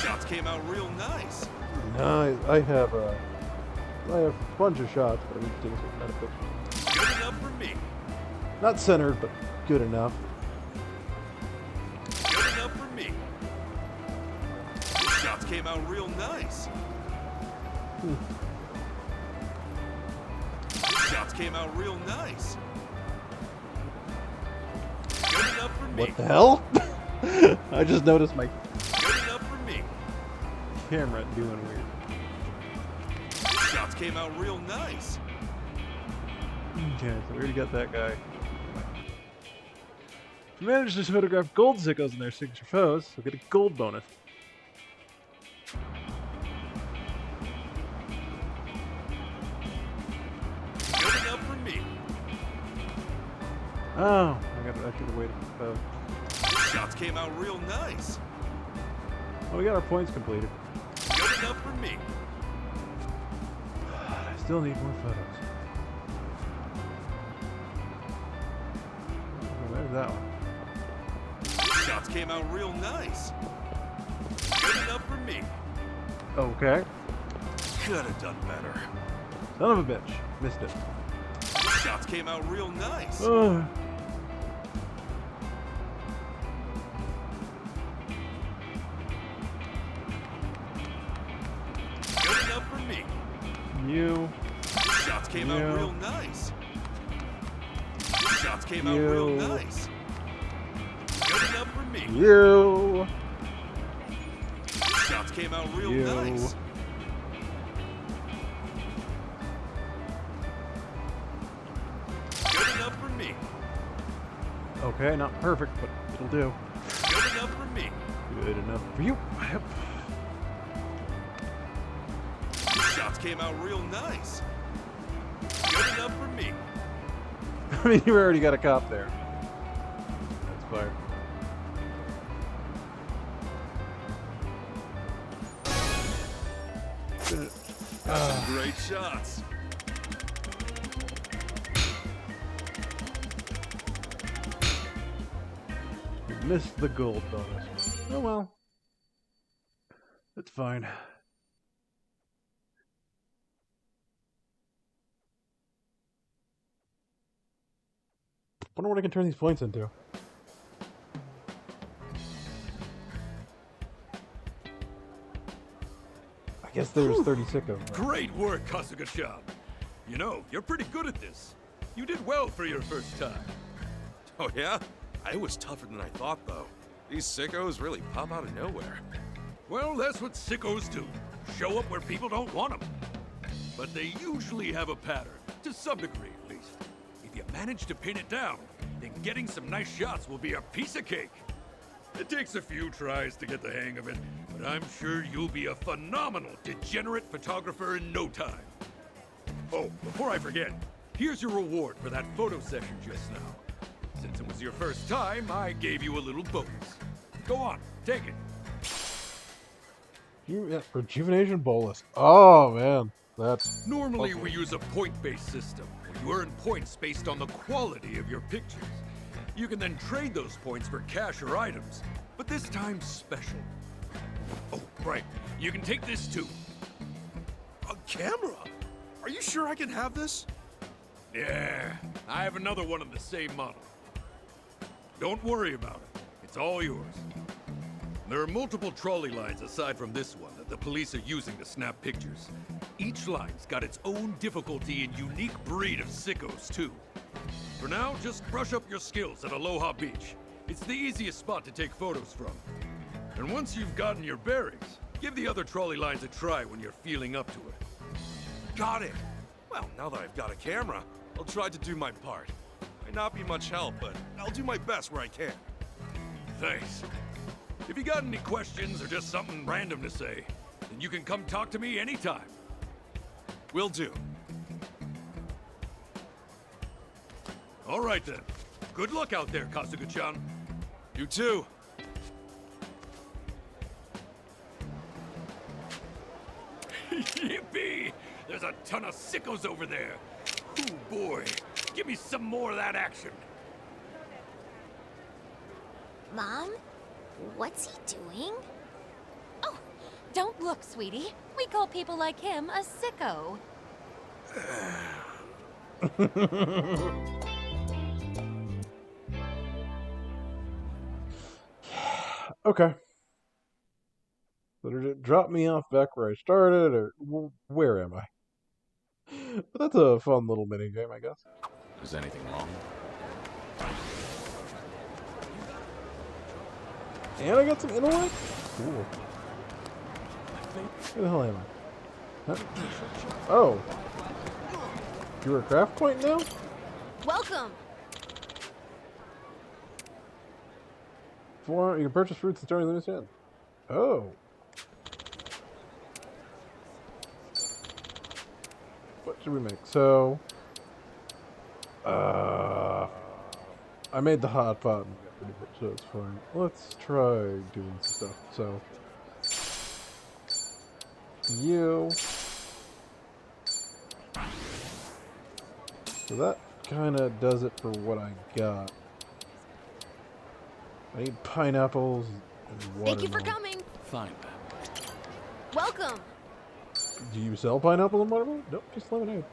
[SPEAKER 6] Shots came out real nice.
[SPEAKER 1] Nice. I have a bunch of shots, but I need to take a certain amount of pictures.
[SPEAKER 6] Good enough for me.
[SPEAKER 1] Not centered, but good enough.
[SPEAKER 6] Good enough for me. Shots came out real nice. Shots came out real nice. Good enough for me.
[SPEAKER 1] What the hell? I just noticed my
[SPEAKER 6] Good enough for me.
[SPEAKER 1] camera doing weird.
[SPEAKER 6] Shots came out real nice.
[SPEAKER 1] Okay, so we already got that guy. If you manage to photograph gold sickos in their signature photos, you'll get a gold bonus.
[SPEAKER 6] Good enough for me.
[SPEAKER 1] Oh, I could have waited for the photo.
[SPEAKER 6] Shots came out real nice.
[SPEAKER 1] Well, we got our points completed.
[SPEAKER 6] Good enough for me.
[SPEAKER 1] I still need more photos. Oh, there's that one.
[SPEAKER 6] Shots came out real nice. Good enough for me.
[SPEAKER 1] Okay.
[SPEAKER 6] Could have done better.
[SPEAKER 1] Son of a bitch. Missed it.
[SPEAKER 6] Shots came out real nice.
[SPEAKER 1] Oh.
[SPEAKER 6] Good enough for me.
[SPEAKER 1] You.
[SPEAKER 6] Shots came out
[SPEAKER 1] Yeah.
[SPEAKER 6] real nice. Shots came out real
[SPEAKER 1] You.
[SPEAKER 6] nice. Good enough for me.
[SPEAKER 1] You.
[SPEAKER 6] Shots came out real
[SPEAKER 1] You.
[SPEAKER 6] nice. Good enough for me.
[SPEAKER 1] Okay, not perfect, but it'll do.
[SPEAKER 6] Good enough for me.
[SPEAKER 1] Good enough for you. Yep.
[SPEAKER 6] Shots came out real nice. Good enough for me.
[SPEAKER 1] I mean, you already got a cop there. That's fire.
[SPEAKER 6] Some great shots.
[SPEAKER 1] Missed the gold bonus. Oh well. It's fine. Wonder what I can turn these points into. I guess there's 36 of them.
[SPEAKER 9] Great work, Kasuga-chan. You know, you're pretty good at this. You did well for your first time.
[SPEAKER 6] Oh yeah? I was tougher than I thought, though. These sickos really pop out of nowhere.
[SPEAKER 9] Well, that's what sickos do. Show up where people don't want them. But they usually have a pattern, to some degree at least. If you manage to pin it down, then getting some nice shots will be a piece of cake. It takes a few tries to get the hang of it, but I'm sure you'll be a phenomenal degenerate photographer in no time. Oh, before I forget, here's your reward for that photo session just now. Since it was your first time, I gave you a little bonus. Go on, take it.
[SPEAKER 1] Rejuvenation bolus. Oh man, that's
[SPEAKER 9] Normally
[SPEAKER 1] awesome.
[SPEAKER 9] we use a point-based system, where you earn points based on the quality of your pictures. You can then trade those points for cash or items, but this time's special. Oh, right, you can take this too.
[SPEAKER 6] A camera? Are you sure I can have this?
[SPEAKER 9] Yeah, I have another one of the same model. Don't worry about it, it's all yours. There are multiple trolley lines aside from this one that the police are using to snap pictures. Each line's got its own difficulty and unique breed of sickos, too. For now, just brush up your skills at Aloha Beach. It's the easiest spot to take photos from. And once you've gotten your bearings, give the other trolley lines a try when you're feeling up to it.
[SPEAKER 6] Got it. Well, now that I've got a camera, I'll try to do my part. Might not be much help, but I'll do my best where I can.
[SPEAKER 9] Thanks. If you got any questions or just something random to say, then you can come talk to me anytime.
[SPEAKER 6] Will do.
[SPEAKER 9] All right then. Good luck out there, Kasuga-chan.
[SPEAKER 6] You too.
[SPEAKER 9] Yippee! There's a ton of sickos over there. Oh boy, give me some more of that action.
[SPEAKER 5] Mom? What's he doing?
[SPEAKER 11] Oh, don't look, sweetie. We call people like him a sicko.
[SPEAKER 1] Okay. So did it drop me off back where I started, or where am I? But that's a fun little mini game, I guess.
[SPEAKER 12] Is anything wrong?
[SPEAKER 1] And I got some intellect? Cool. Where the hell am I? Huh? Oh. You're a craft point now?
[SPEAKER 2] Welcome!
[SPEAKER 1] You can purchase fruits and starting limits in. Oh. What should we make? So, I made the hot pot and got rid of it, so it's fine. Let's try doing some stuff. So, you. So that kind of does it for what I got. I need pineapples and watermelon.
[SPEAKER 2] Thank you for coming!
[SPEAKER 12] Fine.
[SPEAKER 2] Welcome!
[SPEAKER 1] Do you sell pineapple and watermelon? Nope, just lemonade.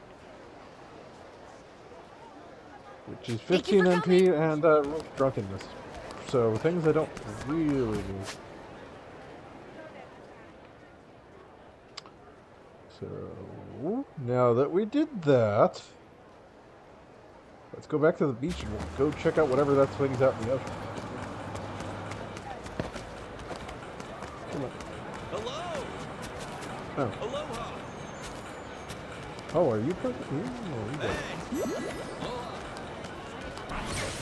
[SPEAKER 1] Which is
[SPEAKER 2] Thank you
[SPEAKER 1] 15
[SPEAKER 2] for
[SPEAKER 1] NP and drunkenness. So things I don't really need. So now that we did that, let's go back to the beach and we'll go check out whatever that swings out in the ocean. Come on.
[SPEAKER 6] Hello!
[SPEAKER 1] Oh.
[SPEAKER 6] Aloha!
[SPEAKER 1] Oh, are you present? Oh, you got it.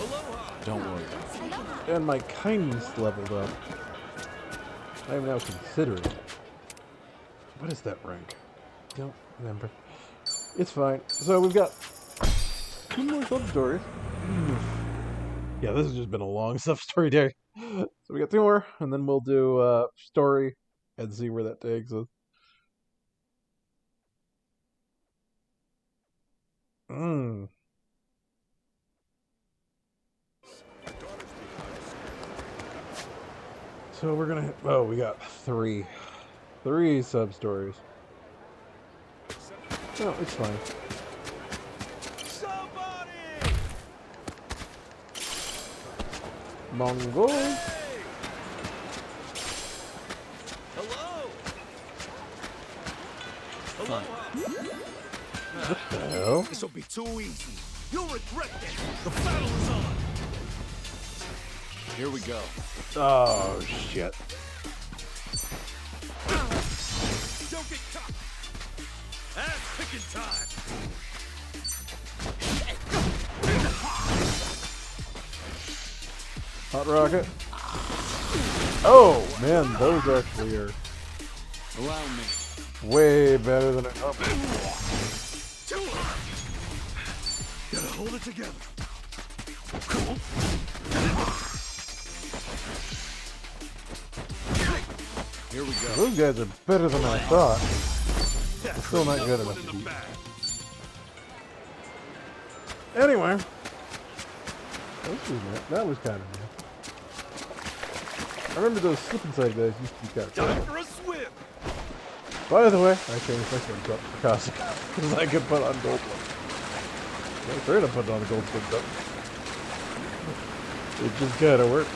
[SPEAKER 6] Aloha!
[SPEAKER 12] Don't worry about it.
[SPEAKER 1] And my kindness leveled up. I am now considerate. What is that rank? Don't remember. It's fine. So we've got 2 more sub-stories. Yeah, this has just been a long sub-story day. So we got 2 more, and then we'll do story and see where that takes us. Mm. So we're gonna. Oh, we got three sub-stories. No, it's fine.
[SPEAKER 6] Somebody!
[SPEAKER 1] Mongols.
[SPEAKER 6] Hello?
[SPEAKER 1] What the hell?
[SPEAKER 6] This will be too easy. You'll regret this. The battle is on.
[SPEAKER 12] Here we go.
[SPEAKER 1] Oh shit.
[SPEAKER 6] Don't get caught. Ass picking time.
[SPEAKER 1] Hot rocket. Oh man, those actually are
[SPEAKER 12] Allow me.
[SPEAKER 1] way better than I thought.
[SPEAKER 6] Too hard. Gotta hold it together. Cool.
[SPEAKER 12] Here we go.
[SPEAKER 1] Those guys are better than I thought. Still not good enough
[SPEAKER 6] One in
[SPEAKER 1] to
[SPEAKER 6] the
[SPEAKER 1] beat.
[SPEAKER 6] bag.
[SPEAKER 1] Anyway, that was kind of neat. I remember those slip inside guys used to be kind of
[SPEAKER 6] Time
[SPEAKER 1] cool.
[SPEAKER 6] for a swim.
[SPEAKER 1] By the way, I changed my swim cup for Cossack because I could put on gold ones. I was afraid of putting on a gold swim cup. It just kind of worked.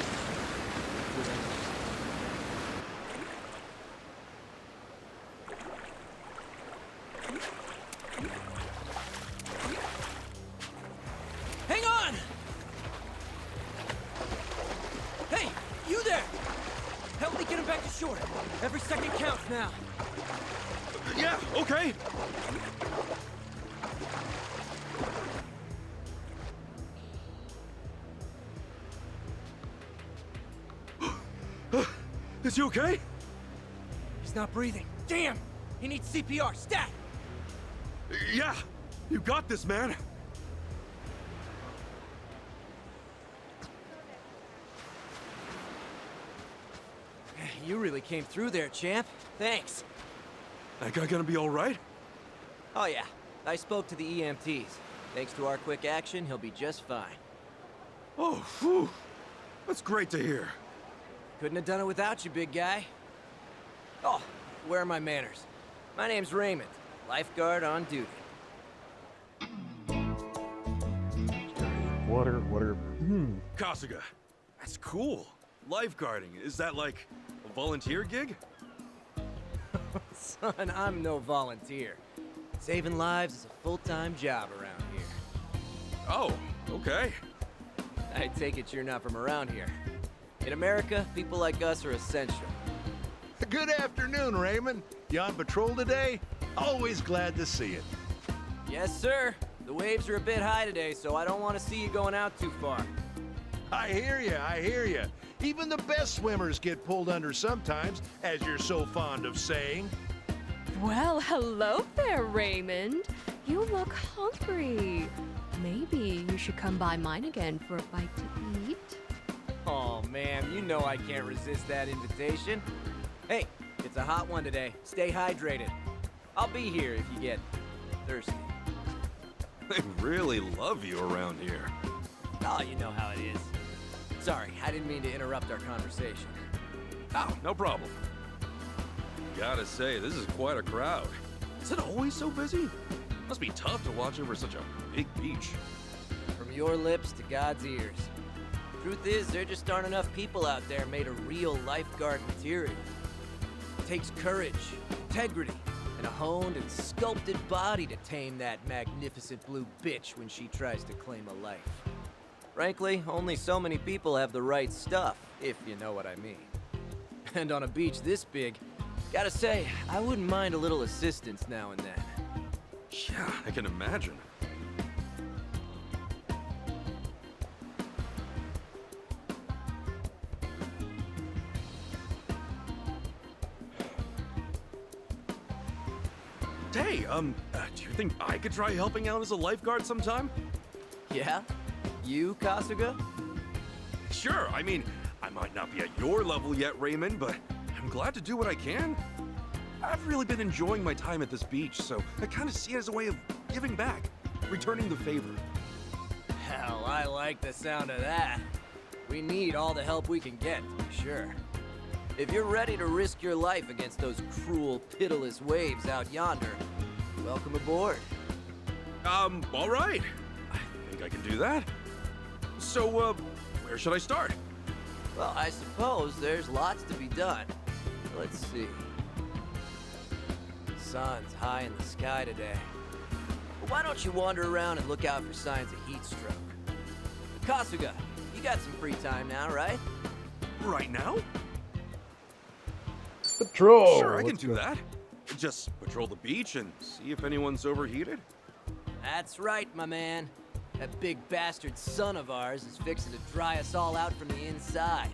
[SPEAKER 7] Hang on! Hey, you there! Help me get him back to shore. Every second counts now.
[SPEAKER 6] Yeah, okay. Is he okay?
[SPEAKER 7] He's not breathing. Damn! He needs CPR. Stat!
[SPEAKER 6] Yeah, you got this, man.
[SPEAKER 7] You really came through there, champ. Thanks.
[SPEAKER 6] That guy gonna be all right?
[SPEAKER 7] Oh yeah, I spoke to the EMTs. Thanks to our quick action, he'll be just fine.
[SPEAKER 6] Oh, phew. That's great to hear.
[SPEAKER 7] Couldn't have done it without you, big guy. Oh, where are my manners? My name's Raymond, lifeguard on duty.
[SPEAKER 1] Water.
[SPEAKER 6] Kasuga, that's cool. Lifeguarding, is that like a volunteer gig?
[SPEAKER 7] Son, I'm no volunteer. Saving lives is a full-time job around here.
[SPEAKER 6] Oh, okay.
[SPEAKER 7] I take it you're not from around here. In America, people like us are essential.
[SPEAKER 13] Good afternoon, Raymond. You on patrol today? Always glad to see it.
[SPEAKER 7] Yes, sir. The waves are a bit high today, so I don't want to see you going out too far.
[SPEAKER 13] I hear you. Even the best swimmers get pulled under sometimes, as you're so fond of saying.
[SPEAKER 2] Well, hello there, Raymond. You look hungry. Maybe you should come by mine again for a bite to eat.
[SPEAKER 7] Oh, man, you know I can't resist that invitation. Hey, it's a hot one today. Stay hydrated. I'll be here if you get thirsty.
[SPEAKER 6] They really love you around here.
[SPEAKER 7] Oh, you know how it is. Sorry, I didn't mean to interrupt our conversation.
[SPEAKER 6] Oh, no problem. Gotta say, this is quite a crowd. Is it always so busy? Must be tough to watch over such a big beach.
[SPEAKER 7] From your lips to God's ears. Truth is, there just aren't enough people out there made of real lifeguard material. It takes courage, integrity, and a honed and sculpted body to tame that magnificent blue bitch when she tries to claim a life. Frankly, only so many people have the right stuff, if you know what I mean. And on a beach this big, gotta say, I wouldn't mind a little assistance now and then.
[SPEAKER 6] Yeah, I can imagine. Hey, do you think I could try helping out as a lifeguard sometime?
[SPEAKER 7] Yeah? You, Kasuga?
[SPEAKER 6] Sure, I mean, I might not be at your level yet, Raymond, but I'm glad to do what I can. I've really been enjoying my time at this beach, so I kind of see it as a way of giving back. returning the favor.
[SPEAKER 7] Hell, I like the sound of that. We need all the help we can get, to be sure. If you're ready to risk your life against those cruel, pitiless waves out yonder, welcome aboard.
[SPEAKER 6] All right. I think I can do that. So, where should I start?
[SPEAKER 7] Well, I suppose there's lots to be done. Let's see. The sun's high in the sky today. But why don't you wander around and look out for signs of heat stroke? Kasuga, you got some free time now, right?
[SPEAKER 6] Right now?
[SPEAKER 1] Patrol!
[SPEAKER 6] Sure, I can
[SPEAKER 1] Let's
[SPEAKER 6] do
[SPEAKER 1] go.
[SPEAKER 6] that. Just patrol the beach and see if anyone's overheated.
[SPEAKER 7] That's right, my man. That big bastard son of ours is fixing to dry us all out from the inside.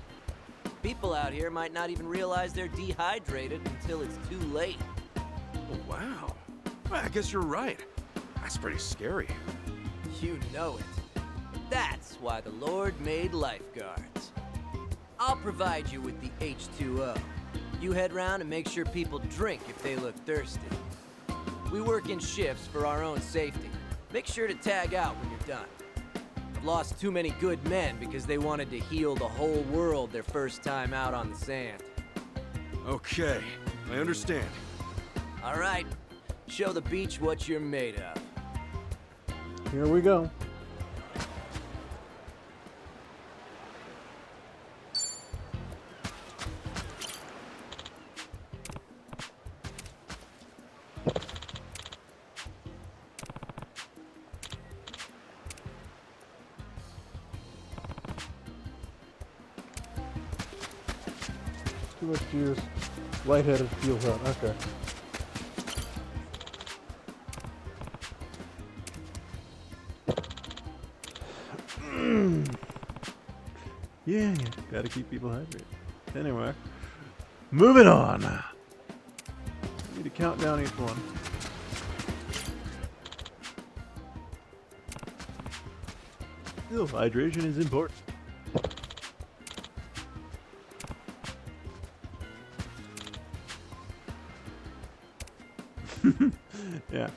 [SPEAKER 7] People out here might not even realize they're dehydrated until it's too late.
[SPEAKER 6] Oh, wow. Well, I guess you're right. That's pretty scary.
[SPEAKER 7] You know it. That's why the Lord made lifeguards. I'll provide you with the H2O. You head round and make sure people drink if they look thirsty. We work in shifts for our own safety. Make sure to tag out when you're done. I've lost too many good men because they wanted to heal the whole world their first time out on the sand.
[SPEAKER 6] Okay, I understand.
[SPEAKER 7] All right, show the beach what you're made of.
[SPEAKER 1] Here we go. Too much juice. Lightheaded, feels hot. Okay. Yeah, gotta keep people hydrated. Anyway, moving on. Need to count down each one. Still, hydration is important. Yeah.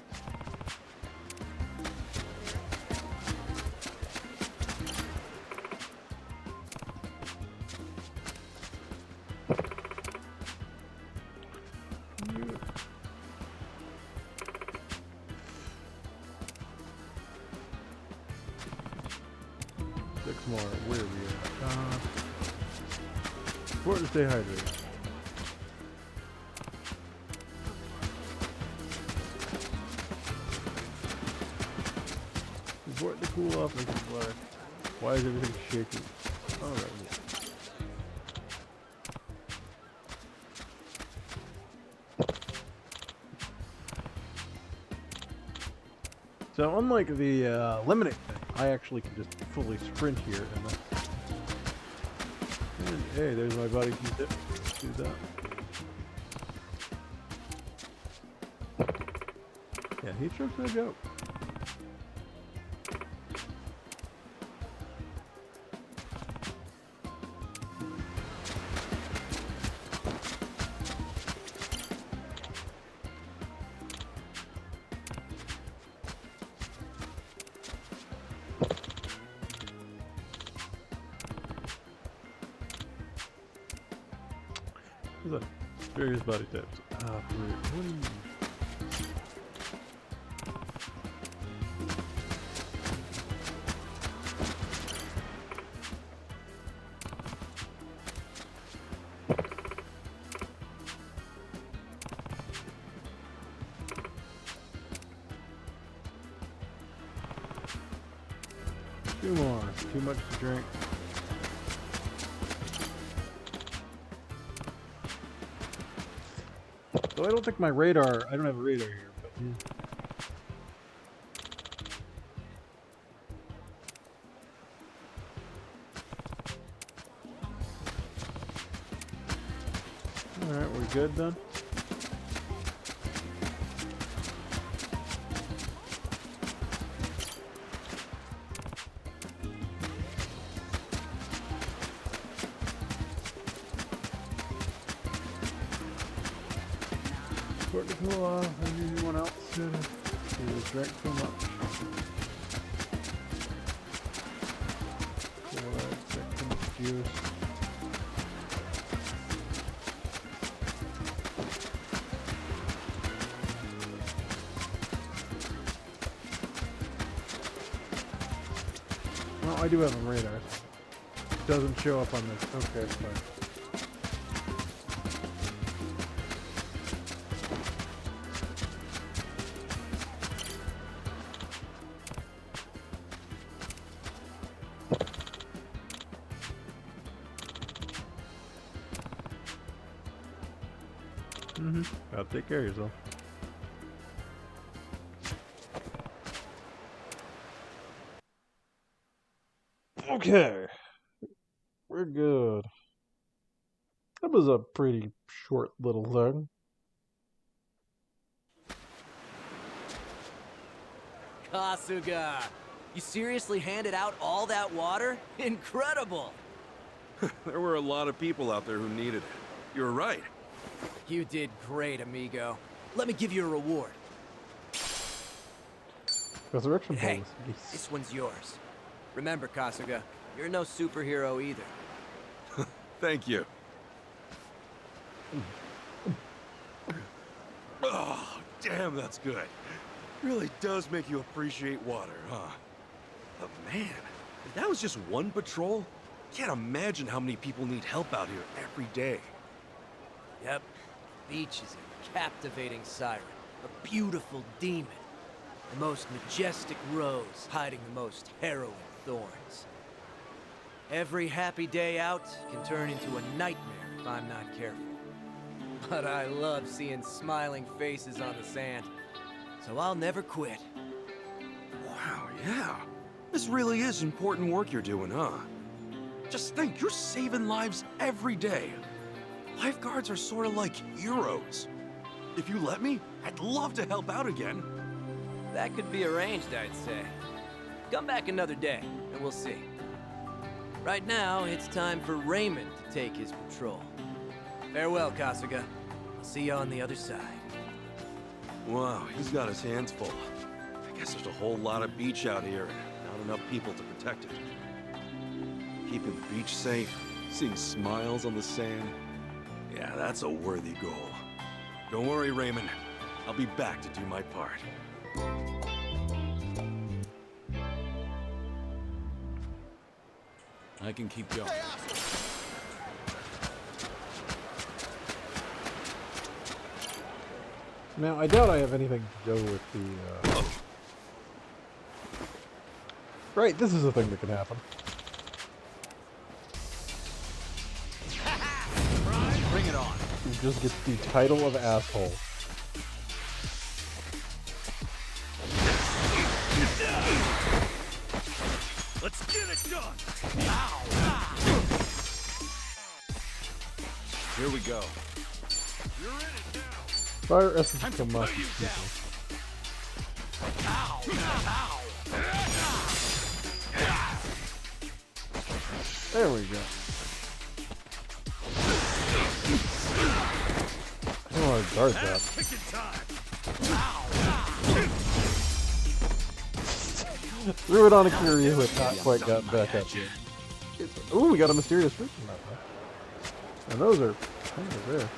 [SPEAKER 1] Six more. Where are we at? Important to stay hydrated. Important to cool off like a fly. Why is everything shaking? Alright. So unlike the limiting thing, I actually can just fully sprint here and hey, there's my body heat dip. Do that. Yeah, heat stroke's no joke. There's various body types. Two more. Too much to drink. So I don't think my radar, I don't have a radar here, but yeah. Alright, we're good then? Important to cool off. Anyone else? Drink too much. Drink too much juice. Well, I do have a radar. It doesn't show up on this. Okay, fine. Gotta take care of yourself. Okay. We're good. That was a pretty short little thing.
[SPEAKER 14] Kasuga! You seriously handed out all that water? Incredible!
[SPEAKER 6] There were a lot of people out there who needed it. You were right.
[SPEAKER 14] You did great, amigo. Let me give you a reward.
[SPEAKER 1] Resurrection
[SPEAKER 14] Hey,
[SPEAKER 1] bonus. Yes.
[SPEAKER 14] this one's yours. Remember, Kasuga, you're no superhero either.
[SPEAKER 6] Thank you. Oh, damn, that's good. Really does make you appreciate water, huh? But man, if that was just one patrol, can't imagine how many people need help out here every day.
[SPEAKER 14] Yep. Beach is a captivating siren, a beautiful demon, the most majestic rose hiding the most harrowing thorns. Every happy day out can turn into a nightmare if I'm not careful. But I love seeing smiling faces on the sand, so I'll never quit.
[SPEAKER 6] Wow, yeah. This really is important work you're doing, huh? Just think, you're saving lives every day. Lifeguards are sort of like heroes. If you let me, I'd love to help out again.
[SPEAKER 14] That could be arranged, I'd say. Come back another day, and we'll see. Right now, it's time for Raymond to take his patrol. Farewell, Kasuga. I'll see you on the other side.
[SPEAKER 6] Wow, he's got his hands full. I guess there's a whole lot of beach out here, and not enough people to protect it. Keeping the beach safe, seeing smiles on the sand. Yeah, that's a worthy goal. Don't worry, Raymond. I'll be back to do my part.
[SPEAKER 12] I can keep going.
[SPEAKER 1] Now, I doubt I have anything to do with the, Right, this is a thing that can happen.
[SPEAKER 12] Bring it on.
[SPEAKER 1] You just get the title of asshole.
[SPEAKER 3] Let's get it done!
[SPEAKER 6] Here we go.
[SPEAKER 3] You're in it now!
[SPEAKER 1] Fire essence from my people. There we go. I don't want to guard that. Threw it on a Curio who had not quite gotten back up yet. Ooh, we got a mysterious fruit from that one. And those are kind of rare.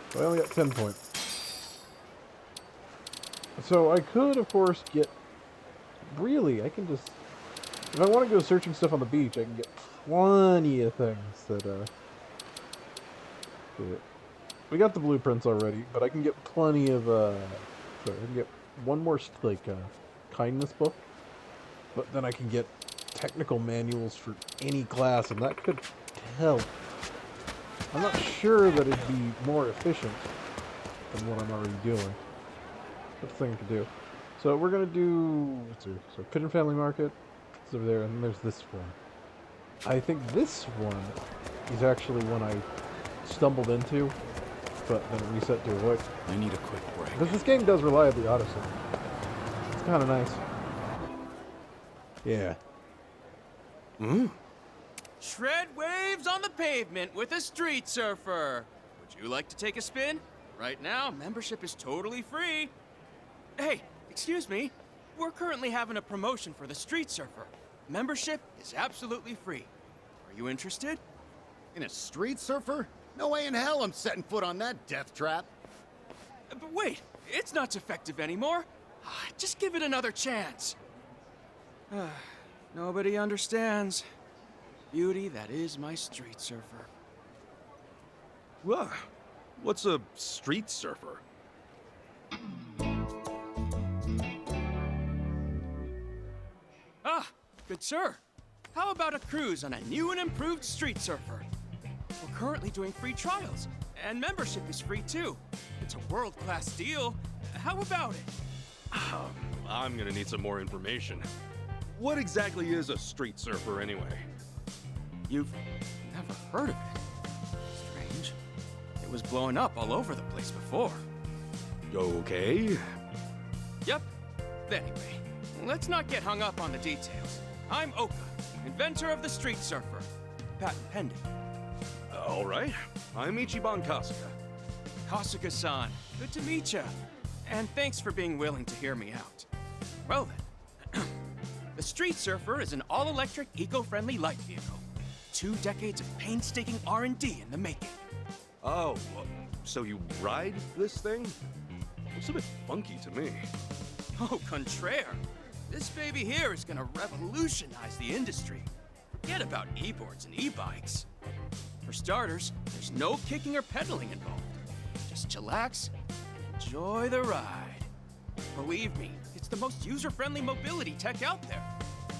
[SPEAKER 1] So I only got 10 points. So I could, of course, get... Really, I can just... If I want to go searching stuff on the beach, I can get plenty of things that, do it. We got the blueprints already, but I can get plenty of, sorry, I can get one more, like, kindness book. But then I can get technical manuals for any class, and that could help. I'm not sure that it'd be more efficient than what I'm already doing. That's the thing I could do. So we're gonna do, let's see, so Pigeon Family Market is over there, and then there's this one. I think this one is actually one I stumbled into, but then it reset to avoid.
[SPEAKER 12] I need a quick break.
[SPEAKER 1] Because this game does reliably auto-save. It's kind of nice. Yeah.
[SPEAKER 15] Shred waves on the pavement with a street surfer. Would you like to take a spin? Right now, membership is totally free. Hey, excuse me. We're currently having a promotion for the Street Surfer. Membership is absolutely free. Are you interested?
[SPEAKER 16] In a street surfer? No way in hell I'm setting foot on that death trap.
[SPEAKER 15] But wait, it's not effective anymore. Just give it another chance. Nobody understands. Beauty that is my street surfer.
[SPEAKER 6] Well, what's a street surfer?
[SPEAKER 15] Ah, good sir. How about a cruise on a new and improved street surfer? We're currently doing free trials, and membership is free too. It's a world-class deal. How about it?
[SPEAKER 6] I'm gonna need some more information. What exactly is a street surfer anyway?
[SPEAKER 15] You've never heard of it? Strange. It was blowing up all over the place before.
[SPEAKER 6] Okay.
[SPEAKER 15] Yep. Anyway, let's not get hung up on the details. I'm Oka, inventor of the street surfer. Patent pending.
[SPEAKER 6] All right. I'm Ichiban Kasuga.
[SPEAKER 15] Kasuga-san, good to meet ya. And thanks for being willing to hear me out. Well then, the Street Surfer is an all-electric, eco-friendly light vehicle. 2 decades of painstaking R&D in the making.
[SPEAKER 6] Oh, so you ride this thing? Looks a bit funky to me.
[SPEAKER 15] Oh, contraire. This baby here is gonna revolutionize the industry. Forget about e-boards and e-bikes. For starters, there's no kicking or pedaling involved. Just chillax and enjoy the ride. Believe me, it's the most user-friendly mobility tech out there.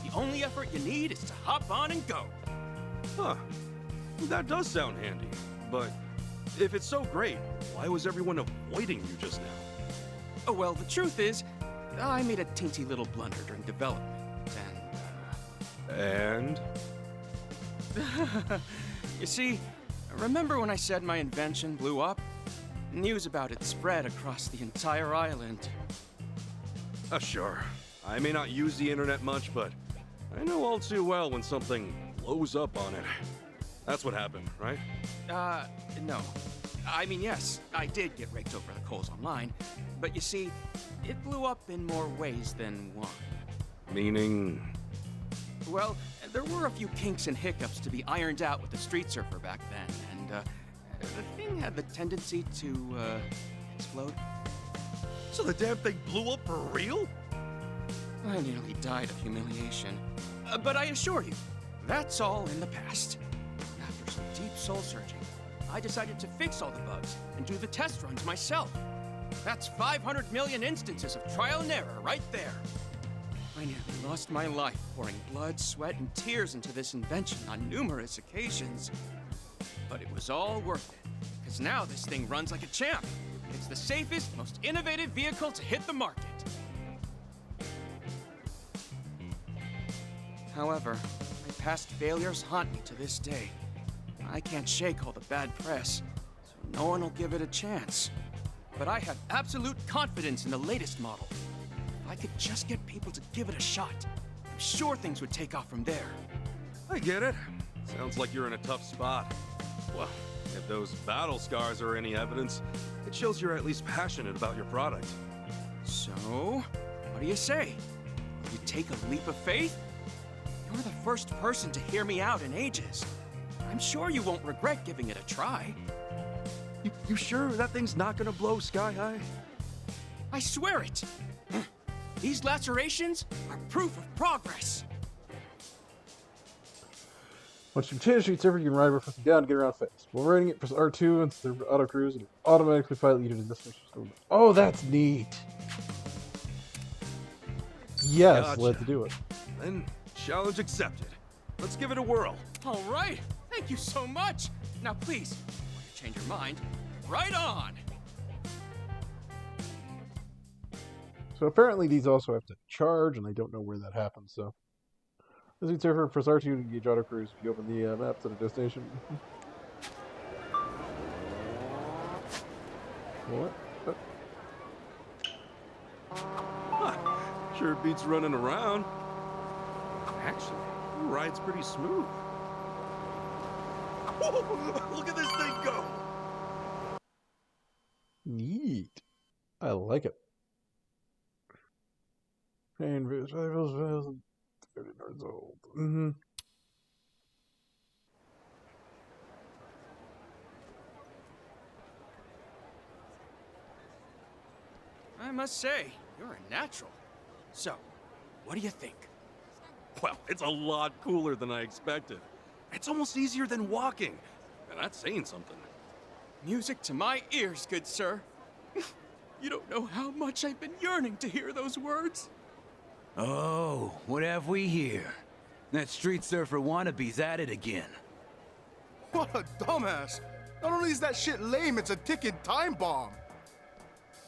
[SPEAKER 15] The only effort you need is to hop on and go.
[SPEAKER 6] Huh. That does sound handy. But if it's so great, why was everyone avoiding you just now?
[SPEAKER 15] Oh, well, the truth is, I made a teensy little blunder during development,
[SPEAKER 6] And?
[SPEAKER 15] You see, remember when I said my invention blew up? News about it spread across the entire island.
[SPEAKER 6] Sure. I may not use the internet much, but I know all too well when something blows up on it. That's what happened, right?
[SPEAKER 15] No. I mean, yes, I did get raked over the coals online, but you see, it blew up in more ways than one.
[SPEAKER 6] Meaning?
[SPEAKER 15] Well, there were a few kinks and hiccups to be ironed out with the Street Surfer back then, and, the thing had the tendency to, explode.
[SPEAKER 6] So the damn thing blew up for real?
[SPEAKER 15] I nearly died of humiliation. But I assure you, that's all in the past. After some deep soul-searching, I decided to fix all the bugs and do the test runs myself. That's 500 million instances of trial and error right there. I nearly lost my life pouring blood, sweat, and tears into this invention on numerous occasions. But it was all worth it, because now this thing runs like a champ. It's the safest, most innovative vehicle to hit the market. However, my past failures haunt me to this day. I can't shake all the bad press, so no one will give it a chance. But I have absolute confidence in the latest model. If I could just get people to give it a shot, I'm sure things would take off from there.
[SPEAKER 6] I get it. Sounds like you're in a tough spot. Well, if those battle scars are any evidence, it shows you're at least passionate about your product.
[SPEAKER 15] So, what do you say? Will you take a leap of faith? You're the first person to hear me out in ages. I'm sure you won't regret giving it a try.
[SPEAKER 6] You sure that thing's not gonna blow sky high?
[SPEAKER 15] I swear it! These lacerations are proof of progress.
[SPEAKER 1] Once you change Street Surfer, you can ride with it down to get around fast. While riding it, press R2 and the auto cruise, and automatically pilot you to the destination. Oh, that's neat! Yes,
[SPEAKER 6] Gotcha.
[SPEAKER 1] let's do it.
[SPEAKER 6] Then, challenge accepted. Let's give it a whirl.
[SPEAKER 15] All right, thank you so much. Now please, before you change your mind, right on.
[SPEAKER 1] So apparently these also have to charge, and I don't know where that happens, so. As you surfer, press R2 to engage auto cruise if you open the map to the destination. What?
[SPEAKER 6] Sure beats running around. Actually, the ride's pretty smooth. Look at this thing go!
[SPEAKER 1] Neat. I like it. And 30 yards old. Mm-hmm.
[SPEAKER 15] I must say, you're a natural. So, what do you think?
[SPEAKER 3] Well, it's a lot cooler than I expected. It's almost easier than walking. And that's saying something.
[SPEAKER 15] Music to my ears, good sir. You don't know how much I've been yearning to hear those words.
[SPEAKER 12] Oh, what have we here? That street surfer wannabe's at it again.
[SPEAKER 17] What a dumbass! Not only is that shit lame, it's a ticking time bomb.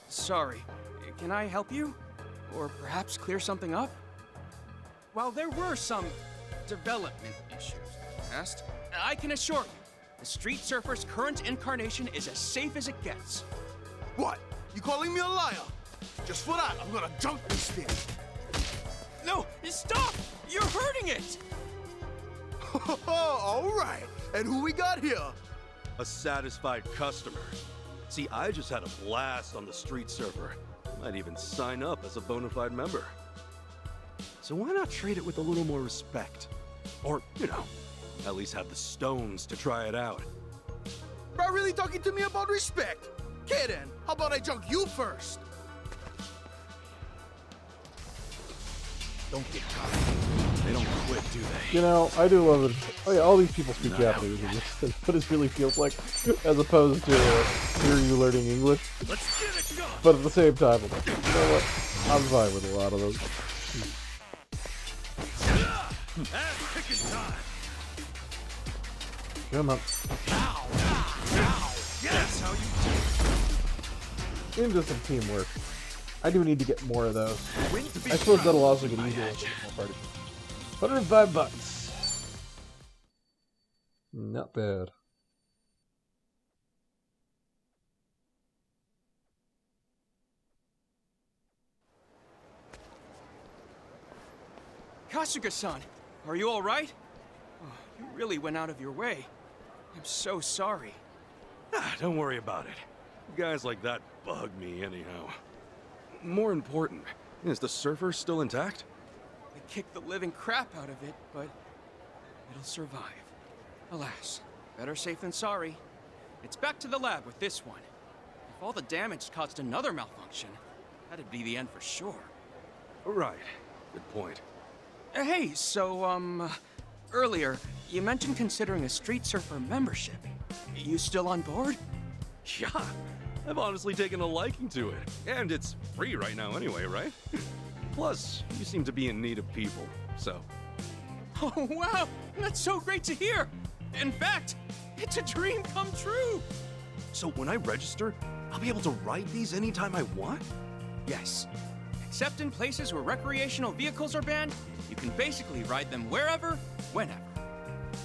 [SPEAKER 15] Sorry, can I help you? Or perhaps clear something up? While there were some development issues in the past, I can assure you, the street surfer's current incarnation is as safe as it gets.
[SPEAKER 17] What? You calling me a liar? Just for that, I'm gonna junk this thing.
[SPEAKER 15] No, stop! You're hurting it!
[SPEAKER 17] All right, and who we got here?
[SPEAKER 3] A satisfied customer. See, I just had a blast on the street surfer. Might even sign up as a bona fide member. So why not treat it with a little more respect? Or, you know, at least have the stones to try it out.
[SPEAKER 17] Bro, really talking to me about respect? Okay then, how about I junk you first?
[SPEAKER 3] Don't get caught. They don't quit, do they?
[SPEAKER 1] You know, I do love it. Oh yeah, all these people speak Japanese, and this is what it really feels like, as opposed to hearing you learning English.
[SPEAKER 3] Let's get it going.
[SPEAKER 1] But at the same time, I'm like, you know what? I'm fine with a lot of those.
[SPEAKER 3] Ass kicking time.
[SPEAKER 1] Come on.
[SPEAKER 3] Ow, ow, ow. That's how you
[SPEAKER 1] Into some teamwork. I do need to get more of those. I suppose that'll also get easier with more parties. $105. Not bad.
[SPEAKER 15] Kasuga-san, are you all right? Oh, you really went out of your way. I'm so sorry.
[SPEAKER 3] Don't worry about it. Guys like that bug me anyhow. More important, is the surfer still intact?
[SPEAKER 15] They kicked the living crap out of it, but it'll survive. Alas, better safe than sorry. It's back to the lab with this one. If all the damage caused another malfunction, that'd be the end for sure.
[SPEAKER 3] Right. Good point.
[SPEAKER 15] Hey, so, earlier, you mentioned considering a street surfer membership. You still on board?
[SPEAKER 3] Yeah, I've honestly taken a liking to it. And it's free right now anyway, right? Plus, you seem to be in need of people, so...
[SPEAKER 15] Oh, wow! That's so great to hear! In fact, it's a dream come true!
[SPEAKER 3] So when I register, I'll be able to ride these anytime I want?
[SPEAKER 15] Yes. Except in places where recreational vehicles are banned, you can basically ride them wherever, whenever.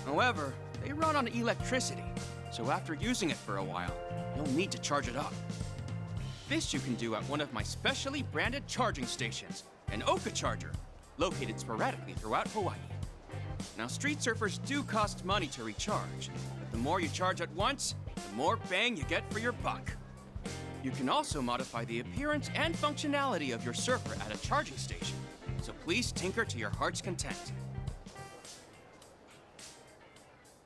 [SPEAKER 15] However, they run on electricity, so after using it for a while, you'll need to charge it up. This you can do at one of my specially branded charging stations, an Oka charger, located sporadically throughout Hawaii. Now, street surfers do cost money to recharge, but the more you charge at once, the more bang you get for your buck. You can also modify the appearance and functionality of your surfer at a charging station, so please tinker to your heart's content.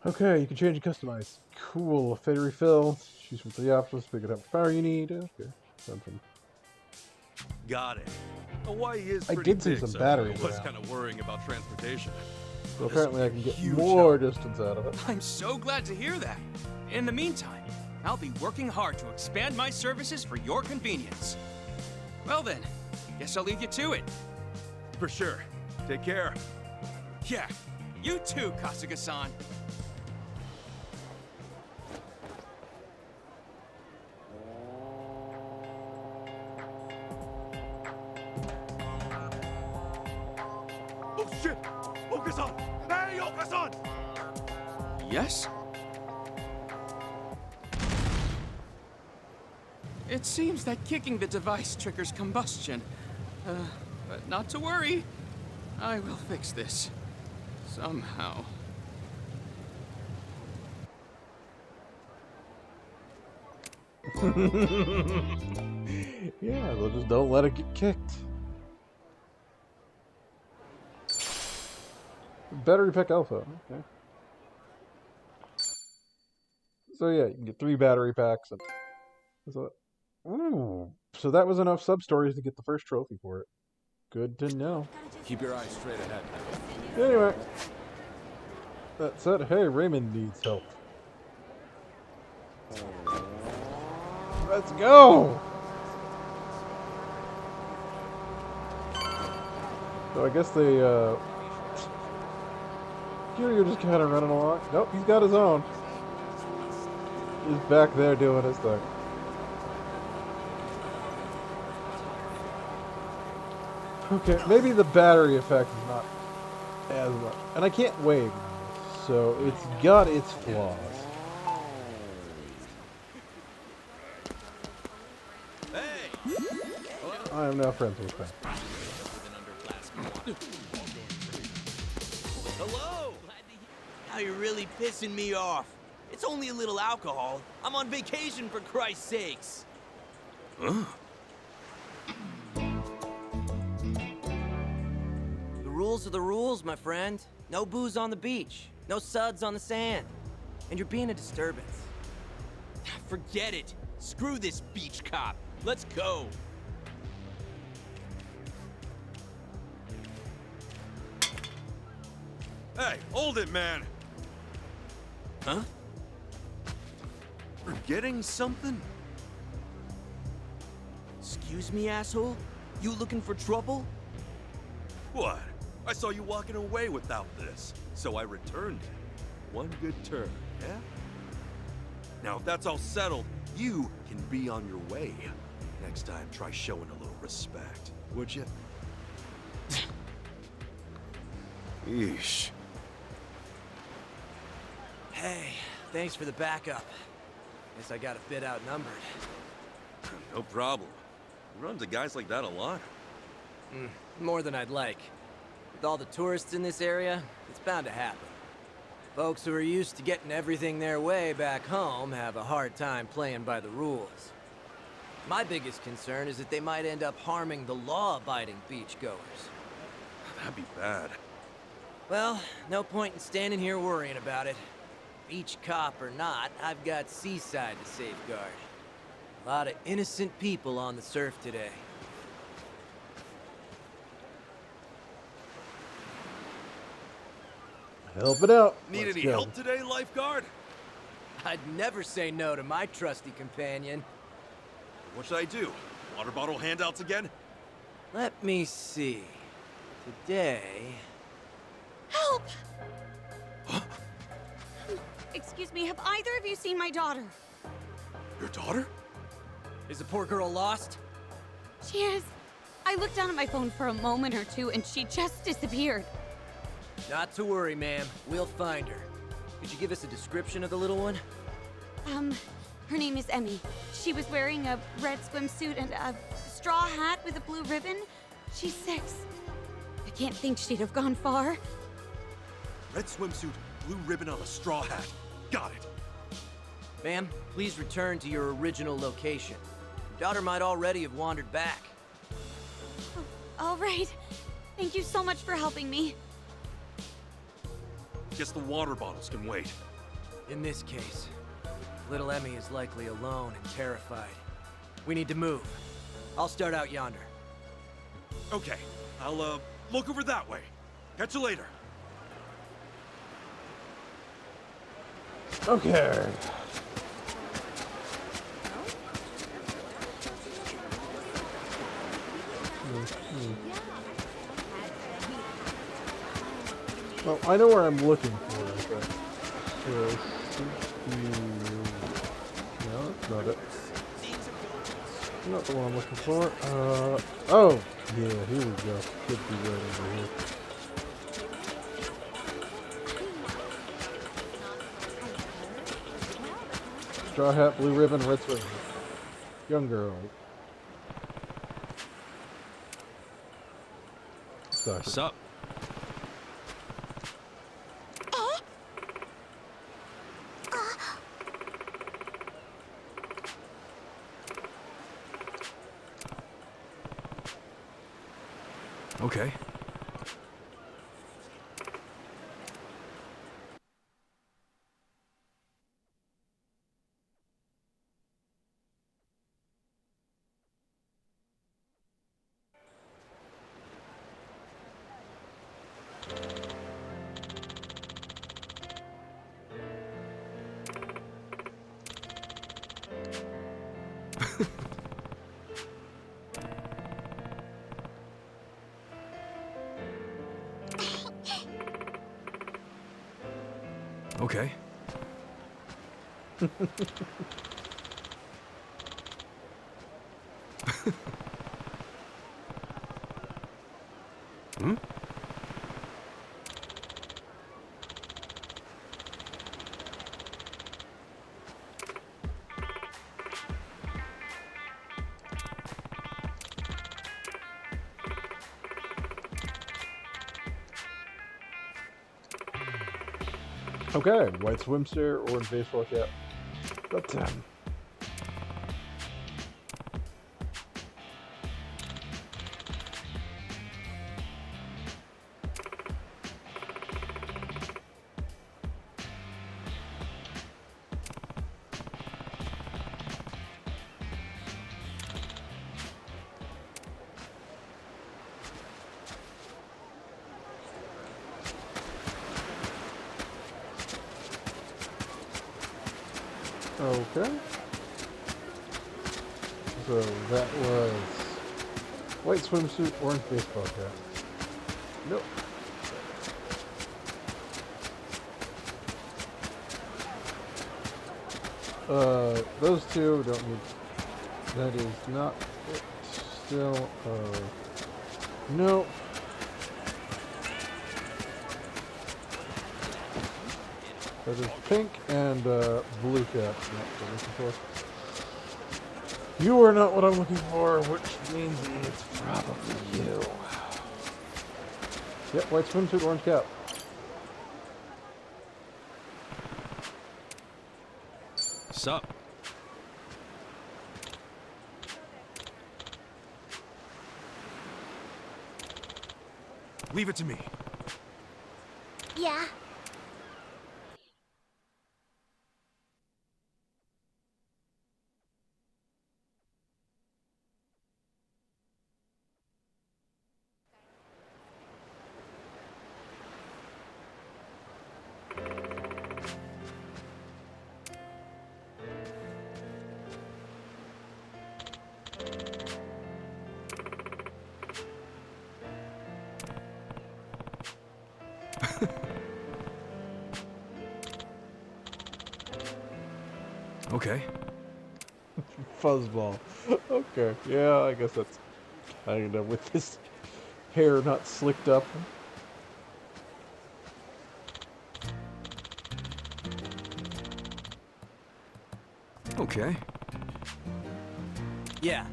[SPEAKER 1] Okay, you can change and customize. Cool. Fade refill. Choose from 3 options. Pick it up power you need. Okay. Something.
[SPEAKER 3] Got it. Hawaii is
[SPEAKER 1] I
[SPEAKER 3] pretty
[SPEAKER 1] did see
[SPEAKER 3] big,
[SPEAKER 1] some
[SPEAKER 3] so
[SPEAKER 1] batteries
[SPEAKER 3] I was
[SPEAKER 1] around.
[SPEAKER 3] kind of worrying about transportation.
[SPEAKER 1] So apparently I can get more distance out of it.
[SPEAKER 15] I'm so glad to hear that. In the meantime, I'll be working hard to expand my services for your convenience. Well then, guess I'll leave you to it.
[SPEAKER 3] For sure. Take care.
[SPEAKER 15] Yeah, you too, Kasuga-san.
[SPEAKER 3] Oh shit! Okasan! Hey, Okasan!
[SPEAKER 15] Yes? It seems that kicking the device triggers combustion. But not to worry. I will fix this. Somehow.
[SPEAKER 1] Yeah, they'll just don't let it get kicked. Battery pack alpha. Okay. So yeah, you can get 3 battery packs. And so, ooh, so that was enough sub-stories to get the first trophy for it. Good to know.
[SPEAKER 6] Keep your eyes straight ahead.
[SPEAKER 1] Anyway, that said, hey, Raymond needs help. Let's go! So I guess they, Kiryu just kind of running along. Nope, he's got his own. He's back there doing his thing. Okay, maybe the battery effect is not as much. And I can't wave, so it's got its flaws. I am now friends with them.
[SPEAKER 18] Hello! Now you're really pissing me off. It's only a little alcohol. I'm on vacation, for Christ's sakes.
[SPEAKER 12] Huh?
[SPEAKER 14] The rules are the rules, my friend. No booze on the beach. No suds on the sand. And you're being a disturbance.
[SPEAKER 18] Forget it. Screw this beach cop. Let's go.
[SPEAKER 3] Hey, hold it, man.
[SPEAKER 18] Huh?
[SPEAKER 3] Forgetting something?
[SPEAKER 18] Excuse me, asshole? You looking for trouble?
[SPEAKER 3] What? I saw you walking away without this, so I returned it. One good turn, yeah? Now, if that's all settled, you can be on your way. Next time, try showing a little respect, would you?
[SPEAKER 12] Yeesh.
[SPEAKER 14] Hey, thanks for the backup. Guess I got a bit outnumbered.
[SPEAKER 3] No problem. You run into guys like that a lot.
[SPEAKER 14] More than I'd like. With all the tourists in this area, it's bound to happen. Folks who are used to getting everything their way back home have a hard time playing by the rules. My biggest concern is that they might end up harming the law-abiding beachgoers.
[SPEAKER 3] That'd be bad.
[SPEAKER 14] Well, no point in standing here worrying about it. Beach cop or not, I've got Seaside to safeguard. A lot of innocent people on the surf today.
[SPEAKER 1] Help it out.
[SPEAKER 3] Need
[SPEAKER 1] Let's
[SPEAKER 3] any
[SPEAKER 1] go.
[SPEAKER 3] help today, lifeguard?
[SPEAKER 14] I'd never say no to my trusty companion.
[SPEAKER 3] What should I do? Water bottle handouts again?
[SPEAKER 14] Let me see. Today...
[SPEAKER 19] Help! Excuse me, have either of you seen my daughter?
[SPEAKER 3] Your daughter?
[SPEAKER 14] Is the poor girl lost?
[SPEAKER 19] She is. I looked down at my phone for a moment or two and she just disappeared.
[SPEAKER 14] Not to worry, ma'am. We'll find her. Could you give us a description of the little one?
[SPEAKER 19] Her name is Emmy. She was wearing a red swimsuit and a straw hat with a blue ribbon. She's 6. I can't think she'd have gone far.
[SPEAKER 3] Red swimsuit, blue ribbon on a straw hat. Got it.
[SPEAKER 14] Ma'am, please return to your original location. Your daughter might already have wandered back.
[SPEAKER 19] Oh, all right. Thank you so much for helping me.
[SPEAKER 3] Guess the water bottles can wait.
[SPEAKER 14] In this case, little Emmy is likely alone and terrified. We need to move. I'll start out yonder.
[SPEAKER 3] Okay, I'll, look over that way. Catch you later.
[SPEAKER 1] Okay. Well, I know where I'm looking for, but... No, that's not it. Not the one I'm looking for. Oh! Yeah, here we go. Could be right over here. Straw hat, blue ribbon, red swim. Young girl.
[SPEAKER 3] What's up? Okay. Okay. Hmm?
[SPEAKER 1] Okay, white swimsuit, orange baseball cap. About 10. Okay. So that was white swimsuit, orange baseball cap. Nope. Those two don't need. That is not it. Still, nope. That is pink and blue cap. Not what I'm looking for. You are not what I'm looking for, which means it's probably you. Yep, white swimsuit, orange cap.
[SPEAKER 3] Sup? Leave it to me.
[SPEAKER 5] Yeah.
[SPEAKER 3] Okay.
[SPEAKER 1] Fuzzball. Okay, yeah, I guess that's kind of with this hair not slicked up.
[SPEAKER 3] Okay.
[SPEAKER 14] Yeah.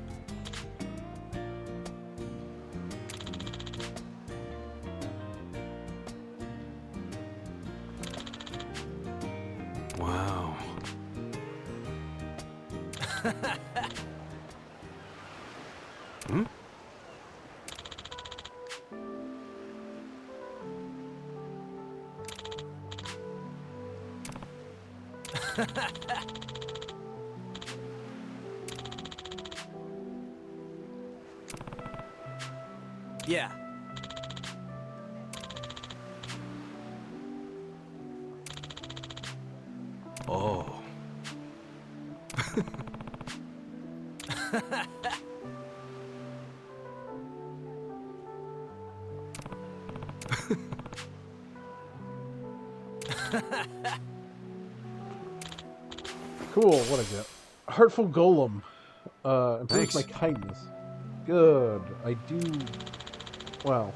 [SPEAKER 3] Wow. Hmm?
[SPEAKER 14] Yeah.
[SPEAKER 3] Oh.
[SPEAKER 1] Cool, what I get? Heartful Golem. Improves
[SPEAKER 3] Thanks.
[SPEAKER 1] my kindness. Good. I do... Well,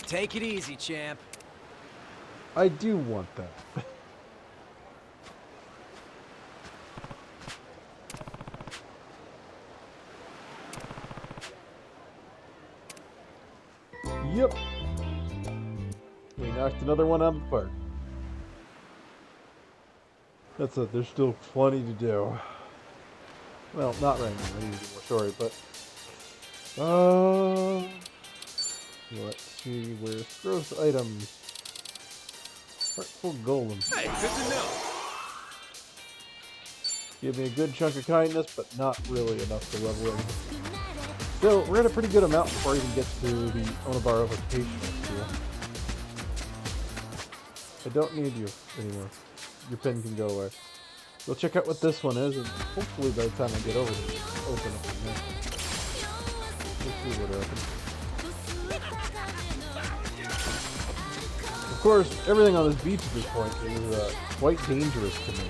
[SPEAKER 14] Take it easy, champ.
[SPEAKER 1] I do want that. Yep. We knocked another one out of the park. That's it. There's still plenty to do. Well, not right now. I need to do more story, but... Let's see, where's growth items? Heartful Golem.
[SPEAKER 6] Hey, good to know.
[SPEAKER 1] Give me a good chunk of kindness, but not really enough to level it. So, we're at a pretty good amount before I even get to the Onabaro vocational school. I don't need you anymore. Your pen can go away. We'll check out what this one is, and hopefully by the time I get over to it, open up from there. Let's see what happens. Of course, everything on this beach at this point is quite dangerous to me.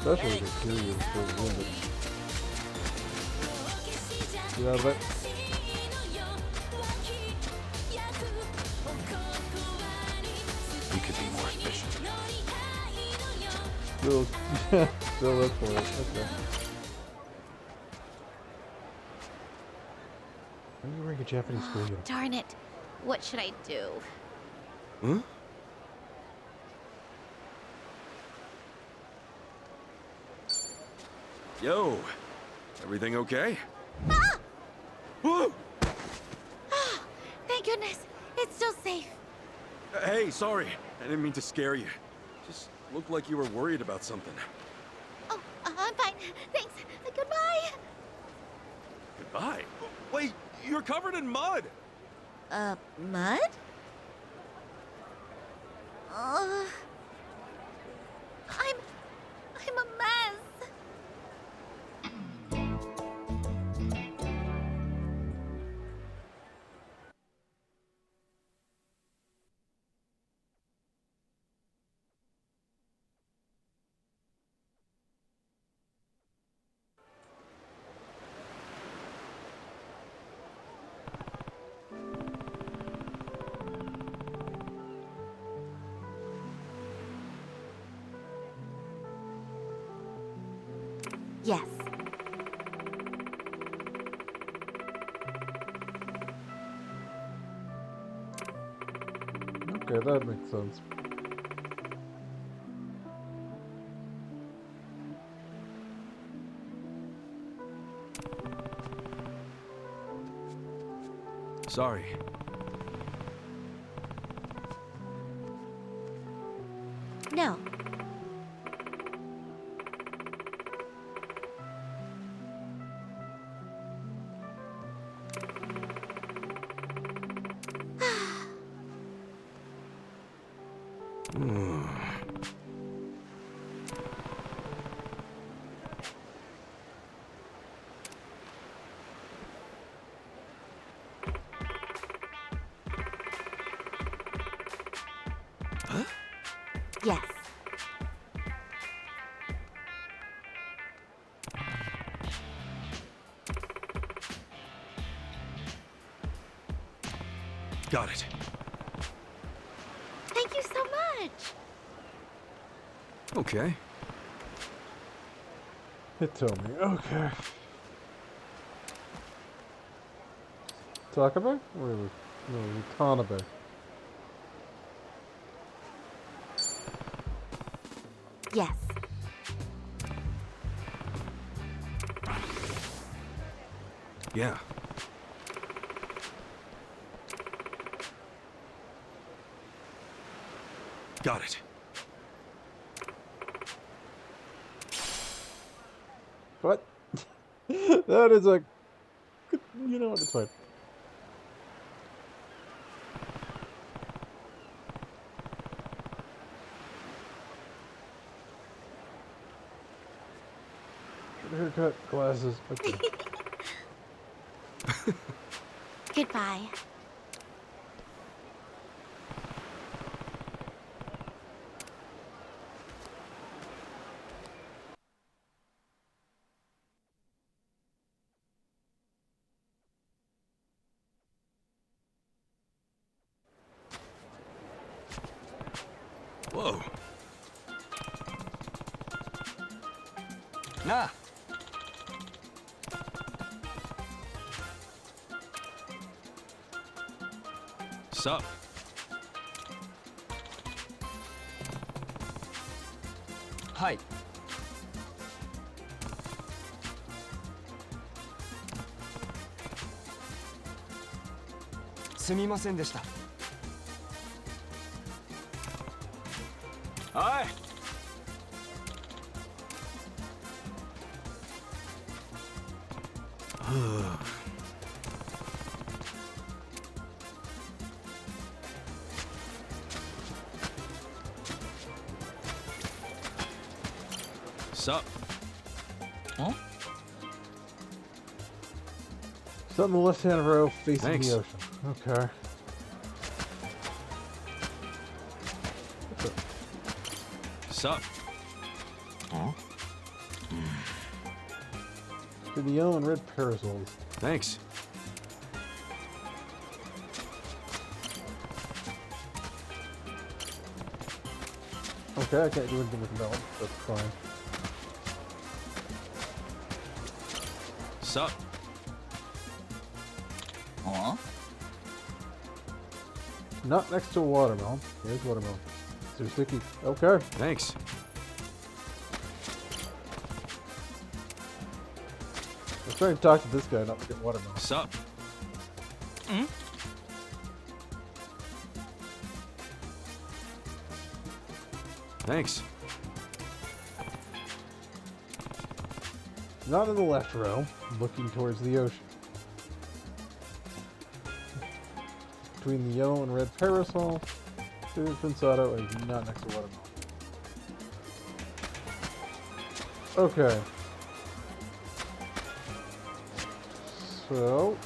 [SPEAKER 1] Especially the curious for wounded. Get out of it.
[SPEAKER 6] We could be more efficient.
[SPEAKER 1] Still look for it. Okay. Why are you wearing a Japanese school uniform?
[SPEAKER 5] Darn it. What should I do?
[SPEAKER 6] Huh? Yo, everything okay?
[SPEAKER 5] Ah!
[SPEAKER 6] Whoa!
[SPEAKER 5] Thank goodness. It's still safe.
[SPEAKER 6] Hey, sorry. I didn't mean to scare you. Just looked like you were worried about something.
[SPEAKER 5] Oh, I'm fine. Thanks. Goodbye.
[SPEAKER 6] Goodbye? Wait, you're covered in mud!
[SPEAKER 5] Mud? I'm a mess. Yes.
[SPEAKER 1] Okay, that makes sense.
[SPEAKER 6] Sorry.
[SPEAKER 5] No.
[SPEAKER 6] Huh?
[SPEAKER 5] Yes.
[SPEAKER 6] Got it.
[SPEAKER 5] Thank you so much.
[SPEAKER 6] Okay.
[SPEAKER 1] Hitomi, okay. Takabe? Or no, Tanabe.
[SPEAKER 5] Yes.
[SPEAKER 6] Yeah. Got it.
[SPEAKER 1] What? That is a... You know what, it's fine. Haircut, glasses, okay.
[SPEAKER 5] Goodbye.
[SPEAKER 6] Whoa.
[SPEAKER 7] Nah.
[SPEAKER 6] Sup?
[SPEAKER 7] Hi.
[SPEAKER 20] すみませんでした。
[SPEAKER 12] はい。
[SPEAKER 3] Sup?
[SPEAKER 20] Huh?
[SPEAKER 1] It's on the left-hand row facing
[SPEAKER 3] Thanks.
[SPEAKER 1] the ocean. Okay.
[SPEAKER 3] Sup?
[SPEAKER 20] Huh?
[SPEAKER 1] To the yellow and red parasols.
[SPEAKER 3] Thanks.
[SPEAKER 1] Okay, I can't do anything with melon. That's fine.
[SPEAKER 3] Sup?
[SPEAKER 20] Huh?
[SPEAKER 1] Not next to a watermelon. Here's watermelon. Too sticky. Okay.
[SPEAKER 3] Thanks.
[SPEAKER 1] I'm trying to talk to this guy, not to get watermelon.
[SPEAKER 3] Sup?
[SPEAKER 20] Hmm?
[SPEAKER 3] Thanks.
[SPEAKER 1] Not in the left row, looking towards the ocean. Between the yellow and red parasol, there's Pensado and not next to watermelon. Okay. So...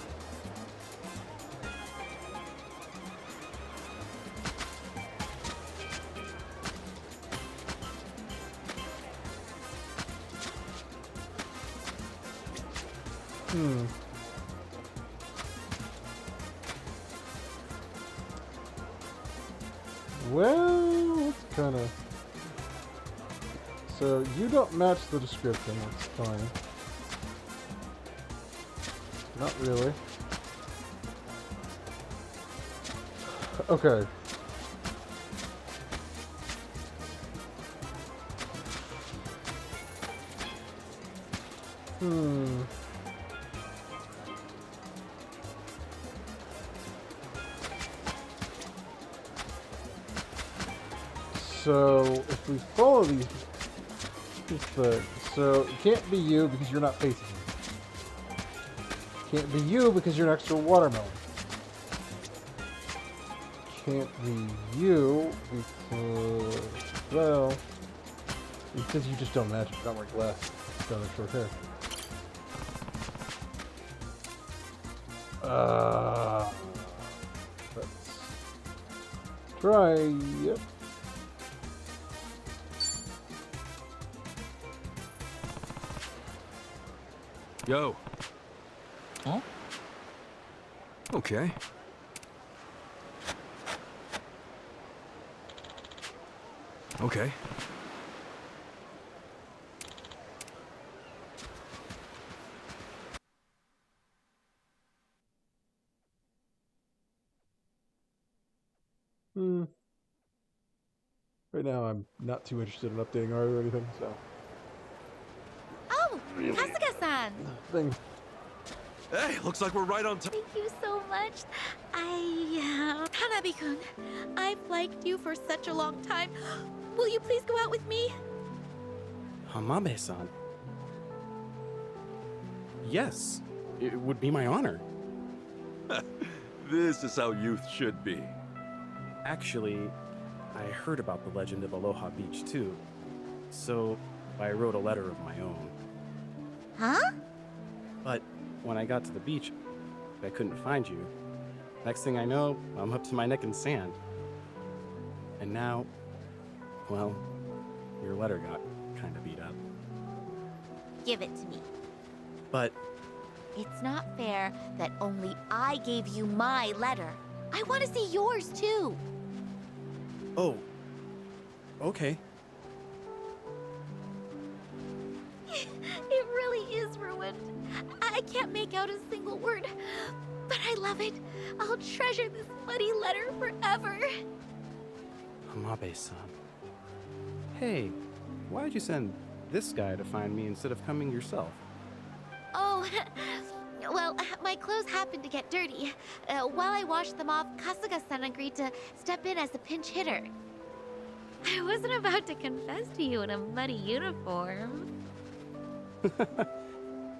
[SPEAKER 1] Well, it's kind of... So, you don't match the description, that's fine. Not really. Okay. So, if we follow these things, so it can't be you because you're not facing me. Can't be you because you're next to a watermelon. Can't be you because, well, because you just don't match. You don't wear glasses. You don't have short hair. Let's try. Yep.
[SPEAKER 3] Yo.
[SPEAKER 20] Huh?
[SPEAKER 3] Okay. Okay.
[SPEAKER 1] Right now, I'm not too interested in updating art or anything, so.
[SPEAKER 5] Oh, Kasuga-san!
[SPEAKER 1] Thing.
[SPEAKER 3] Hey, looks like we're right on time.
[SPEAKER 5] Thank you so much. Hanabi-kun, I've liked you for such a long time. Will you please go out with me?
[SPEAKER 21] Hamabe-san. Yes, it would be my honor.
[SPEAKER 3] This is how youth should be.
[SPEAKER 21] Actually, I heard about the legend of Aloha Beach too, so I wrote a letter of my own.
[SPEAKER 5] Huh?
[SPEAKER 21] But when I got to the beach, I couldn't find you. Next thing I know, I'm up to my neck in sand. And now, well, your letter got kind of beat up.
[SPEAKER 5] Give it to me.
[SPEAKER 21] But
[SPEAKER 5] It's not fair that only I gave you my letter. I want to see yours too.
[SPEAKER 21] oh, okay.
[SPEAKER 5] It really is ruined. I can't make out a single word, but I love it. I'll treasure this muddy letter forever.
[SPEAKER 21] Hamabe-san. Hey, why'd you send this guy to find me instead of coming yourself?
[SPEAKER 5] Oh, Well, my clothes happened to get dirty. While I washed them off, Kasuga-san agreed to step in as a pinch hitter. I wasn't about to confess to you in a muddy uniform.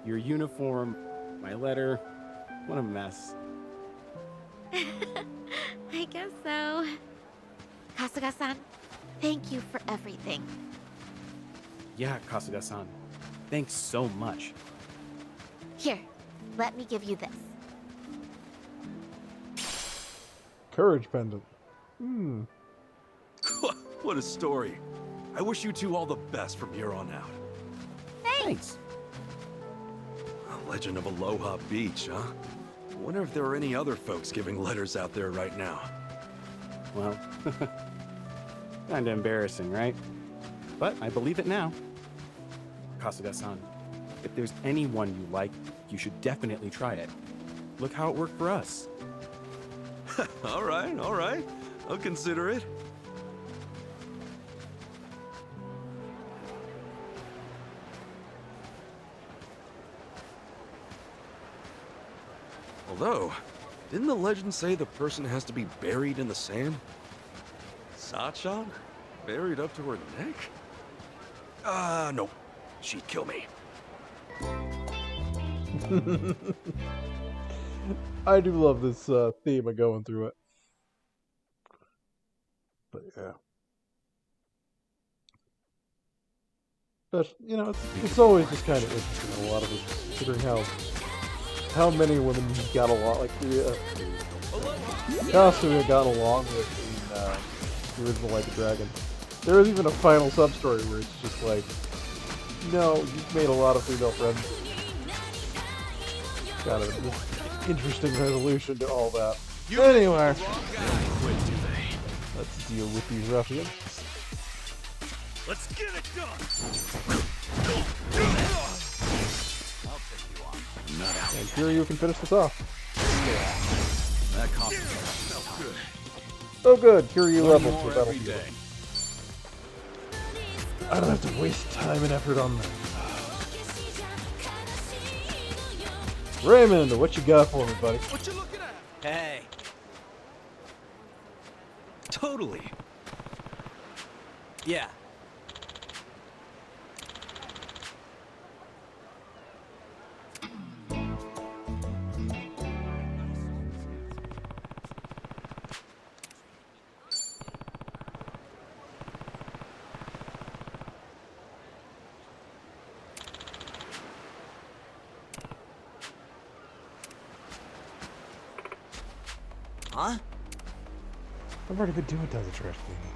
[SPEAKER 21] Your uniform, my letter, what a mess.
[SPEAKER 5] I guess so. Kasuga-san, thank you for everything.
[SPEAKER 21] Yeah, Kasuga-san. Thanks so much.
[SPEAKER 5] Here, let me give you this.
[SPEAKER 1] Courage pendant. Hmm.
[SPEAKER 3] What a story. I wish you two all the best from here on out.
[SPEAKER 21] Thanks.
[SPEAKER 3] A legend of Aloha Beach, huh? I wonder if there are any other folks giving letters out there right now.
[SPEAKER 21] Well, kinda embarrassing, right? But I believe it now. Kasuga-san, if there's anyone you like, you should definitely try it. Look how it worked for us.
[SPEAKER 3] All right. I'll consider it. Although, didn't the legend say the person has to be buried in the sand? Sachan? Buried up to her neck? No. She'd kill me.
[SPEAKER 1] I do love this theme of going through it. But yeah. But, you know, it's always just kind of interesting, a lot of it, considering how many women he got along, like Kasuga got along with in the original Like a Dragon. There was even a final sub-story where it's just like, no, you've made a lot of female friends. Kind of interesting resolution to all that. Anyway, let's deal with these ruffians.
[SPEAKER 9] Let's get it done!
[SPEAKER 12] I'll take you on. Not out.
[SPEAKER 1] And here you can finish this off.
[SPEAKER 12] That coffee good.
[SPEAKER 1] Oh good, Kiryu levels
[SPEAKER 12] more
[SPEAKER 1] for
[SPEAKER 12] every
[SPEAKER 1] Battlefield.
[SPEAKER 12] day.
[SPEAKER 1] I don't have to waste time and effort on them. Raymond, what you got for me, buddy?
[SPEAKER 14] What you looking at? Hey.
[SPEAKER 3] Totally.
[SPEAKER 14] Yeah. Huh?
[SPEAKER 1] I've already been doing tons of trash cleaning.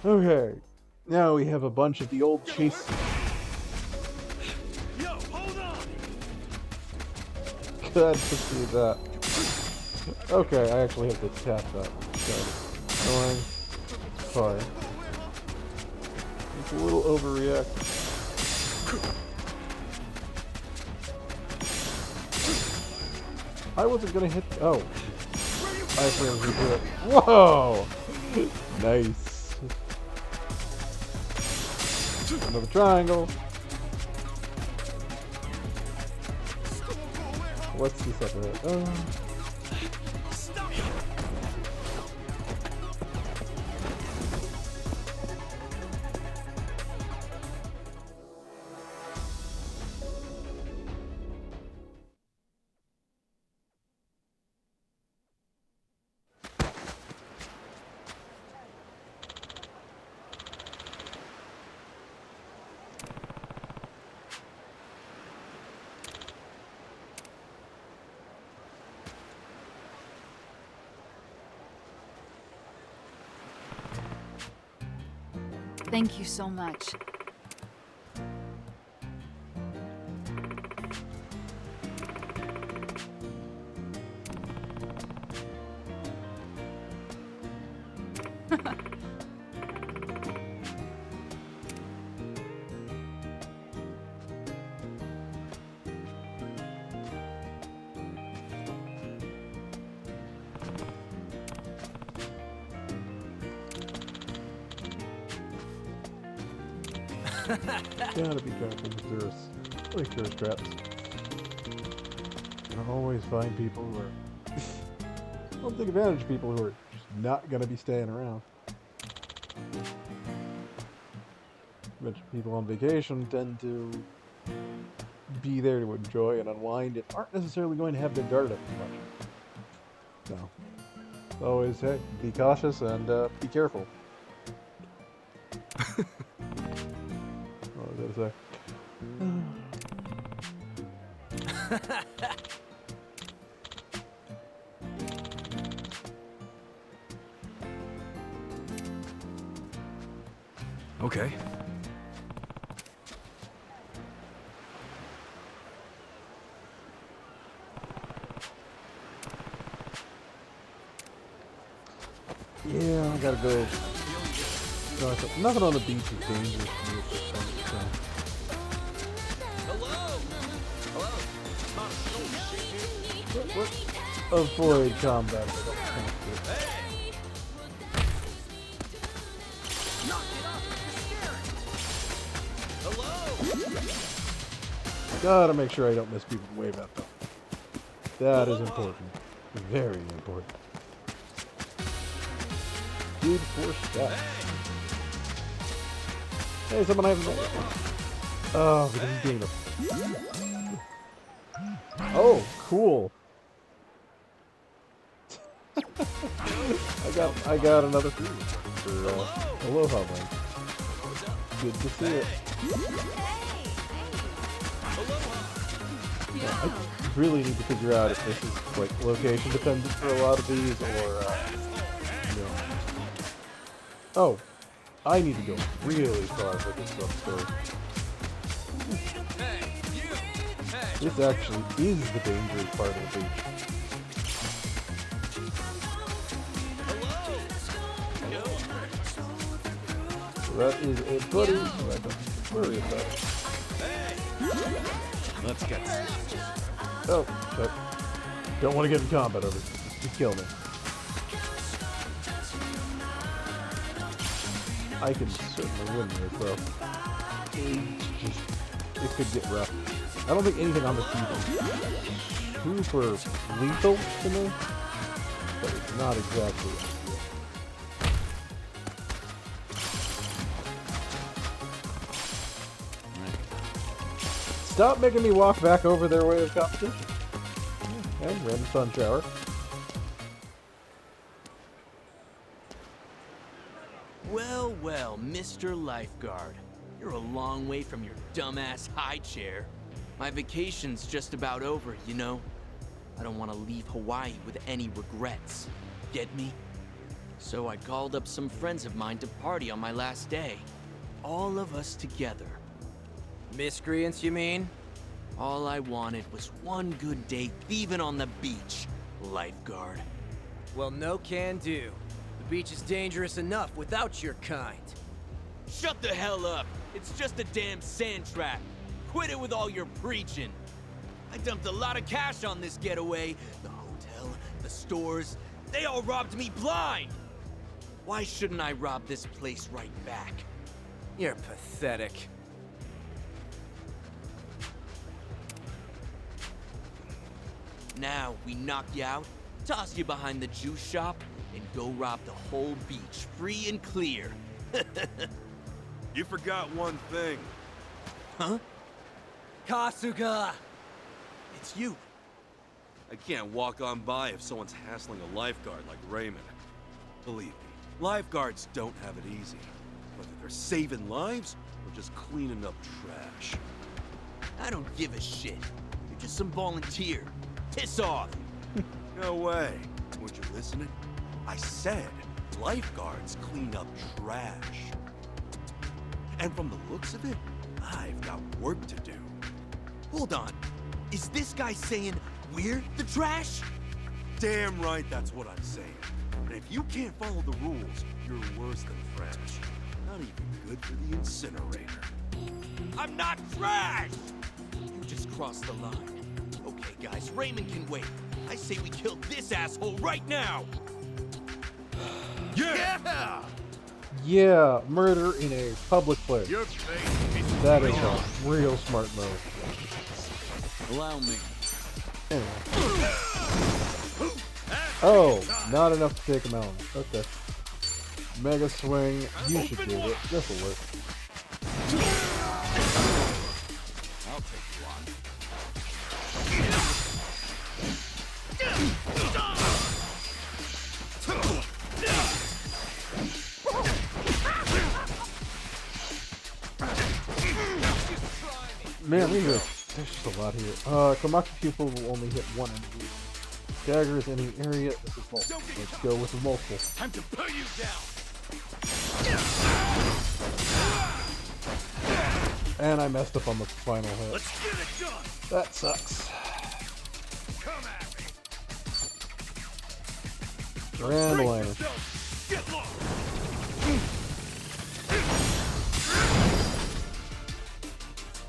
[SPEAKER 1] Okay, now we have a bunch of the old chase.
[SPEAKER 9] Yo, hold on!
[SPEAKER 1] Good to see that. Okay, I actually have to tap that. Annoying. Sorry. It's a little overreacting. I wasn't gonna hit. Oh. I frames into it. Whoa! Nice. Another triangle. What's this up there?
[SPEAKER 8] Thank you so much.
[SPEAKER 1] Gotta be careful with tourists. Like tourist traps. You'll always find people who are... I'll take advantage of people who are just not gonna be staying around. A bunch of people on vacation tend to be there to enjoy and unwind and aren't necessarily going to have their guard up as much. So, always, hey, be cautious and be careful. What was I gonna say?
[SPEAKER 6] Okay.
[SPEAKER 1] Yeah, I gotta go. No, nothing on the beach is dangerous to me at this point, so. What? Avoid combat if I don't have to. Gotta make sure I don't miss people way back though. That is important. Very important. Good force step. Hey, someone I haven't met yet. Oh, because he's being a... Oh, cool. I got another food for Aloha Link. Good to see it. Yeah, I really need to figure out if this is like location dependent for a lot of these or you know. Oh, I need to go really far for this substory. This actually is the dangerous part of the beach. So that is a buddy, so I don't worry about it.
[SPEAKER 12] Let's get this.
[SPEAKER 1] Oh, okay. Don't want to get in combat over this. Just kill me. I can certainly win this, though. It could get rough. I don't think anything on the field is super lethal to me, but it's not exactly ideal. Stop making me walk back over their way of competition. Okay, random sun shower.
[SPEAKER 18] Well, well, Mr. Lifeguard. You're a long way from your dumbass high chair. My vacation's just about over, you know? I don't want to leave Hawaii with any regrets. Get me? So I called up some friends of mine to party on my last day. All of us together.
[SPEAKER 14] Miscreants, you mean?
[SPEAKER 18] All I wanted was one good day thieving on the beach, Lifeguard.
[SPEAKER 14] Well, no can do. The beach is dangerous enough without your kind.
[SPEAKER 18] Shut the hell up! It's just a damn sand trap. Quit it with all your preaching. I dumped a lot of cash on this getaway. The hotel, the stores, they all robbed me blind! Why shouldn't I rob this place right back?
[SPEAKER 14] You're pathetic.
[SPEAKER 18] Now, we knock you out, toss you behind the juice shop, and go rob the whole beach, free and clear.
[SPEAKER 6] You forgot one thing.
[SPEAKER 18] Huh?
[SPEAKER 14] Kasuga!
[SPEAKER 18] It's you.
[SPEAKER 6] I can't walk on by if someone's hassling a lifeguard like Raymond. Believe me, lifeguards don't have it easy. Whether they're saving lives or just cleaning up trash.
[SPEAKER 18] I don't give a shit. You're just some volunteer. Piss off!
[SPEAKER 6] No way. Weren't you listening? I said lifeguards clean up trash. And from the looks of it, I've got work to do.
[SPEAKER 18] Hold on. Is this guy saying we're the trash?
[SPEAKER 6] Damn right that's what I'm saying. And if you can't follow the rules, you're worse than trash. Not even good for the incinerator.
[SPEAKER 18] I'm not trash! You just crossed the line. Okay, guys, Raymond can wait. I say we kill this asshole right now!
[SPEAKER 6] Yeah!
[SPEAKER 1] Yeah, murder in a public place.
[SPEAKER 9] Your face will be
[SPEAKER 1] That is a real smart move.
[SPEAKER 12] Allow me.
[SPEAKER 1] Anyway. Oh, not enough to take him out. Okay. Mega swing. You should do it. This will work.
[SPEAKER 12] I'll take one.
[SPEAKER 1] Man, there's just a lot here. Kamaki pupil will only hit one enemy. Daggers any area. This is multiple. Let's go with the multiple.
[SPEAKER 9] Time to put you down.
[SPEAKER 1] And I messed up on the final hit.
[SPEAKER 9] Let's get it done.
[SPEAKER 1] That sucks.
[SPEAKER 9] Come at me.
[SPEAKER 1] Grand liner.
[SPEAKER 9] Get lost.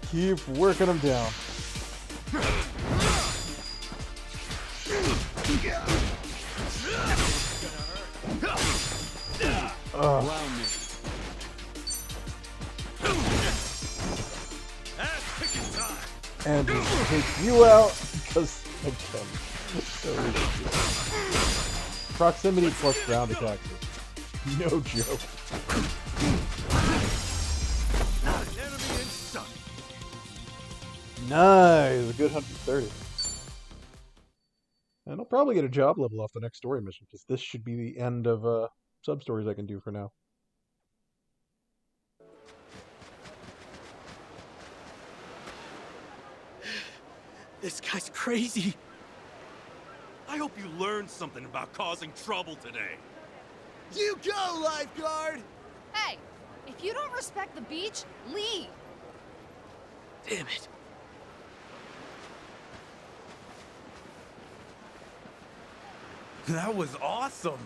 [SPEAKER 1] Keep working them down.
[SPEAKER 12] Allow me.
[SPEAKER 1] And just take you out because again, so ridiculous. Proximity plus ground attacks. No joke.
[SPEAKER 9] Not an enemy in sight.
[SPEAKER 1] Nice, a good 130. And I'll probably get a job level off the next story mission because this should be the end of Substories I can do for now.
[SPEAKER 3] This guy's crazy. I hope you learned something about causing trouble today.
[SPEAKER 14] You go, lifeguard!
[SPEAKER 11] Hey, if you don't respect the beach, leave.
[SPEAKER 3] Damn it.
[SPEAKER 12] That was awesome.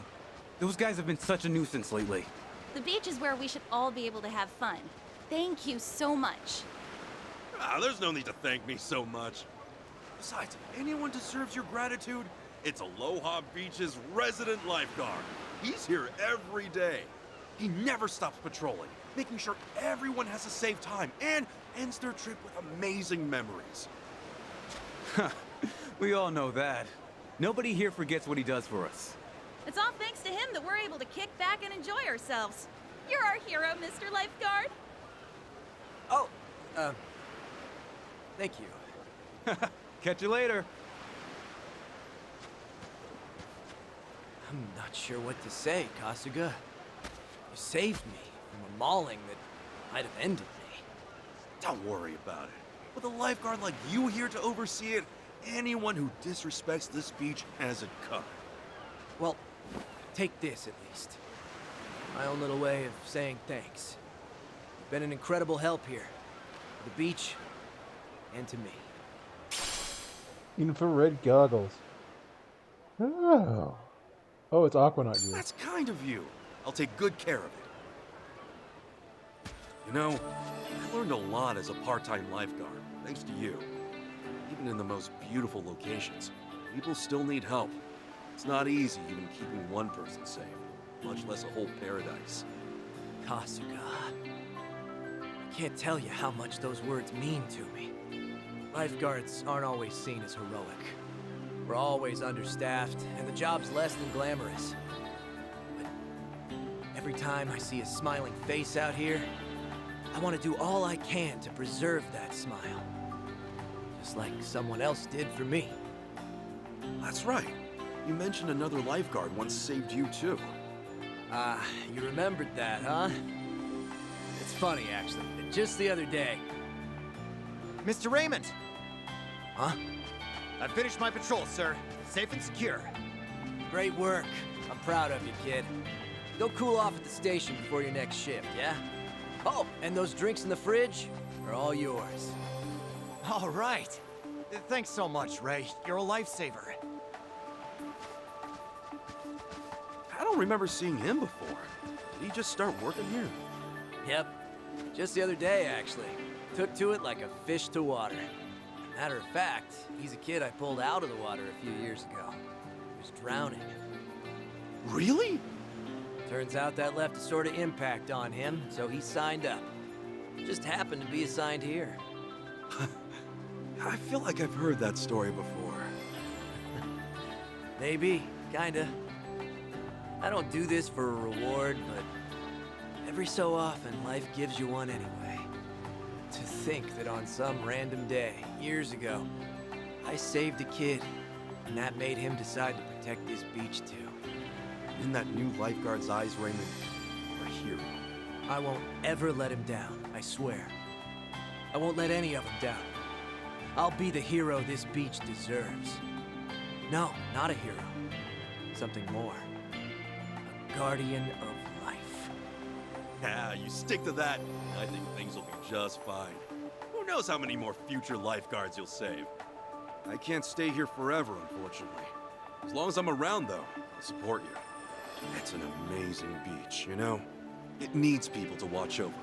[SPEAKER 12] Those guys have been such a nuisance lately.
[SPEAKER 19] The beach is where we should all be able to have fun. Thank you so much.
[SPEAKER 3] There's no need to thank me so much. Besides, if anyone deserves your gratitude, it's Aloha Beach's resident lifeguard. He's here every day. He never stops patrolling, making sure everyone has a safe time and ends their trip with amazing memories.
[SPEAKER 12] We all know that. Nobody here forgets what he does for us.
[SPEAKER 19] It's all thanks to him that we're able to kick back and enjoy ourselves. You're our hero, Mr. Lifeguard.
[SPEAKER 14] Oh, thank you.
[SPEAKER 12] Catch you later.
[SPEAKER 14] I'm not sure what to say, Kasuga. You saved me from a mauling that might have ended me.
[SPEAKER 3] Don't worry about it. With a lifeguard like you here to oversee it, anyone who disrespects this beach has it covered.
[SPEAKER 14] Well, take this at least. My own little way of saying thanks. You've been an incredible help here. To the beach, and to me.
[SPEAKER 1] Infrared goggles. Oh. Oh, it's Aquanaut gear.
[SPEAKER 3] That's kind of you. I'll take good care of it. You know, I learned a lot as a part-time lifeguard, thanks to you. Even in the most beautiful locations, people still need help. It's not easy even keeping one person safe, much less a whole paradise.
[SPEAKER 14] Kasuga. I can't tell you how much those words mean to me. Lifeguards aren't always seen as heroic. We're always understaffed, and the job's less than glamorous. But every time I see a smiling face out here, I want to do all I can to preserve that smile. Just like someone else did for me.
[SPEAKER 3] That's right. You mentioned another lifeguard once saved you too.
[SPEAKER 14] You remembered that, huh? It's funny, actually. Just the other day.
[SPEAKER 10] Mr. Raymond!
[SPEAKER 14] Huh?
[SPEAKER 10] I finished my patrol, sir. Safe and secure.
[SPEAKER 14] Great work. I'm proud of you, kid. Go cool off at the station before your next shift, yeah? Oh, and those drinks in the fridge are all yours.
[SPEAKER 10] All right. Thanks so much, Ray. You're a lifesaver.
[SPEAKER 3] I don't remember seeing him before. Did he just start working here?
[SPEAKER 14] Yep. Just the other day, actually. Took to it like a fish to water. Matter of fact, he's a kid I pulled out of the water a few years ago. He was drowning.
[SPEAKER 3] Really?
[SPEAKER 14] Turns out that left a sort of impact on him, so he signed up. just happened to be assigned here.
[SPEAKER 6] I feel like I've heard that story before.
[SPEAKER 14] Maybe, kinda. I don't do this for a reward, but every so often life gives you one anyway. To think that on some random day, years ago, I saved a kid, and that made him decide to protect this beach too.
[SPEAKER 6] In that new lifeguard's eyes, Raymond, you're a hero.
[SPEAKER 14] I won't ever let him down, I swear. I won't let any of them down. I'll be the hero this beach deserves. No, not a hero. Something more. A guardian of life.
[SPEAKER 6] Yeah, you stick to that. I think things will be just fine. Who knows how many more future lifeguards you'll save? I can't stay here forever, unfortunately. As long as I'm around, though, I'll support you. It's an amazing beach, you know? It needs people to watch over it.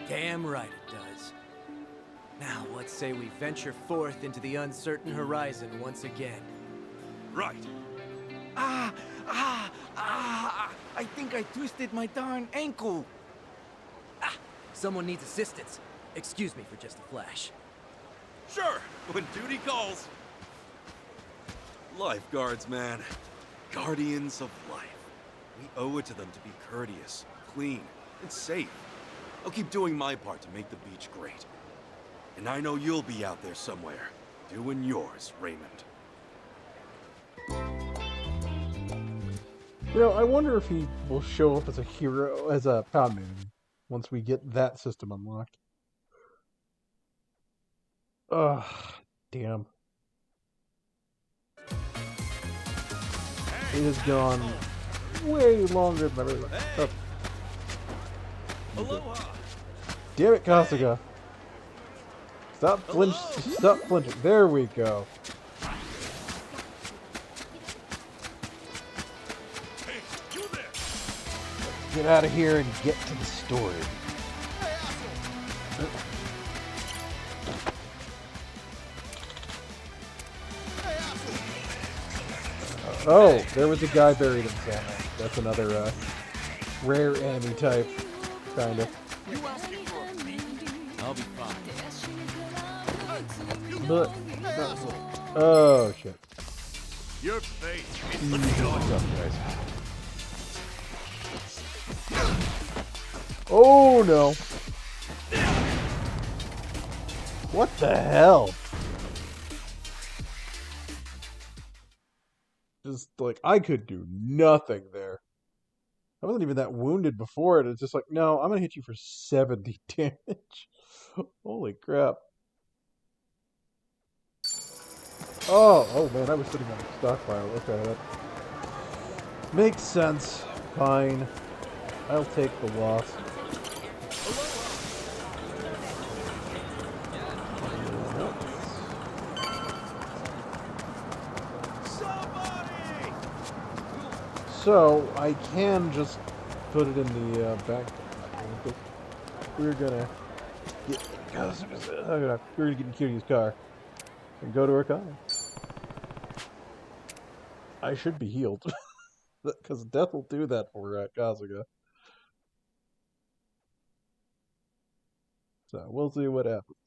[SPEAKER 14] Damn right it does. Now, let's say we venture forth into the uncertain horizon once again.
[SPEAKER 6] Right.
[SPEAKER 12] I think I twisted my darn ankle.
[SPEAKER 14] Someone needs assistance. Excuse me for just a flash.
[SPEAKER 6] Sure, when duty calls. Lifeguards, man. Guardians of life. We owe it to them to be courteous, clean, and safe. I'll keep doing my part to make the beach great. And I know you'll be out there somewhere, doing yours, Raymond.
[SPEAKER 1] You know, I wonder if he will show up as a hero, as a Pound Man, once we get that system unlocked. Ugh, damn. It has gone way longer than I really thought.
[SPEAKER 6] Aloha!
[SPEAKER 1] Damn it, Kasuga. Stop flinching. There we go. Get out of here and get to the story. Oh, there was a guy buried in sand. That's another rare enemy type, kinda.
[SPEAKER 12] I'll be fine.
[SPEAKER 1] But, oh shit.
[SPEAKER 13] Your face.
[SPEAKER 1] What's up, guys? Oh no! What the hell? Just like I could do nothing there. I wasn't even that wounded before it. It's just like, no, I'm gonna hit you for 70 damage. Holy crap. Oh man, I was sitting on a stockpile. Okay, that makes sense. Fine. I'll take the loss. So, I can just put it in the back. We're gonna get we're gonna get in Kiryu's car and go to her car. I should be healed. Because death will do that for Kasuga. So, we'll see what happens.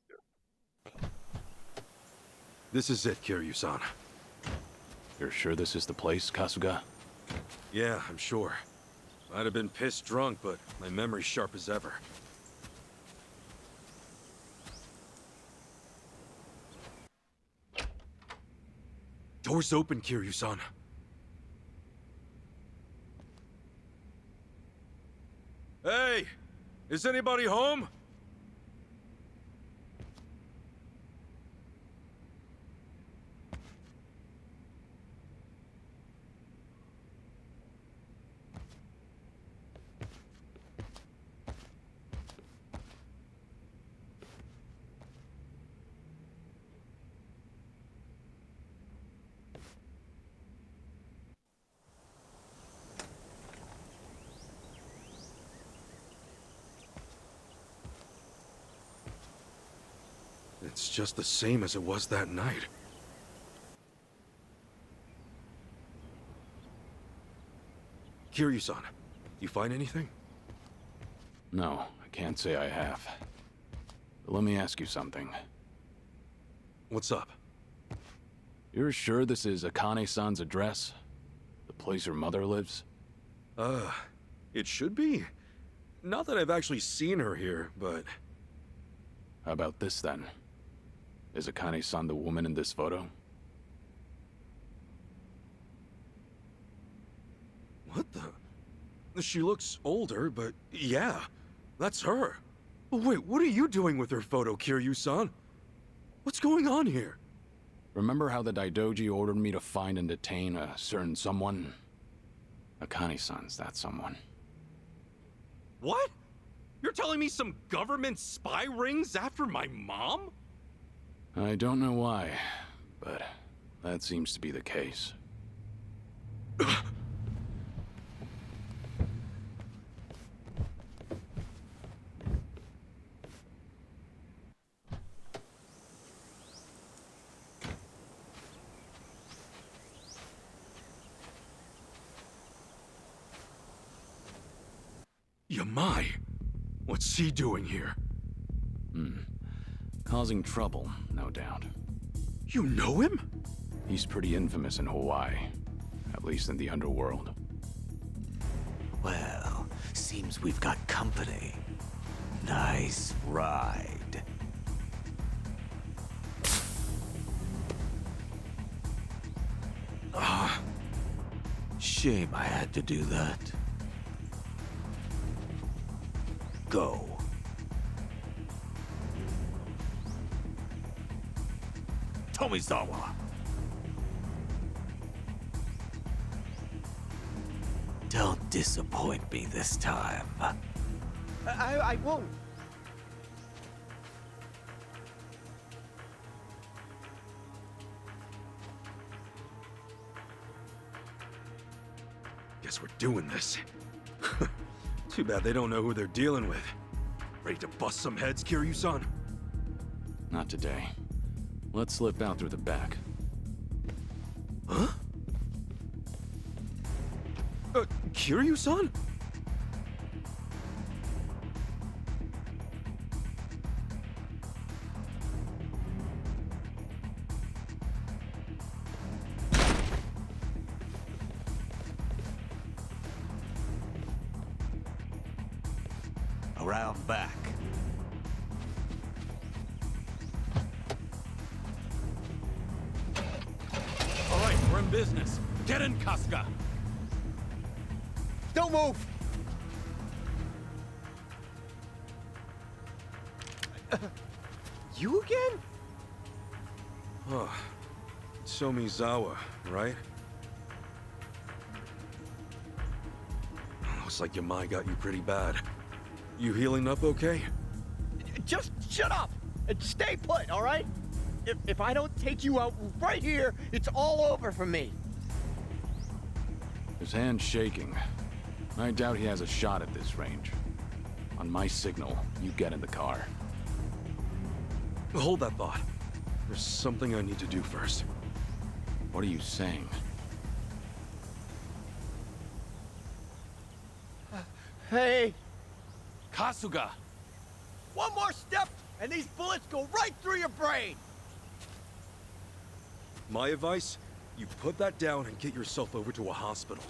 [SPEAKER 6] This is it, Kiryu-san.
[SPEAKER 4] You're sure this is the place, Kasuga?
[SPEAKER 6] Yeah, I'm sure. Might have been pissed drunk, but my memory's sharp as ever. Door's open, Kiryu-san. Hey! Is anybody home? It's just the same as it was that night. Kiryu-san, you find anything?
[SPEAKER 4] No, I can't say I have. But let me ask you something.
[SPEAKER 3] What's up?
[SPEAKER 4] You're sure this is Akane-san's address? The place her mother lives?
[SPEAKER 3] It should be. Not that I've actually seen her here, but...
[SPEAKER 4] How about this, then? Is Akane-san the woman in this photo?
[SPEAKER 3] What the? She looks older, but yeah, that's her. Wait, what are you doing with her photo, Kiryu-san? What's going on here?
[SPEAKER 4] Remember how the Daidoji ordered me to find and detain a certain someone? Akane-san's that someone.
[SPEAKER 3] What? You're telling me some government spy rings after my mom?
[SPEAKER 4] I don't know why, but that seems to be the case.
[SPEAKER 3] Yamai? What's he doing here?
[SPEAKER 4] Causing trouble, no doubt.
[SPEAKER 3] You know him?
[SPEAKER 4] He's pretty infamous in Hawaii, at least in the underworld.
[SPEAKER 10] Well, seems we've got company. Nice ride. Shame I had to do that. Go. Tomizawa. Don't disappoint me this time.
[SPEAKER 14] I won't.
[SPEAKER 3] Guess we're doing this. Too bad they don't know who they're dealing with. Ready to bust some heads, Kiryu-san?
[SPEAKER 4] Not today. Let's slip out through the back.
[SPEAKER 3] Huh? Kiryu-san?
[SPEAKER 10] Around back.
[SPEAKER 3] All right, we're in business. Get in, Kasuga.
[SPEAKER 14] Don't move! You again?
[SPEAKER 3] Oh, Somizawa, right? Looks like Yamai got you pretty bad. You healing up okay?
[SPEAKER 14] Just shut up and stay put, all right? If I don't take you out right here, it's all over for me.
[SPEAKER 4] His hand's shaking. I doubt he has a shot at this range. On my signal, you get in the car.
[SPEAKER 3] Hold that thought. There's something I need to do first.
[SPEAKER 4] What are you saying?
[SPEAKER 14] Hey!
[SPEAKER 4] Kasuga!
[SPEAKER 14] One more step, and these bullets go right through your brain!
[SPEAKER 3] My advice? You put that down and get yourself over to a hospital.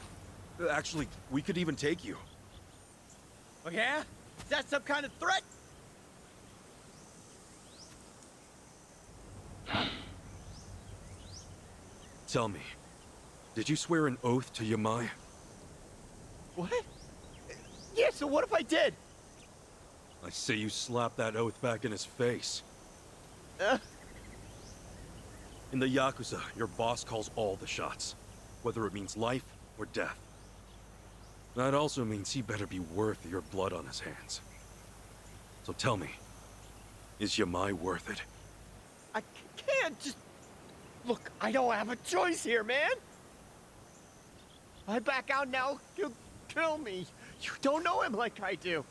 [SPEAKER 3] Actually, we could even take you.
[SPEAKER 14] Oh yeah? Is that some kind of threat?
[SPEAKER 3] Tell me, did you swear an oath to Yamai?
[SPEAKER 14] What? Yeah, so what if I did?
[SPEAKER 3] I say you slap that oath back in his face. In the Yakuza, your boss calls all the shots, whether it means life or death. That also means he better be worth your blood on his hands. So tell me, is Yamai worth it?
[SPEAKER 14] I can't just... Look, I don't have a choice here, man! If I back out now, he'll kill me. You don't know him like I do.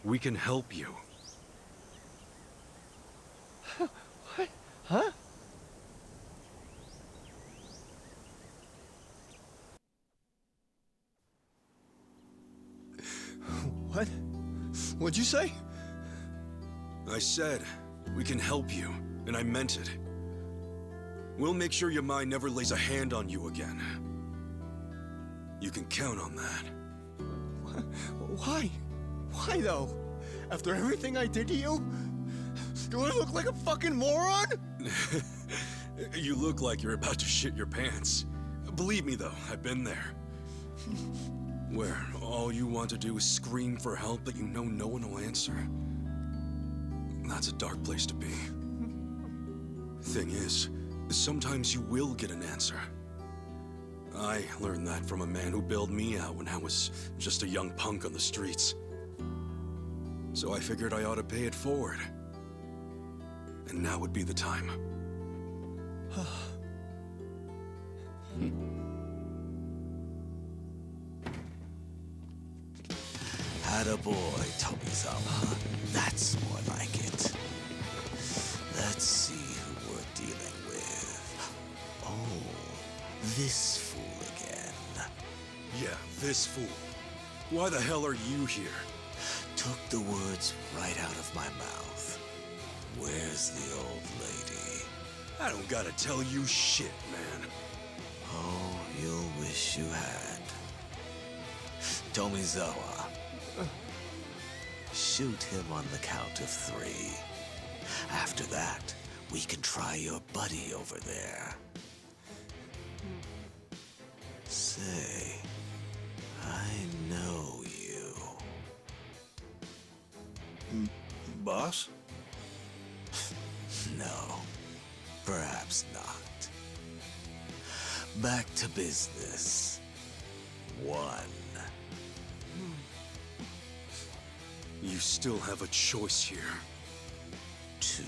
[SPEAKER 3] We can help you.
[SPEAKER 14] What? Huh?
[SPEAKER 6] What? What'd you say? I said, we can help you, and I meant it. We'll make sure Yamai never lays a hand on you again. You can count on that.
[SPEAKER 17] Why? Why though? After everything I did to you? Do I look like a fucking moron?
[SPEAKER 6] You look like you're about to shit your pants. Believe me though, I've been there. Where all you want to do is scream for help, but you know no one will answer. That's a dark place to be. Thing is, sometimes you will get an answer. I learned that from a man who bailed me out when I was just a young punk on the streets. So I figured I ought to pay it forward. And now would be the time.
[SPEAKER 2] Attaboy, Tomizawa. That's more like it. Let's see who we're dealing with. Oh, this fool again.
[SPEAKER 6] Yeah, this fool. Why the hell are you here?
[SPEAKER 2] Took the words right out of my mouth. Where's the old lady?
[SPEAKER 6] I don't gotta tell you shit, man.
[SPEAKER 2] Oh, you'll wish you had. Tomizawa. Shoot him on the count of 3. After that, we can try your buddy over there. Say, I know you.
[SPEAKER 17] Boss?
[SPEAKER 2] No, perhaps not. Back to business. 1.
[SPEAKER 6] You still have a choice here.
[SPEAKER 2] 2.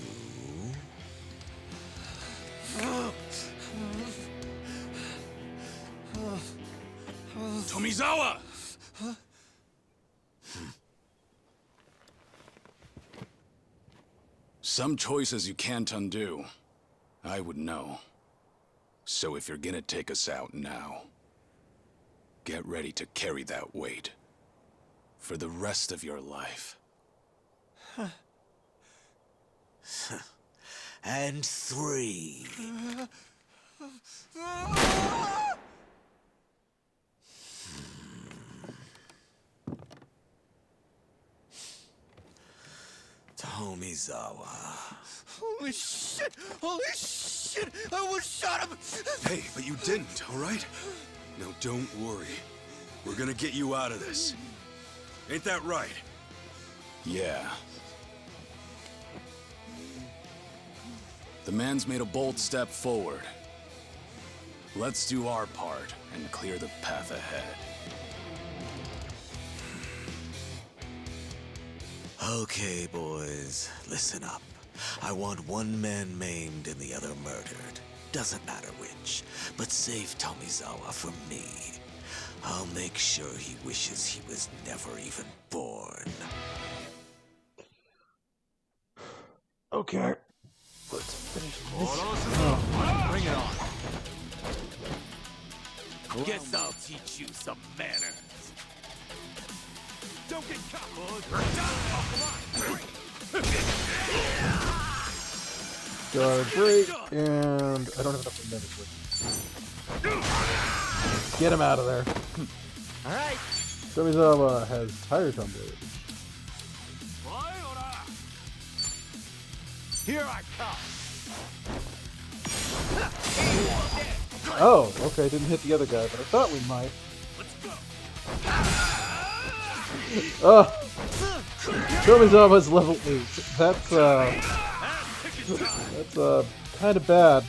[SPEAKER 6] Tomizawa!
[SPEAKER 4] Some choices you can't undo. I would know. So if you're gonna take us out now, get ready to carry that weight. For the rest of your life.
[SPEAKER 2] And 3. Tomizawa.
[SPEAKER 17] Holy shit! Holy shit! I almost shot him!
[SPEAKER 6] Hey, but you didn't, all right? Now don't worry. We're gonna get you out of this. Ain't that right?
[SPEAKER 4] Yeah. The man's made a bold step forward. Let's do our part and clear the path ahead.
[SPEAKER 2] Okay, boys, listen up. I want one man maimed and the other murdered. Doesn't matter which, but save Tomizawa from me. I'll make sure he wishes he was never even born.
[SPEAKER 1] Okay. Let's finish this.
[SPEAKER 12] Bring it on.
[SPEAKER 2] Guess I'll teach you some manners.
[SPEAKER 3] Don't get caught.
[SPEAKER 1] Guard break, and I don't have enough damage. Get him out of there.
[SPEAKER 14] All right.
[SPEAKER 1] Tomizawa has tires on board.
[SPEAKER 14] Here I come.
[SPEAKER 1] Oh, okay, didn't hit the other guy, but I thought we might. Oh, Tomizawa's level 8. That's kind of bad.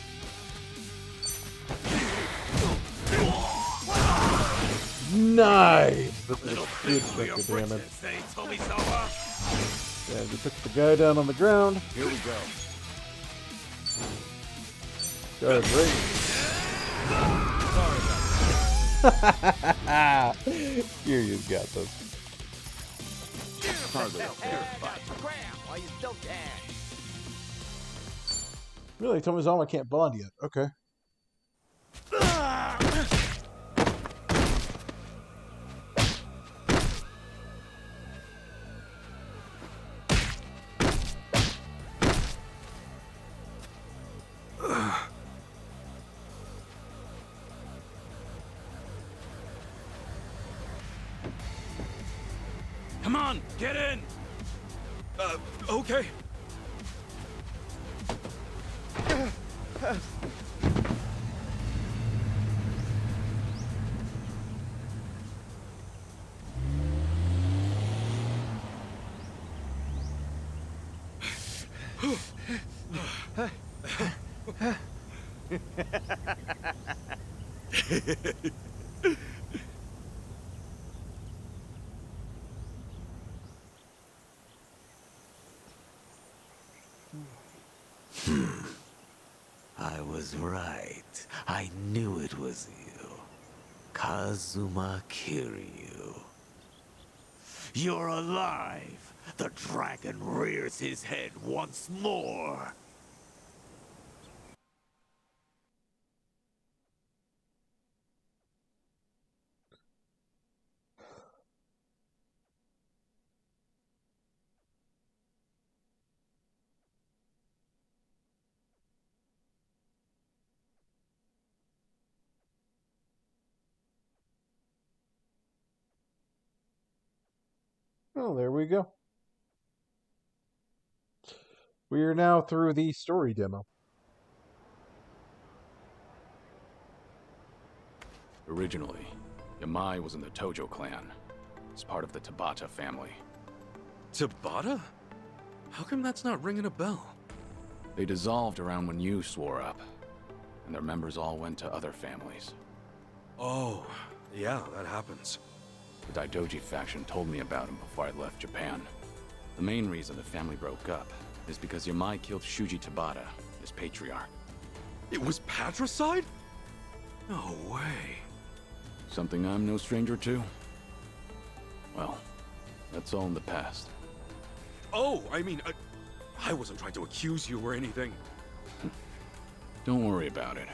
[SPEAKER 1] Nice! That's a good chunk of damage. Yeah, we took the guy down on the ground.
[SPEAKER 12] Here we go.
[SPEAKER 1] Guard break. Here, you got this.
[SPEAKER 14] Why you still can?
[SPEAKER 1] Really, Tomizawa can't bond yet. Okay.
[SPEAKER 12] Come on, get in!
[SPEAKER 6] Okay.
[SPEAKER 2] I was right. I knew it was you. Kazuma Kiryu. You're alive! The dragon rears his head once more!
[SPEAKER 1] Oh, there we go. We are now through the story demo.
[SPEAKER 4] Originally, Yamai was in the Tojo clan. As part of the Tabata family.
[SPEAKER 6] Tabata? How come that's not ringing a bell?
[SPEAKER 4] They dissolved around when you swore up, and their members all went to other families.
[SPEAKER 6] Oh, yeah, that happens.
[SPEAKER 4] The Daidoji faction told me about him before I left Japan. The main reason the family broke up is because Yamai killed Shuji Tabata, his patriarch.
[SPEAKER 6] It was patricide? No way.
[SPEAKER 4] Something I'm no stranger to? Well, that's all in the past.
[SPEAKER 6] Oh, I mean, I wasn't trying to accuse you or anything.
[SPEAKER 4] Don't worry about it.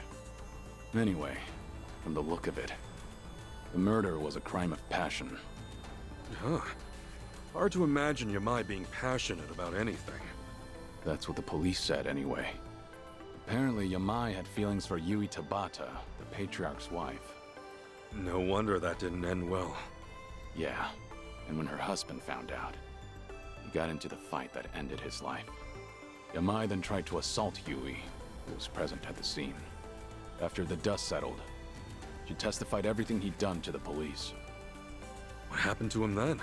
[SPEAKER 4] Anyway, from the look of it, the murder was a crime of passion.
[SPEAKER 6] Huh. Hard to imagine Yamai being passionate about anything.
[SPEAKER 4] That's what the police said anyway. Apparently, Yamai had feelings for Yui Tabata, the patriarch's wife.
[SPEAKER 6] No wonder that didn't end well.
[SPEAKER 4] Yeah, and when her husband found out, he got into the fight that ended his life. Yamai then tried to assault Yui, who was present at the scene. After the dust settled, she testified everything he'd done to the police.
[SPEAKER 6] What happened to him then?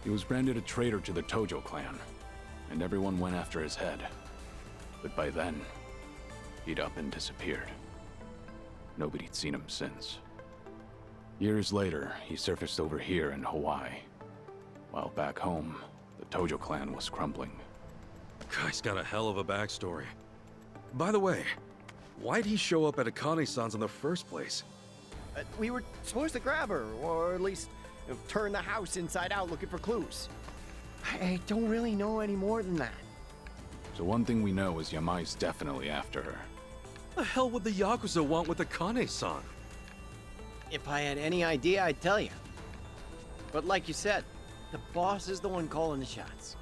[SPEAKER 4] He was branded a traitor to the Tojo clan, and everyone went after his head. But by then, he'd up and disappeared. Nobody'd seen him since. Years later, he surfaced over here in Hawaii. While back home, the Tojo clan was crumbling.
[SPEAKER 6] Guy's got a hell of a backstory. By the way, why'd he show up at Akane-san's in the first place?
[SPEAKER 10] We were supposed to grab her, or at least turn the house inside out looking for clues. I don't really know any more than that.
[SPEAKER 4] So one thing we know is Yamai's definitely after her.
[SPEAKER 6] The hell would the Yakuza want with Akane-san?
[SPEAKER 10] If I had any idea, I'd tell you. But like you said, the boss is the one calling the shots.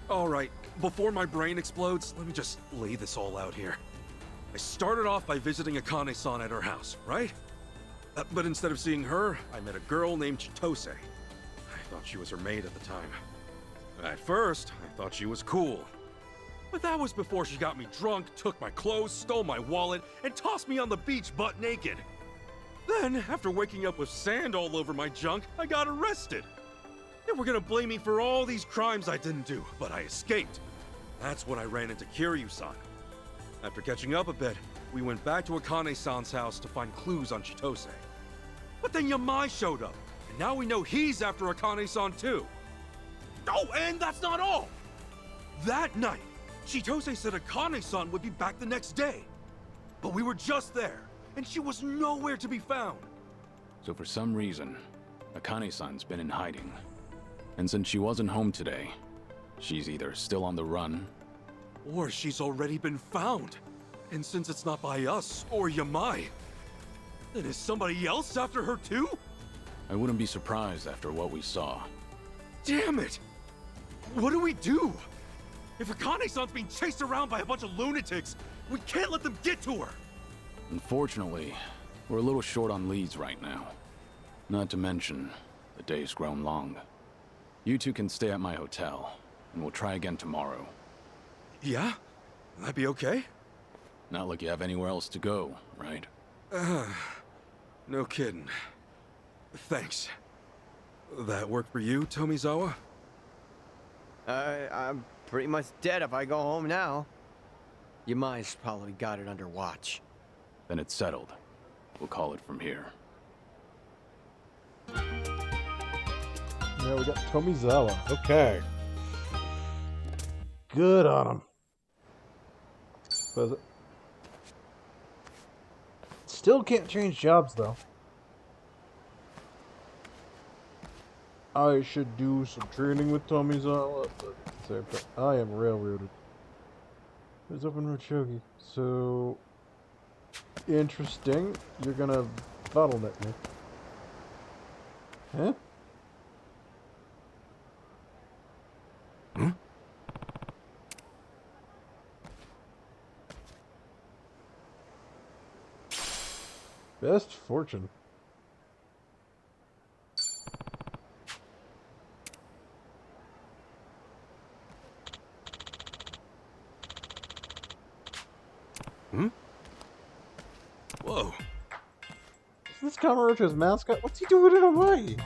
[SPEAKER 6] All right, before my brain explodes, let me just lay this all out here. I started off by visiting Akane-san at her house, right? But instead of seeing her, I met a girl named Chitose. I thought she was her maid at the time. At first, I thought she was cool. But that was before she got me drunk, took my clothes, stole my wallet, and tossed me on the beach butt naked. Then, after waking up with sand all over my junk, I got arrested. They were gonna blame me for all these crimes I didn't do, but I escaped. That's when I ran into Kiryu-san. After catching up a bit, we went back to Akane-san's house to find clues on Chitose. But then Yamai showed up, and now we know he's after Akane-san too. Oh, and that's not all! That night, Chitose said Akane-san would be back the next day. But we were just there, and she was nowhere to be found.
[SPEAKER 4] So for some reason, Akane-san's been in hiding. And since she wasn't home today, she's either still on the run,
[SPEAKER 6] or she's already been found. And since it's not by us or Yamai, then is somebody else after her too?
[SPEAKER 4] I wouldn't be surprised after what we saw.
[SPEAKER 6] Damn it! What do we do? If Akane-san's being chased around by a bunch of lunatics, we can't let them get to her!
[SPEAKER 4] Unfortunately, we're a little short on leads right now. Not to mention, the day's grown long. You two can stay at my hotel, and we'll try again tomorrow.
[SPEAKER 6] Yeah? That'd be okay?
[SPEAKER 4] Not like you have anywhere else to go, right?
[SPEAKER 6] No kidding. Thanks. That work for you, Tomizawa?
[SPEAKER 10] I'm pretty much dead if I go home now. Your mind's probably got it under watch.
[SPEAKER 4] Then it's settled. We'll call it from here.
[SPEAKER 1] Yeah, we got Tomizawa. Okay. Good on him. Was it? Still can't change jobs, though. I should do some training with Tomizawa, but at the same time, I am railroaded. It's open road shogi. So, interesting. You're gonna bottleneck me. Huh? Best fortune.
[SPEAKER 6] Whoa.
[SPEAKER 1] Is this Kamarocho's mascot? What's he doing in Hawaii?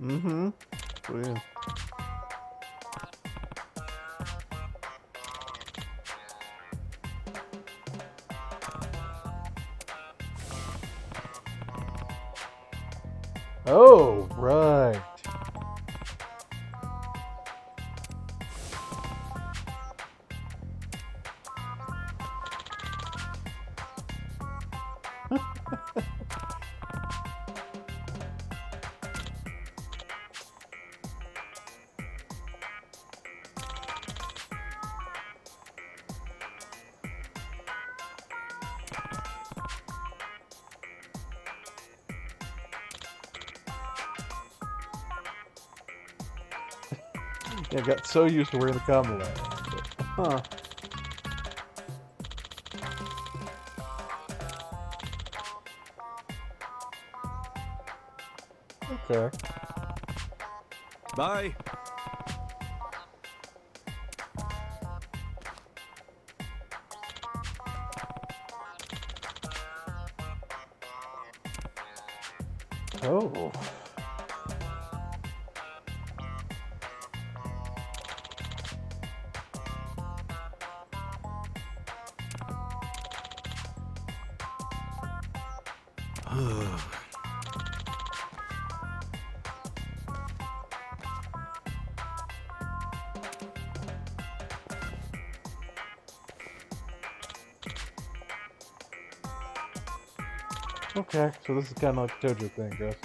[SPEAKER 1] Mm-hmm. Oh, yeah. Oh, right. Yeah, I got so used to wearing the combo line. Huh. Okay.
[SPEAKER 6] Bye.
[SPEAKER 1] Oh. Okay, so this is kind of like the Tojo thing, guys.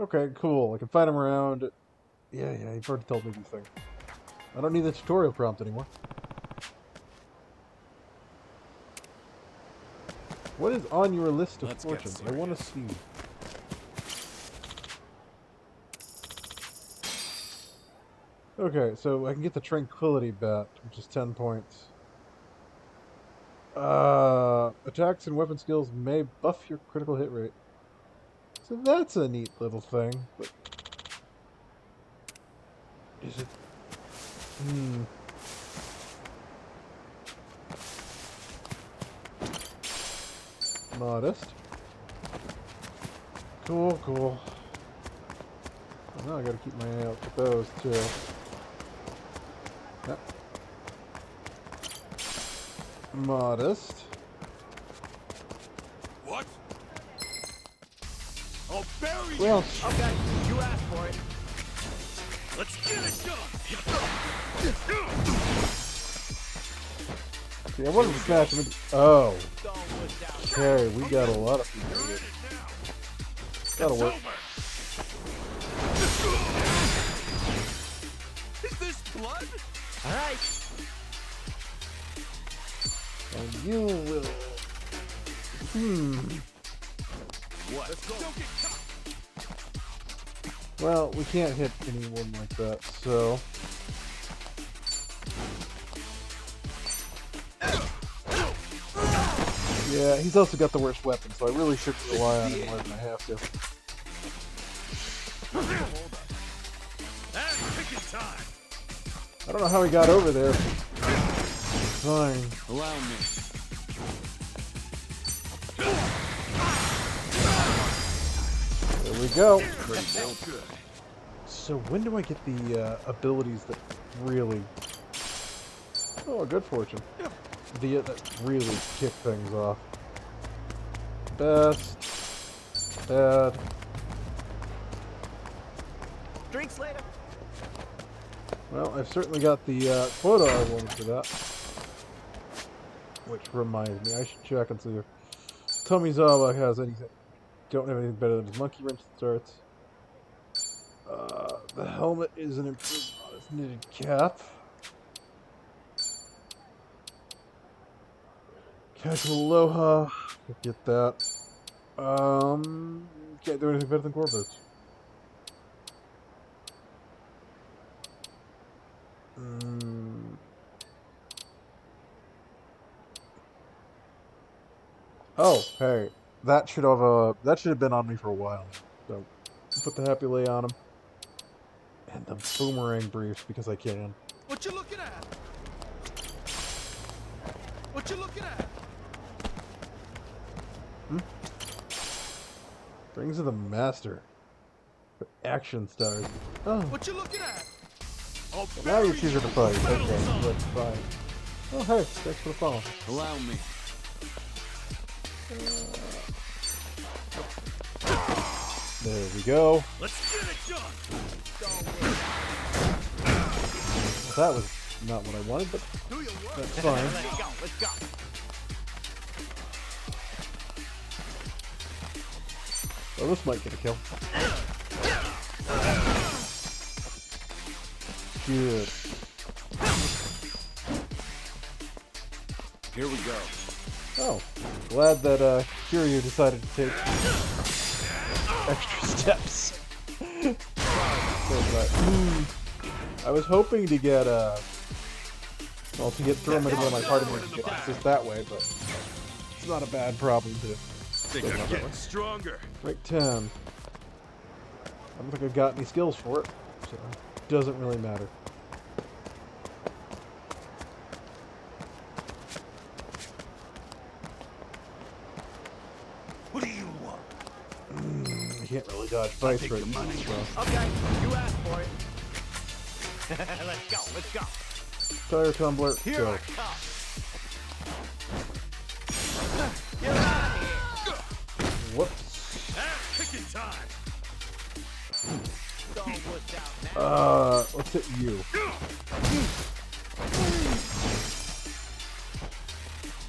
[SPEAKER 1] Okay, cool. I can find him around. Yeah, you've already told me these things. I don't need the tutorial prompt anymore. What is on your list of fortunes? I want to see. Okay, so I can get the Tranquility Bat, which is 10 points. Attacks and weapon skills may buff your critical hit rate. So that's a neat little thing, but... Is it... Modest. Cool. Well, now I gotta keep my eye out for those, too. Yep. Modest.
[SPEAKER 9] What? I'll bury you!
[SPEAKER 1] Well,
[SPEAKER 10] Okay, you asked for it.
[SPEAKER 9] Let's get it done!
[SPEAKER 1] See, I wanted to smash him. Oh. Okay, we got a lot of people here. That'll work.
[SPEAKER 3] Is this blood?
[SPEAKER 14] All right.
[SPEAKER 1] And you will.
[SPEAKER 3] What? Let's go. Don't get caught.
[SPEAKER 1] Well, we can't hit anyone like that, so. Yeah, he's also got the worst weapon, so I really shouldn't rely on him more than I have to. I don't know how he got over there. Fine.
[SPEAKER 12] Allow me.
[SPEAKER 1] There we go. So when do I get the abilities that really... Oh, good fortune. That really kick things off. Best. Bad.
[SPEAKER 10] Drinks later.
[SPEAKER 1] Well, I've certainly got the quota I wanted for that. Which reminds me, I should check and see if Tomizawa has anything. Don't have anything better than his monkey wrench that starts. The helmet is an improvement on his knitted cap. Casual Aloha. Get that. Can't do anything better than core boots. Oh, hey, that should have been on me for a while. So, put the happy lay on him, and the boomerang briefs because I can.
[SPEAKER 13] What you looking at? What you looking at?
[SPEAKER 1] Rings of the Master. For action stars. Oh.
[SPEAKER 13] What you looking at?
[SPEAKER 1] Well, now you're choosing to fight. Okay, that's fine. Oh, hey, thanks for the follow.
[SPEAKER 12] Allow me.
[SPEAKER 1] There we go.
[SPEAKER 3] Let's get it done.
[SPEAKER 1] That was not what I wanted, but that's fine.
[SPEAKER 14] Let's go. Let's go.
[SPEAKER 1] Well, this might get a kill. Good.
[SPEAKER 4] Here we go.
[SPEAKER 1] Oh, glad that Kiryu decided to take extra steps. I was hoping to get well, to get through him into my party and get assist that way, but it's not a bad problem to.
[SPEAKER 3] Think I'm getting stronger.
[SPEAKER 1] Rank 10. I don't think I've got any skills for it, so it doesn't really matter.
[SPEAKER 3] What do you want?
[SPEAKER 1] I can't really dodge fights right now. So.
[SPEAKER 14] Okay, you asked for it. Let's go. Let's go.
[SPEAKER 1] Tire tumbler,
[SPEAKER 14] Here
[SPEAKER 1] go.
[SPEAKER 14] I come. Get out of here.
[SPEAKER 1] Whoops.
[SPEAKER 3] Picking time.
[SPEAKER 1] Let's hit you.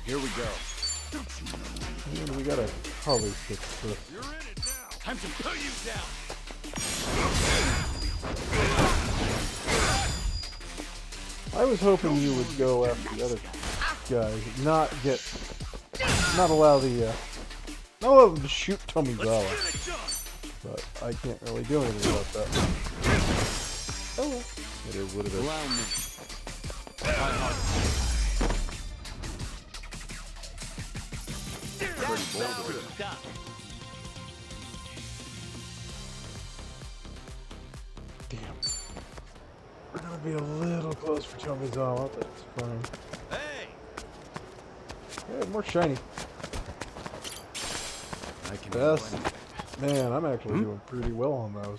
[SPEAKER 4] Here we go.
[SPEAKER 1] And we gotta probably fix this.
[SPEAKER 3] You're in it now. Time to put you down.
[SPEAKER 1] I was hoping you would go after the other guys, not allow them to shoot Tomizawa. But I can't really do anything about that. Oh well. It is what it is.
[SPEAKER 12] Allow me.
[SPEAKER 1] Damn. We're gonna be a little close for Tomizawa, but it's fine.
[SPEAKER 3] Hey!
[SPEAKER 1] Yeah, more shiny.
[SPEAKER 4] I can
[SPEAKER 1] Best. Man, I'm actually doing pretty well on those.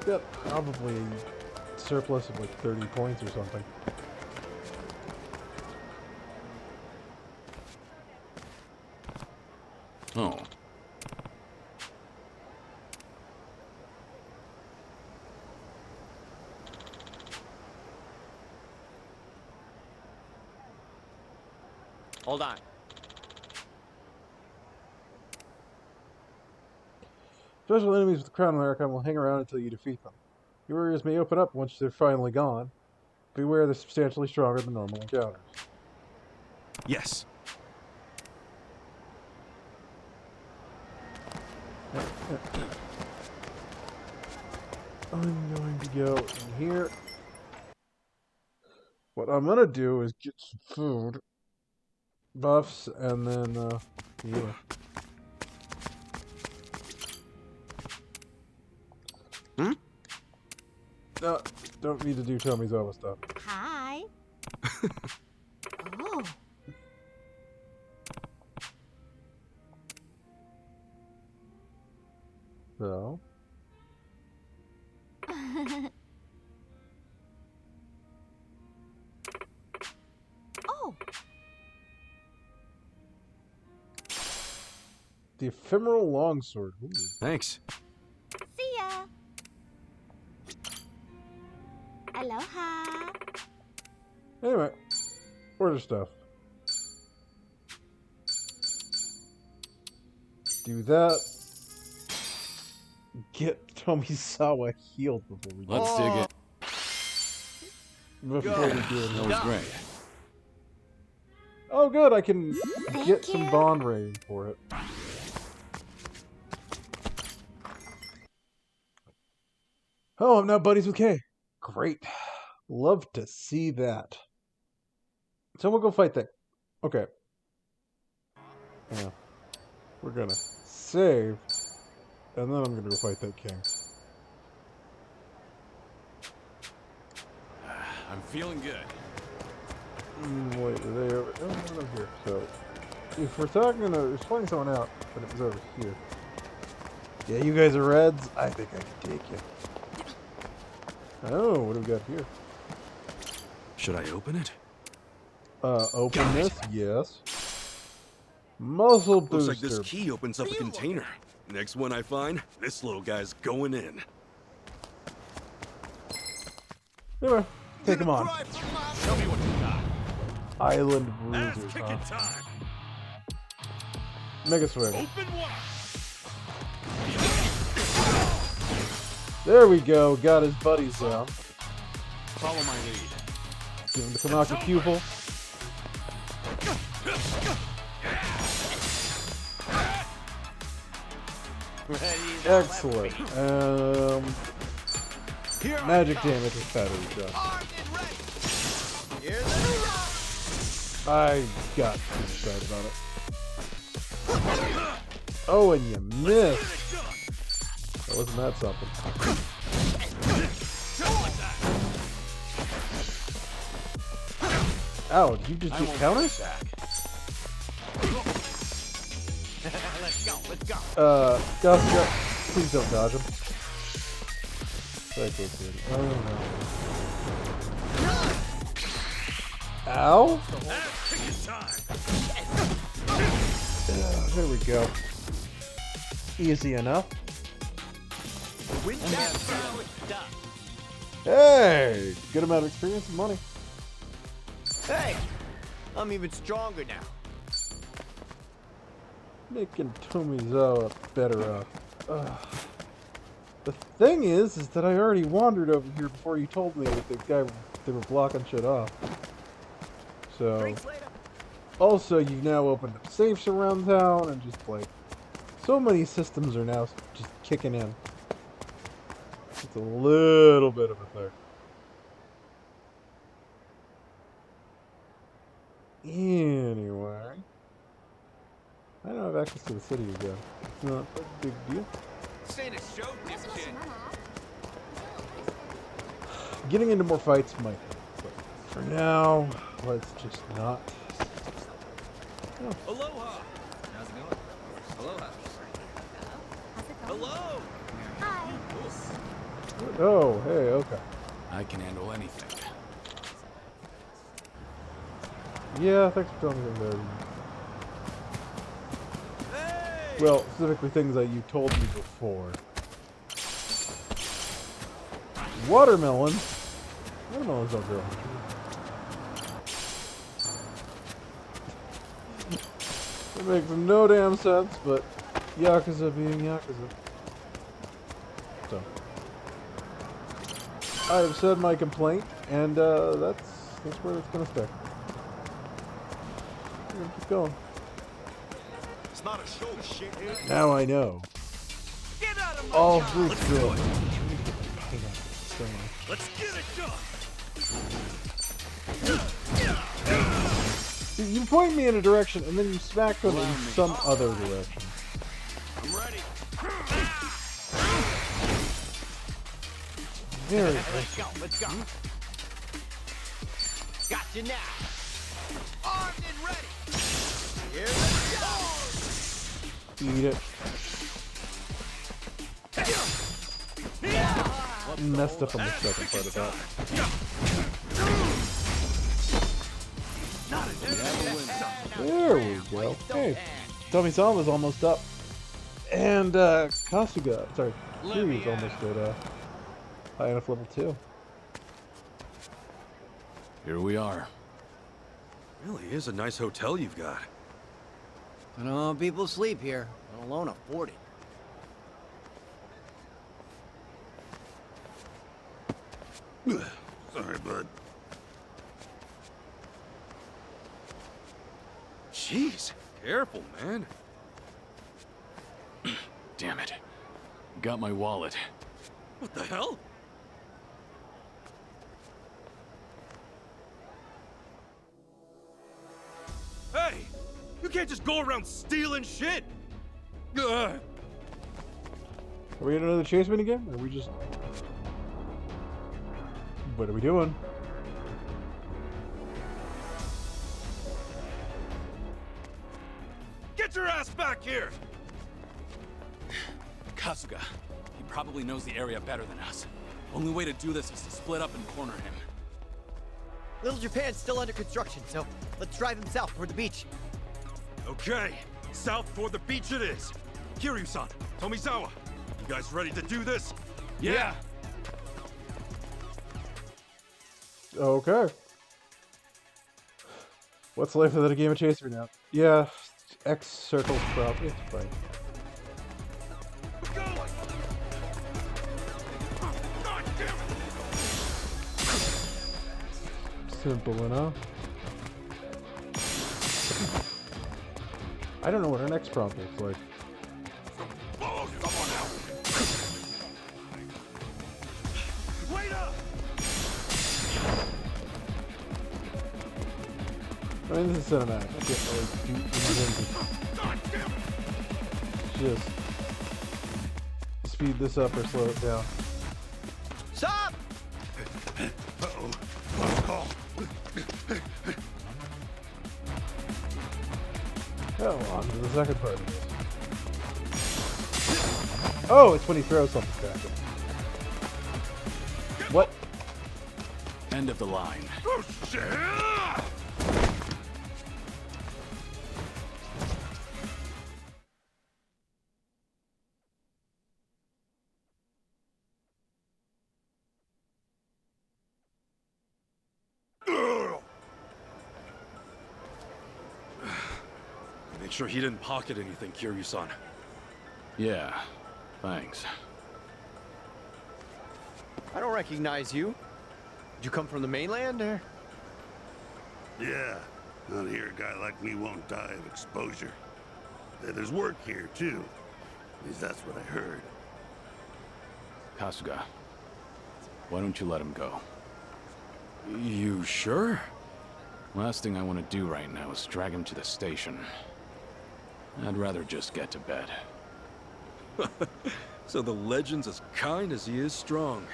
[SPEAKER 1] Got probably a surplus of like 30 points or something.
[SPEAKER 4] Oh.
[SPEAKER 10] Hold on.
[SPEAKER 1] Special enemies with the crown icon will hang around until you defeat them. Your areas may open up once they're finally gone. Beware, they're substantially stronger than normal encounters.
[SPEAKER 6] Yes.
[SPEAKER 1] I'm going to go in here. What I'm going to do is get some food, buffs, and then, yeah.
[SPEAKER 6] Hmm?
[SPEAKER 1] No, don't need to do Tomizawa stuff.
[SPEAKER 5] Hi. Oh.
[SPEAKER 1] So.
[SPEAKER 5] Oh.
[SPEAKER 1] The ephemeral longsword. Ooh.
[SPEAKER 6] Thanks.
[SPEAKER 5] See ya. Aloha.
[SPEAKER 1] Anyway, order stuff. Do that. Get Tomizawa healed before we do
[SPEAKER 4] Let's dig it.
[SPEAKER 1] Before we do it.
[SPEAKER 4] That was great.
[SPEAKER 1] Oh, good. I can get some bond rating for it. Oh, I'm now buddies with Kay. Great. Love to see that. So we'll go fight that. Okay. Yeah. We're gonna save. And then I'm gonna go fight that king.
[SPEAKER 4] I'm feeling good.
[SPEAKER 1] Wait, are they over? Oh, they're over here. So, if we're talking to, we're flying someone out, but it was over here. Yeah, you guys are reds. I think I can take you. Oh, what do we got here?
[SPEAKER 6] Should I open it?
[SPEAKER 1] Open this? Yes. Muscle booster.
[SPEAKER 6] Looks like this key opens up a container. Next one I find, this little guy's going in.
[SPEAKER 1] Anyway, take him on.
[SPEAKER 9] Tell me what you got.
[SPEAKER 1] Island bruisers,
[SPEAKER 9] Ass-kicking
[SPEAKER 1] huh?
[SPEAKER 9] time.
[SPEAKER 1] Mega swing.
[SPEAKER 9] Open wide.
[SPEAKER 1] There we go. Got his buddies down.
[SPEAKER 9] Follow my lead.
[SPEAKER 1] Give him the Kanaka pupil. Excellent. Magic damage with battery shot. I got too excited about it. Oh, and you missed. Oh, wasn't that something? Ow, did you just get counters?
[SPEAKER 14] Let's go.
[SPEAKER 1] Gus, please don't dodge him. Oh no. Ow? There we go. Easy enough. Hey! Good amount of experience and money.
[SPEAKER 10] Hey! I'm even stronger now.
[SPEAKER 1] Making Tomizawa better off. The thing is that I already wandered over here before you told me that they were blocking shit off. So, also you've now opened up safes around town and just like, so many systems are now just kicking in. It's a little bit of a thing. Anyway, I don't have access to the city again. It's not a big deal. Getting into more fights might help, but for now, let's just not. Oh.
[SPEAKER 14] Aloha. How's it going? Aloha. Hello.
[SPEAKER 5] Hi.
[SPEAKER 1] Oh, hey, okay.
[SPEAKER 4] I can handle anything.
[SPEAKER 1] Yeah, thanks for telling me that. Well, specifically things that you told me before. Watermelon. Watermelons don't grow on It makes no damn sense, but Yakuza being Yakuza. So, I've said my complaint, and that's where it's gonna stay. We're gonna keep going.
[SPEAKER 6] It's not a show, shithead.
[SPEAKER 1] Now I know.
[SPEAKER 14] Get out of my
[SPEAKER 1] All
[SPEAKER 14] car.
[SPEAKER 1] fruits
[SPEAKER 14] Let's
[SPEAKER 1] good.
[SPEAKER 14] do it.
[SPEAKER 6] Let's get it done.
[SPEAKER 1] See, you point me in a direction, and then you smack them in some other direction.
[SPEAKER 6] I'm ready.
[SPEAKER 1] Very
[SPEAKER 10] Let's go, let's go. Got you now. Armed and ready. Here we go.
[SPEAKER 1] Eat it. Messed up on the second part of that. There we go. Hey, Tomizawa's almost up. And Kasuga, sorry, Kiryu's almost at high enough level 2.
[SPEAKER 4] Here we are.
[SPEAKER 6] Really is a nice hotel you've got.
[SPEAKER 10] I don't know how people sleep here, let alone afford it.
[SPEAKER 6] Sorry, bud. Jeez, careful, man.
[SPEAKER 4] Damn it. Got my wallet.
[SPEAKER 6] What the hell? Hey! You can't just go around stealing shit! Ugh.
[SPEAKER 1] Are we in another chase mini game? Or are we just... What are we doing?
[SPEAKER 6] Get your ass back here!
[SPEAKER 12] Kasuga. He probably knows the area better than us. Only way to do this is to split up and corner him.
[SPEAKER 10] Little Japan's still under construction, so let's drive him south toward the beach.
[SPEAKER 6] Okay, south toward the beach it is. Kiryu-san, Tomizawa, you guys ready to do this?
[SPEAKER 12] Yeah.
[SPEAKER 1] Okay. What's life without a game of Chaser now? Yeah, X circles probably. It's fine. Simple enough. I don't know what our next prompt looks like.
[SPEAKER 6] Wait up!
[SPEAKER 1] I mean, this is cinematic. I can't really do anything to just speed this up or slow it down.
[SPEAKER 10] Stop!
[SPEAKER 6] Uh-oh. Close call.
[SPEAKER 1] Oh, on to the second part of this. Oh, it's when he throws something back. What?
[SPEAKER 4] End of the line.
[SPEAKER 6] Oh, shit! Make sure he didn't pocket anything, Kiryu-san.
[SPEAKER 4] Yeah, thanks.
[SPEAKER 10] I don't recognize you. Did you come from the mainland, or?
[SPEAKER 16] Yeah, out here a guy like me won't die of exposure. There's work here, too. At least that's what I heard.
[SPEAKER 4] Kasuga, why don't you let him go?
[SPEAKER 6] You sure?
[SPEAKER 4] Last thing I want to do right now is drag him to the station. I'd rather just get to bed.
[SPEAKER 6] So the legend's as kind as he is strong.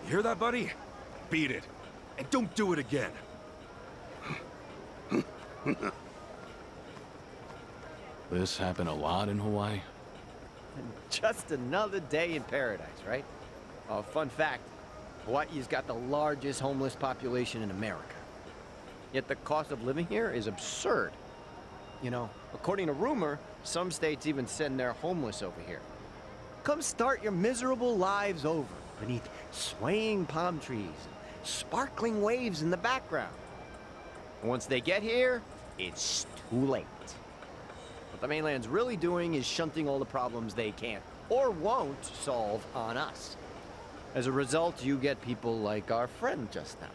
[SPEAKER 6] You hear that, buddy? Beat it. And don't do it again.
[SPEAKER 4] This happen a lot in Hawaii?
[SPEAKER 10] Just another day in paradise, right? Oh, fun fact, Hawaii's got the largest homeless population in America. Yet the cost of living here is absurd. You know, according to rumor, some states even send their homeless over here. Come start your miserable lives over beneath swaying palm trees and sparkling waves in the background. And once they get here, it's too late. What the mainland's really doing is shunting all the problems they can't or won't solve on us. As a result, you get people like our friend just now.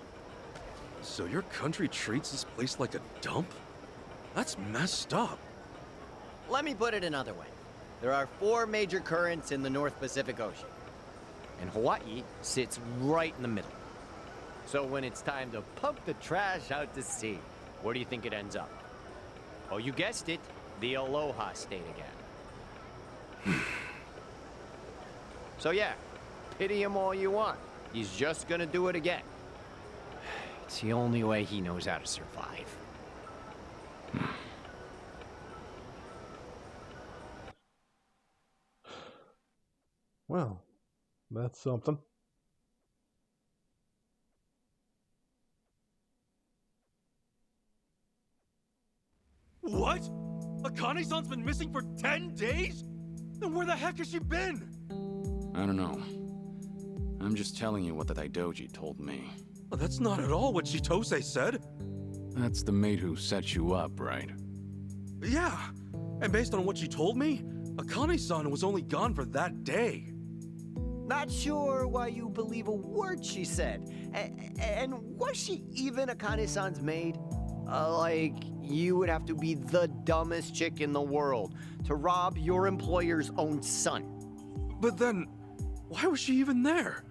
[SPEAKER 6] So your country treats this place like a dump? That's messed up.
[SPEAKER 10] Let me put it another way. There are 4 major currents in the North Pacific Ocean, and Hawaii sits right in the middle. So when it's time to pump the trash out to sea, where do you think it ends up? Oh, you guessed it, the Aloha State again. So yeah, pity him all you want. He's just gonna do it again. It's the only way he knows how to survive.
[SPEAKER 1] Well, that's something.
[SPEAKER 3] What? Akane-san's been missing for 10 days? Then where the heck has she been?
[SPEAKER 4] I don't know. I'm just telling you what the Daidoji told me.
[SPEAKER 3] That's not at all what Chitose said.
[SPEAKER 4] That's the mate who set you up, right?
[SPEAKER 3] Yeah, and based on what she told me, Akane-san was only gone for that day.
[SPEAKER 10] Not sure why you believe a word she said. And was she even Akane-san's maid? Like, you would have to be the dumbest chick in the world to rob your employer's own son.
[SPEAKER 3] But then, why was she even there?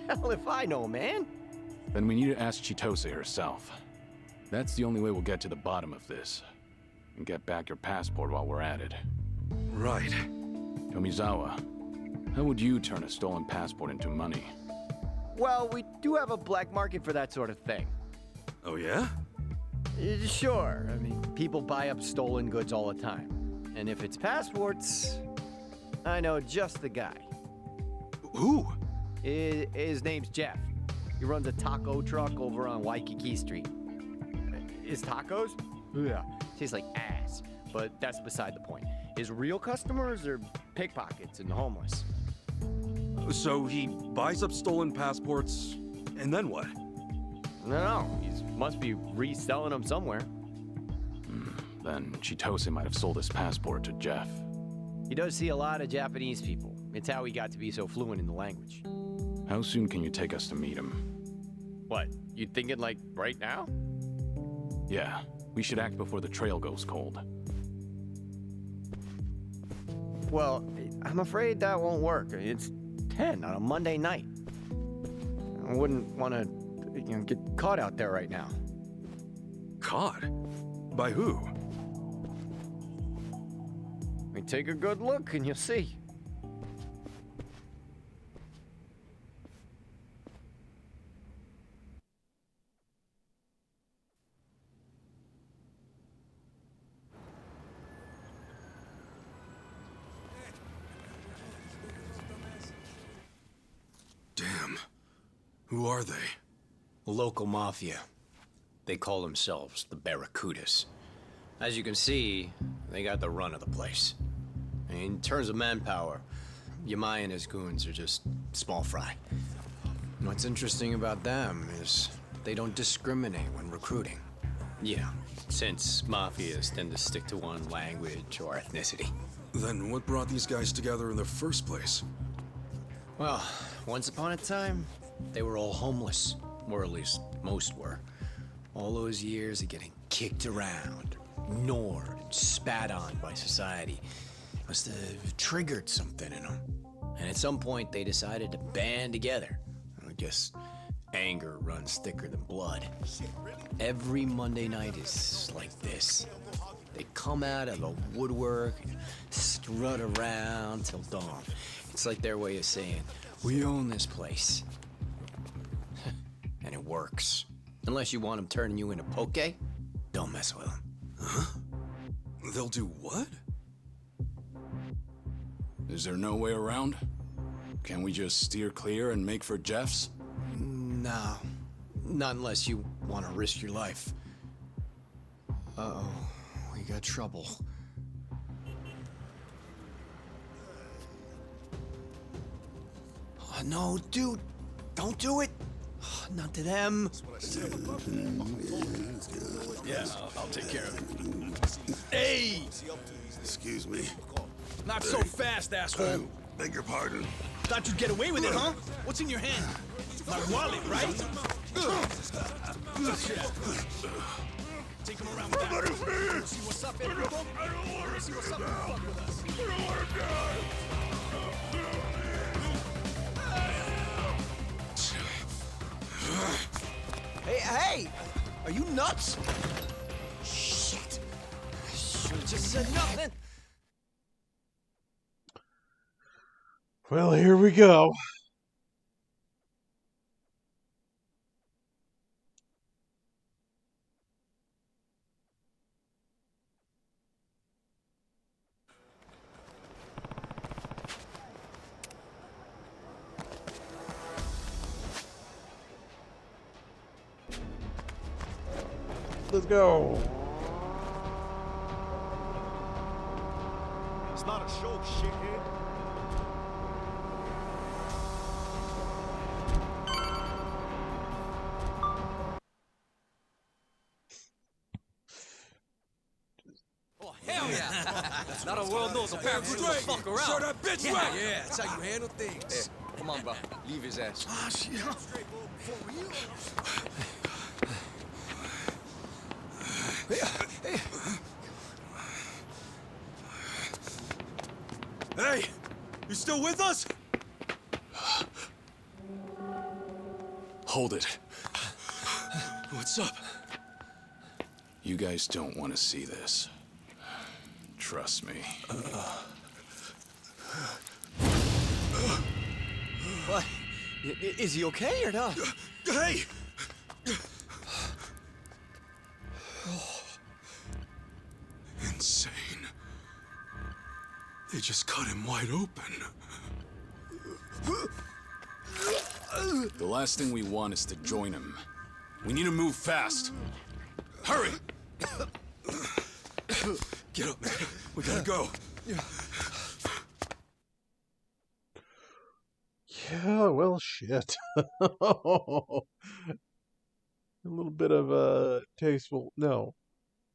[SPEAKER 10] Hell if I know, man.
[SPEAKER 4] Then we need to ask Chitose herself. That's the only way we'll get to the bottom of this. And get back your passport while we're at it.
[SPEAKER 3] Right.
[SPEAKER 4] Tomizawa, how would you turn a stolen passport into money?
[SPEAKER 10] Well, we do have a black market for that sort of thing.
[SPEAKER 3] Oh yeah?
[SPEAKER 10] Sure. I mean, people buy up stolen goods all the time. And if it's passports, I know just the guy.
[SPEAKER 3] Who?
[SPEAKER 10] His name's Jeff. He runs a taco truck over on Waikiki Street. His tacos? Yeah, tastes like ass. But that's beside the point. His real customers are pickpockets and the homeless.
[SPEAKER 3] So he buys up stolen passports, and then what?
[SPEAKER 10] No, he must be reselling them somewhere.
[SPEAKER 4] Then Chitose might have sold his passport to Jeff.
[SPEAKER 10] He does see a lot of Japanese people. It's how he got to be so fluent in the language.
[SPEAKER 4] How soon can you take us to meet him?
[SPEAKER 10] What, you thinking like right now?
[SPEAKER 4] Yeah, we should act before the trail goes cold.
[SPEAKER 10] Well, I'm afraid that won't work. It's 10 on a Monday night. I wouldn't want to, get caught out there right now.
[SPEAKER 3] Caught? By who?
[SPEAKER 10] I mean, take a good look and you'll see.
[SPEAKER 6] Damn. Who are they?
[SPEAKER 10] Local mafia. They call themselves the Barracudas. As you can see, they got the run of the place. In terms of manpower, Yamai and his goons are just small fry. What's interesting about them is they don't discriminate when recruiting. Yeah, since mafias tend to stick to one language or ethnicity.
[SPEAKER 6] Then what brought these guys together in the first place?
[SPEAKER 10] Well, once upon a time, they were all homeless. Or at least most were. All those years of getting kicked around, ignored, and spat on by society must have triggered something in them. And at some point, they decided to band together. I guess anger runs thicker than blood. Every Monday night is like this. They come out of the woodwork and strut around till dawn. It's like their way of saying, we own this place. And it works. Unless you want them turning you into poke, don't mess with them.
[SPEAKER 6] Huh? They'll do what?
[SPEAKER 4] Is there no way around? Can we just steer clear and make for Jeff's?
[SPEAKER 10] No. Not unless you want to risk your life. Uh-oh. We got trouble. Oh, no, dude. Don't do it.
[SPEAKER 14] Not to them.
[SPEAKER 17] Yeah, I'll take care of it. Hey!
[SPEAKER 16] Excuse me.
[SPEAKER 17] Not so fast, asshole.
[SPEAKER 16] Beg your pardon.
[SPEAKER 17] Thought you'd get away with it, huh? What's in your hand? My wallet, right? Take him around with that. See what's up, Enrico? See what's up, fuck with us. I don't want to die.
[SPEAKER 14] Hey! Are you nuts? Shit! I should've just said nothing.
[SPEAKER 1] Well, here we go. Let's go.
[SPEAKER 13] It's not a show, shithead.
[SPEAKER 14] Oh, hell yeah! Now the world knows a barracuda don't fuck around.
[SPEAKER 17] Show that bitch
[SPEAKER 14] yeah,
[SPEAKER 17] right.
[SPEAKER 14] yeah, that's how you handle things.
[SPEAKER 17] Hey, come on, bro. Leave his ass.
[SPEAKER 14] Ah, shit.
[SPEAKER 6] Hey! You still with us?
[SPEAKER 4] Hold it.
[SPEAKER 6] What's up?
[SPEAKER 4] You guys don't want to see this. Trust me.
[SPEAKER 14] What? Is he okay or not?
[SPEAKER 6] Hey! Insane. They just cut him wide open.
[SPEAKER 4] The last thing we want is to join him. We need to move fast. Hurry!
[SPEAKER 6] Get up, man. We gotta go.
[SPEAKER 1] Yeah, well, shit. A little bit of tasteful, no,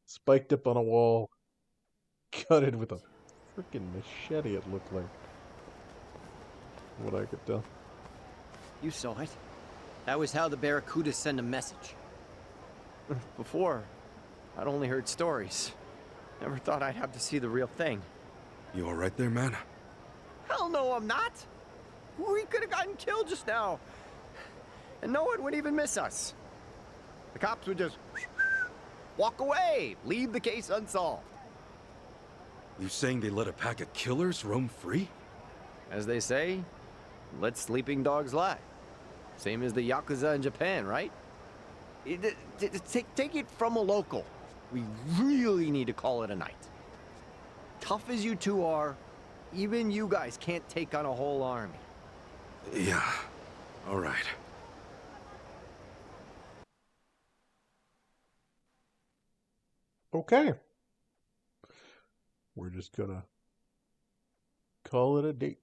[SPEAKER 1] spiked up on a wall, cut it with a freaking machete. It looked like, what I could tell.
[SPEAKER 10] You saw it. That was how the barracudas send a message. Before, I'd only heard stories. Never thought I'd have to see the real thing.
[SPEAKER 6] You all right there, man?
[SPEAKER 10] Hell no, I'm not. We could have gotten killed just now. And no one would even miss us. The cops would just walk away, leave the case unsolved.
[SPEAKER 6] You saying they let a pack of killers roam free?
[SPEAKER 10] As they say, let sleeping dogs lie. Same as the Yakuza in Japan, right? Take it from a local. We really need to call it a night. Tough as you two are, even you guys can't take on a whole army.
[SPEAKER 6] Yeah. All right.
[SPEAKER 1] Okay. We're just gonna call it a date.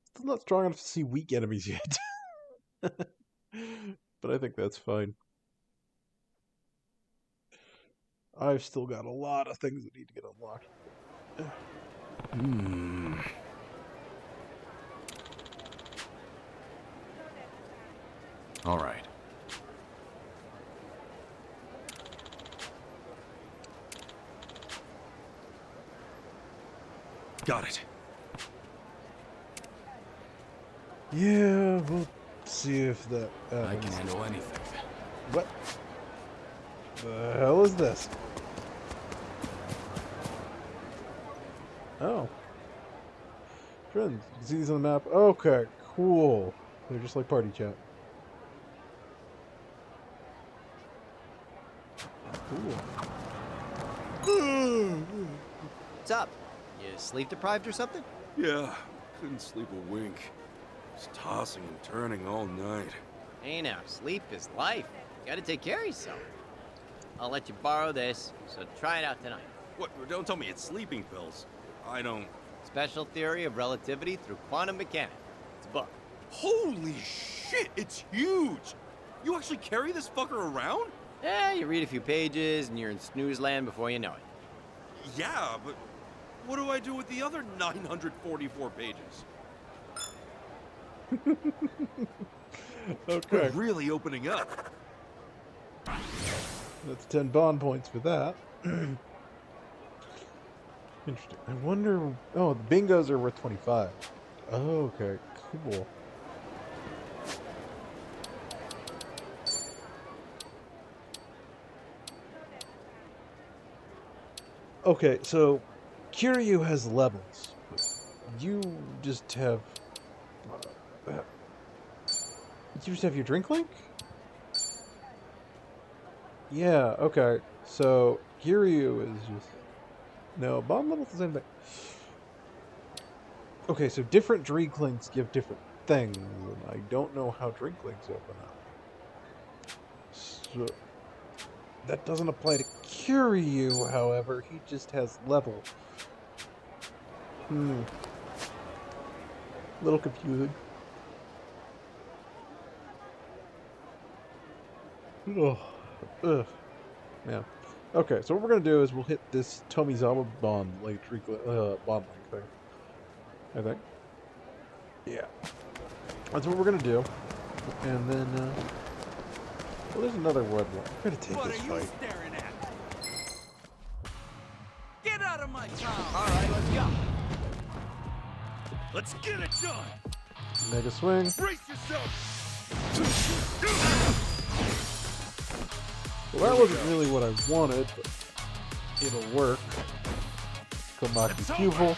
[SPEAKER 1] Still not strong enough to see weak enemies yet. But I think that's fine. I've still got a lot of things that need to get unlocked.
[SPEAKER 4] All right.
[SPEAKER 6] Got it.
[SPEAKER 1] Yeah, we'll see if that happens.
[SPEAKER 4] I can handle anything.
[SPEAKER 1] What the hell is this? Oh. Friends, you can see these on the map. Okay, cool. They're just like party chat. Cool.
[SPEAKER 10] What's up? You sleep deprived or something?
[SPEAKER 6] Yeah. Couldn't sleep a wink. Just tossing and turning all night.
[SPEAKER 10] Hey now, sleep is life. You gotta take care of yourself. I'll let you borrow this, so try it out tonight.
[SPEAKER 6] What? Don't tell me it's sleeping pills. I don't...
[SPEAKER 10] Special theory of relativity through quantum mechanics. buck.
[SPEAKER 6] Holy shit, it's huge! You actually carry this fucker around?
[SPEAKER 10] Yeah, you read a few pages and you're in snooze land before you know it.
[SPEAKER 6] Yeah, but what do I do with the other 944 pages?
[SPEAKER 1] Okay.
[SPEAKER 6] We're really opening up.
[SPEAKER 1] That's 10 bond points for that. Interesting. I wonder... Oh, the bingos are worth 25. Oh, okay. Cool. Okay, so Kiryu has levels. You just have... You just have your drink link? Yeah, okay. So Kiryu is just... No, bomb level's the same thing. Okay, so different drink links give different things, and I don't know how drink links open up. So that doesn't apply to Kiryu, however. He just has level. Little confusing. Ugh. Ugh. Yeah. Okay, so what we're gonna do is we'll hit this Tomizawa bond link bond link thing. I think. Yeah. That's what we're gonna do. And then well, there's another wood one. We're gonna take
[SPEAKER 7] What
[SPEAKER 1] this
[SPEAKER 7] are you
[SPEAKER 1] fight.
[SPEAKER 7] staring at? Get out of my town!
[SPEAKER 10] All right, let's go.
[SPEAKER 13] Let's get it done.
[SPEAKER 1] Mega swing.
[SPEAKER 13] Brace yourself.
[SPEAKER 1] Well, that wasn't really what I wanted, but it'll work. Komaki pupil.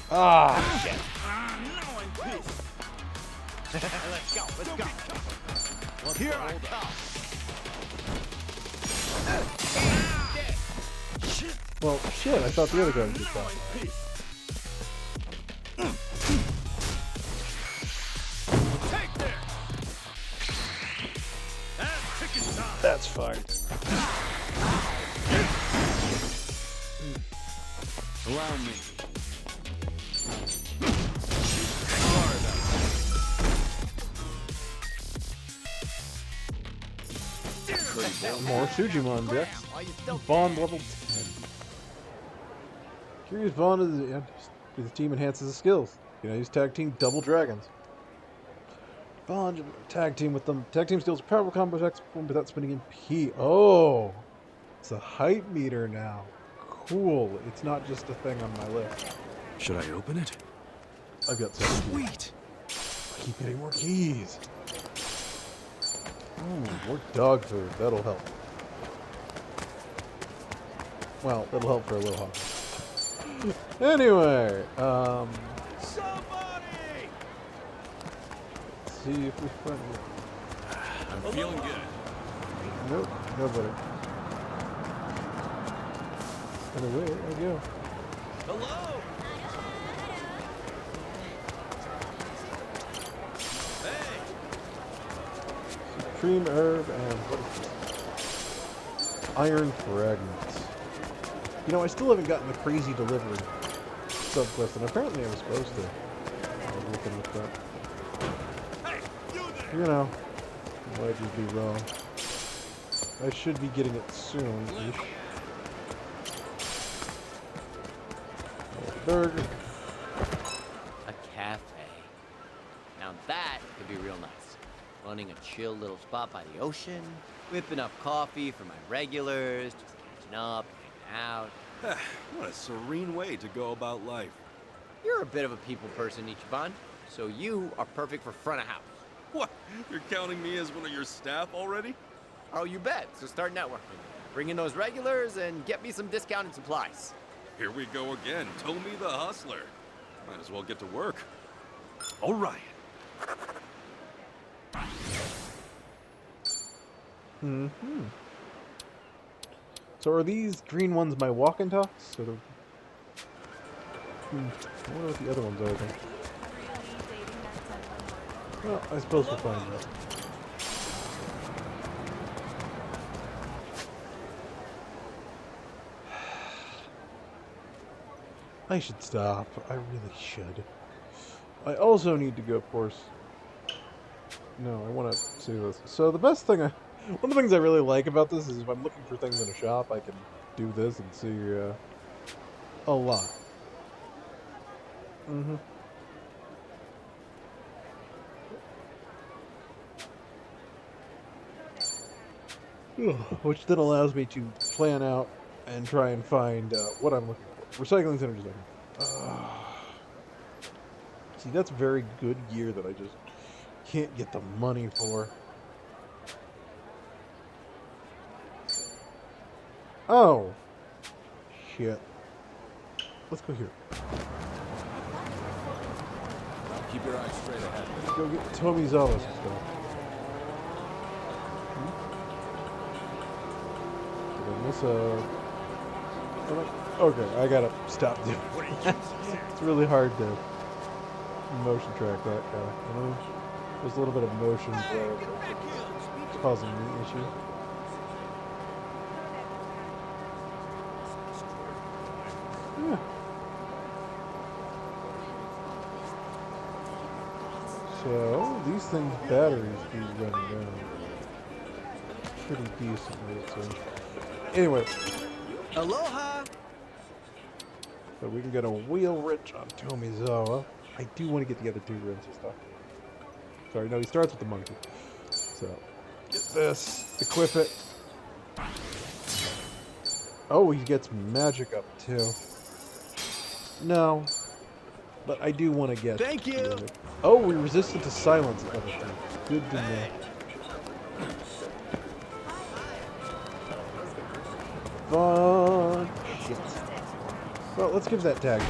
[SPEAKER 1] Ah!
[SPEAKER 13] Shit. Now I'm pissed.
[SPEAKER 10] Let's go, let's go.
[SPEAKER 13] Here I come.
[SPEAKER 1] Well, shit, I thought the other guy was just that.
[SPEAKER 13] Take there. That's ticking time.
[SPEAKER 1] That's fine.
[SPEAKER 12] Allow me.
[SPEAKER 1] More Sujimon decks. Bond level 10. Curious Bond is the team enhances the skills. You know, use tag team double dragons. Bond tag team with them. Tag team skills powerful combo attacks without spending in P. Oh, it's a hype meter now. Cool. It's not just a thing on my list.
[SPEAKER 6] Should I open it?
[SPEAKER 1] I've got some.
[SPEAKER 6] Sweet.
[SPEAKER 1] I keep getting more keys. Ooh, more dog food. That'll help. Well, that'll help for a little while. Anyway,
[SPEAKER 13] Somebody!
[SPEAKER 1] let's see if we find it.
[SPEAKER 6] I'm feeling good.
[SPEAKER 1] Nope, nobody. And away I go.
[SPEAKER 6] Hello? Hey!
[SPEAKER 1] Supreme herb and what is this? Iron fragments. You know, I still haven't gotten the crazy delivery subquest, and apparently I was supposed to. I was looking at that.
[SPEAKER 13] Hey, you there!
[SPEAKER 1] You know, why'd you be wrong? I should be getting it soon-ish. Burger.
[SPEAKER 10] A cafe. Now that could be real nice. Running a chill little spot by the ocean, whipping up coffee for my regulars, just catching up, hanging out.
[SPEAKER 6] What a serene way to go about life.
[SPEAKER 10] You're a bit of a people person, Ichiban, so you are perfect for front of house.
[SPEAKER 6] What? You're counting me as one of your staff already?
[SPEAKER 10] Oh, you bet. So start networking. Bring in those regulars and get me some discounted supplies.
[SPEAKER 6] Here we go again. Tomi the Hustler. Might as well get to work. All right.
[SPEAKER 1] Mm-hmm. So are these green ones my walk and talks? Sort of. I wonder what the other ones are then. Well, I suppose we'll find out. I should stop. I really should. I also need to go, of course. No, I want to see this. So the best thing, one of the things I really like about this is if I'm looking for things in a shop, I can do this and see a lot. Mm-hmm. Which then allows me to plan out and try and find what I'm looking for. Recycling centers. See, that's very good gear that I just can't get the money for. Oh. Shit. Let's go here.
[SPEAKER 17] Keep your eyes straight ahead.
[SPEAKER 1] Let's go get Tomizawa's stuff. Okay, I gotta stop doing it. It's really hard to motion track that guy, you know? There's a little bit of motion blur that's causing me issue. Yeah. So, these things' batteries do run down pretty decently, it seems. Anyway.
[SPEAKER 10] Aloha!
[SPEAKER 1] So we can get a wheel wrench on Tomizawa. I do want to get the other two wrenches though. Sorry, no, he starts with the monkey. So, get this, equip it. Oh, he gets magic up too. No, but I do want to get.
[SPEAKER 10] Thank you.
[SPEAKER 1] Oh, we resisted to silence at level 3. Good to know. Fun shit. Well, let's give that tag a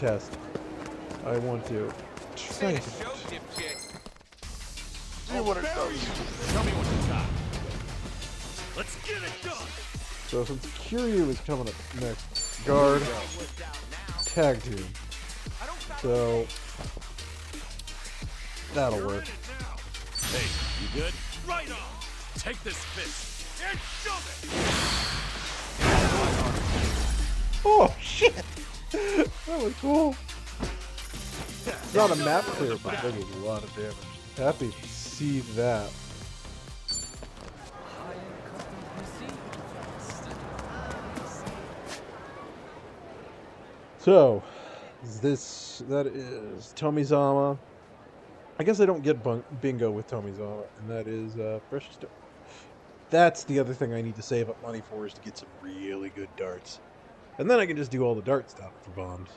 [SPEAKER 1] test. I want to try it. See what it does.
[SPEAKER 3] Tell me what you got. Let's get it done.
[SPEAKER 1] So since Kiryu is coming up next, guard, tag team. So that'll work.
[SPEAKER 3] Hey, you good? Right on. Take this fist and shove it.
[SPEAKER 1] Oh shit! That was cool. It's not a map clear, but that was a lot of damage. Happy to see that. So, that is Tomizawa. I guess I don't get bingo with Tomizawa, and that is Precious Stone. That's the other thing I need to save up money for, is to get some really good darts. And then I can just do all the dart stuff for bombs.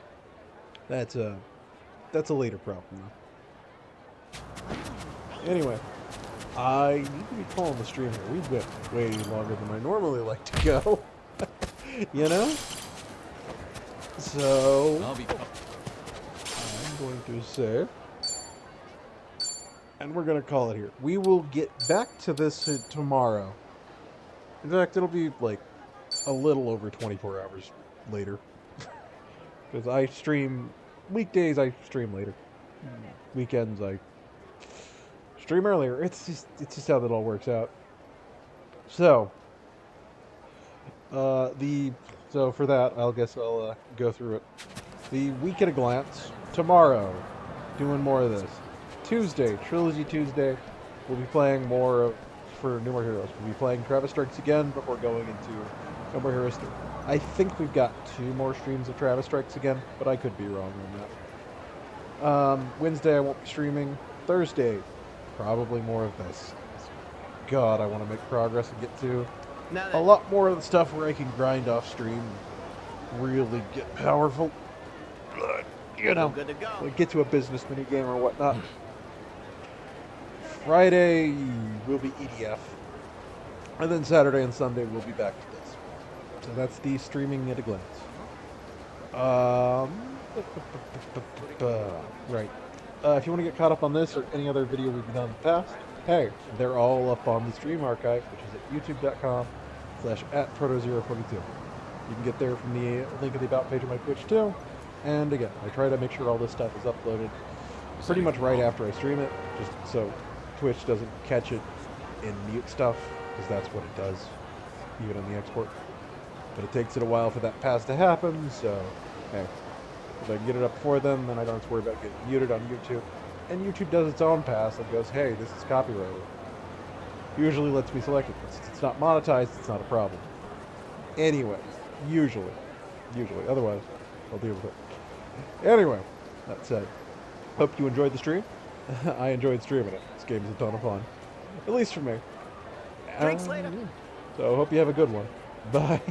[SPEAKER 1] That's a later problem, though. Anyway, I need to be calling the stream here. We've been way longer than I normally like to go. You know? So, I'm going to say, and we're going to call it here. We will get back to this tomorrow. In fact, it'll be like a little over 24 hours later. Because I stream, weekdays I stream later. Weekends I stream earlier. It's just how that all works out. So, so for that, I'll go through it. The week at a glance. Tomorrow, doing more of this. Tuesday, Trilogy Tuesday, we'll be playing more for No More Heroes. We'll be playing Travis Strikes Again before going into No More Heroes 3. I think we've got 2 more streams of Travis Strikes Again, but I could be wrong on that. Wednesday, I won't be streaming. Thursday, probably more of this. God, I want to make progress and get to a lot more of the stuff where I can grind off stream and really get powerful. But, you know, like get to a business minigame or whatnot. Friday will be EDF. And then Saturday and Sunday we'll be back to this. So that's the streaming at a glance. Right. If you want to get caught up on this or any other video we've done in the past, hey, they're all up on the stream archive, which is at youtube.com/@proto042. You can get there from the link in the About page of my Twitch too. And again, I try to make sure all this stuff is uploaded pretty much right after I stream it, just so Twitch doesn't catch it and mute stuff, because that's what it does, even on the export. But it takes it a while for that pass to happen, so hey, if I can get it up before then I don't have to worry about getting muted on YouTube. And YouTube does its own pass that goes, hey, this is copyrighted. Usually lets me select it. It's not monetized, it's not a problem. Anyway, usually. Otherwise, I'll deal with it. Anyway, that said, hope you enjoyed the stream. I enjoyed streaming it. This game is a ton of fun. At least for me.
[SPEAKER 10] Drinks later.
[SPEAKER 1] So, hope you have a good one. Bye.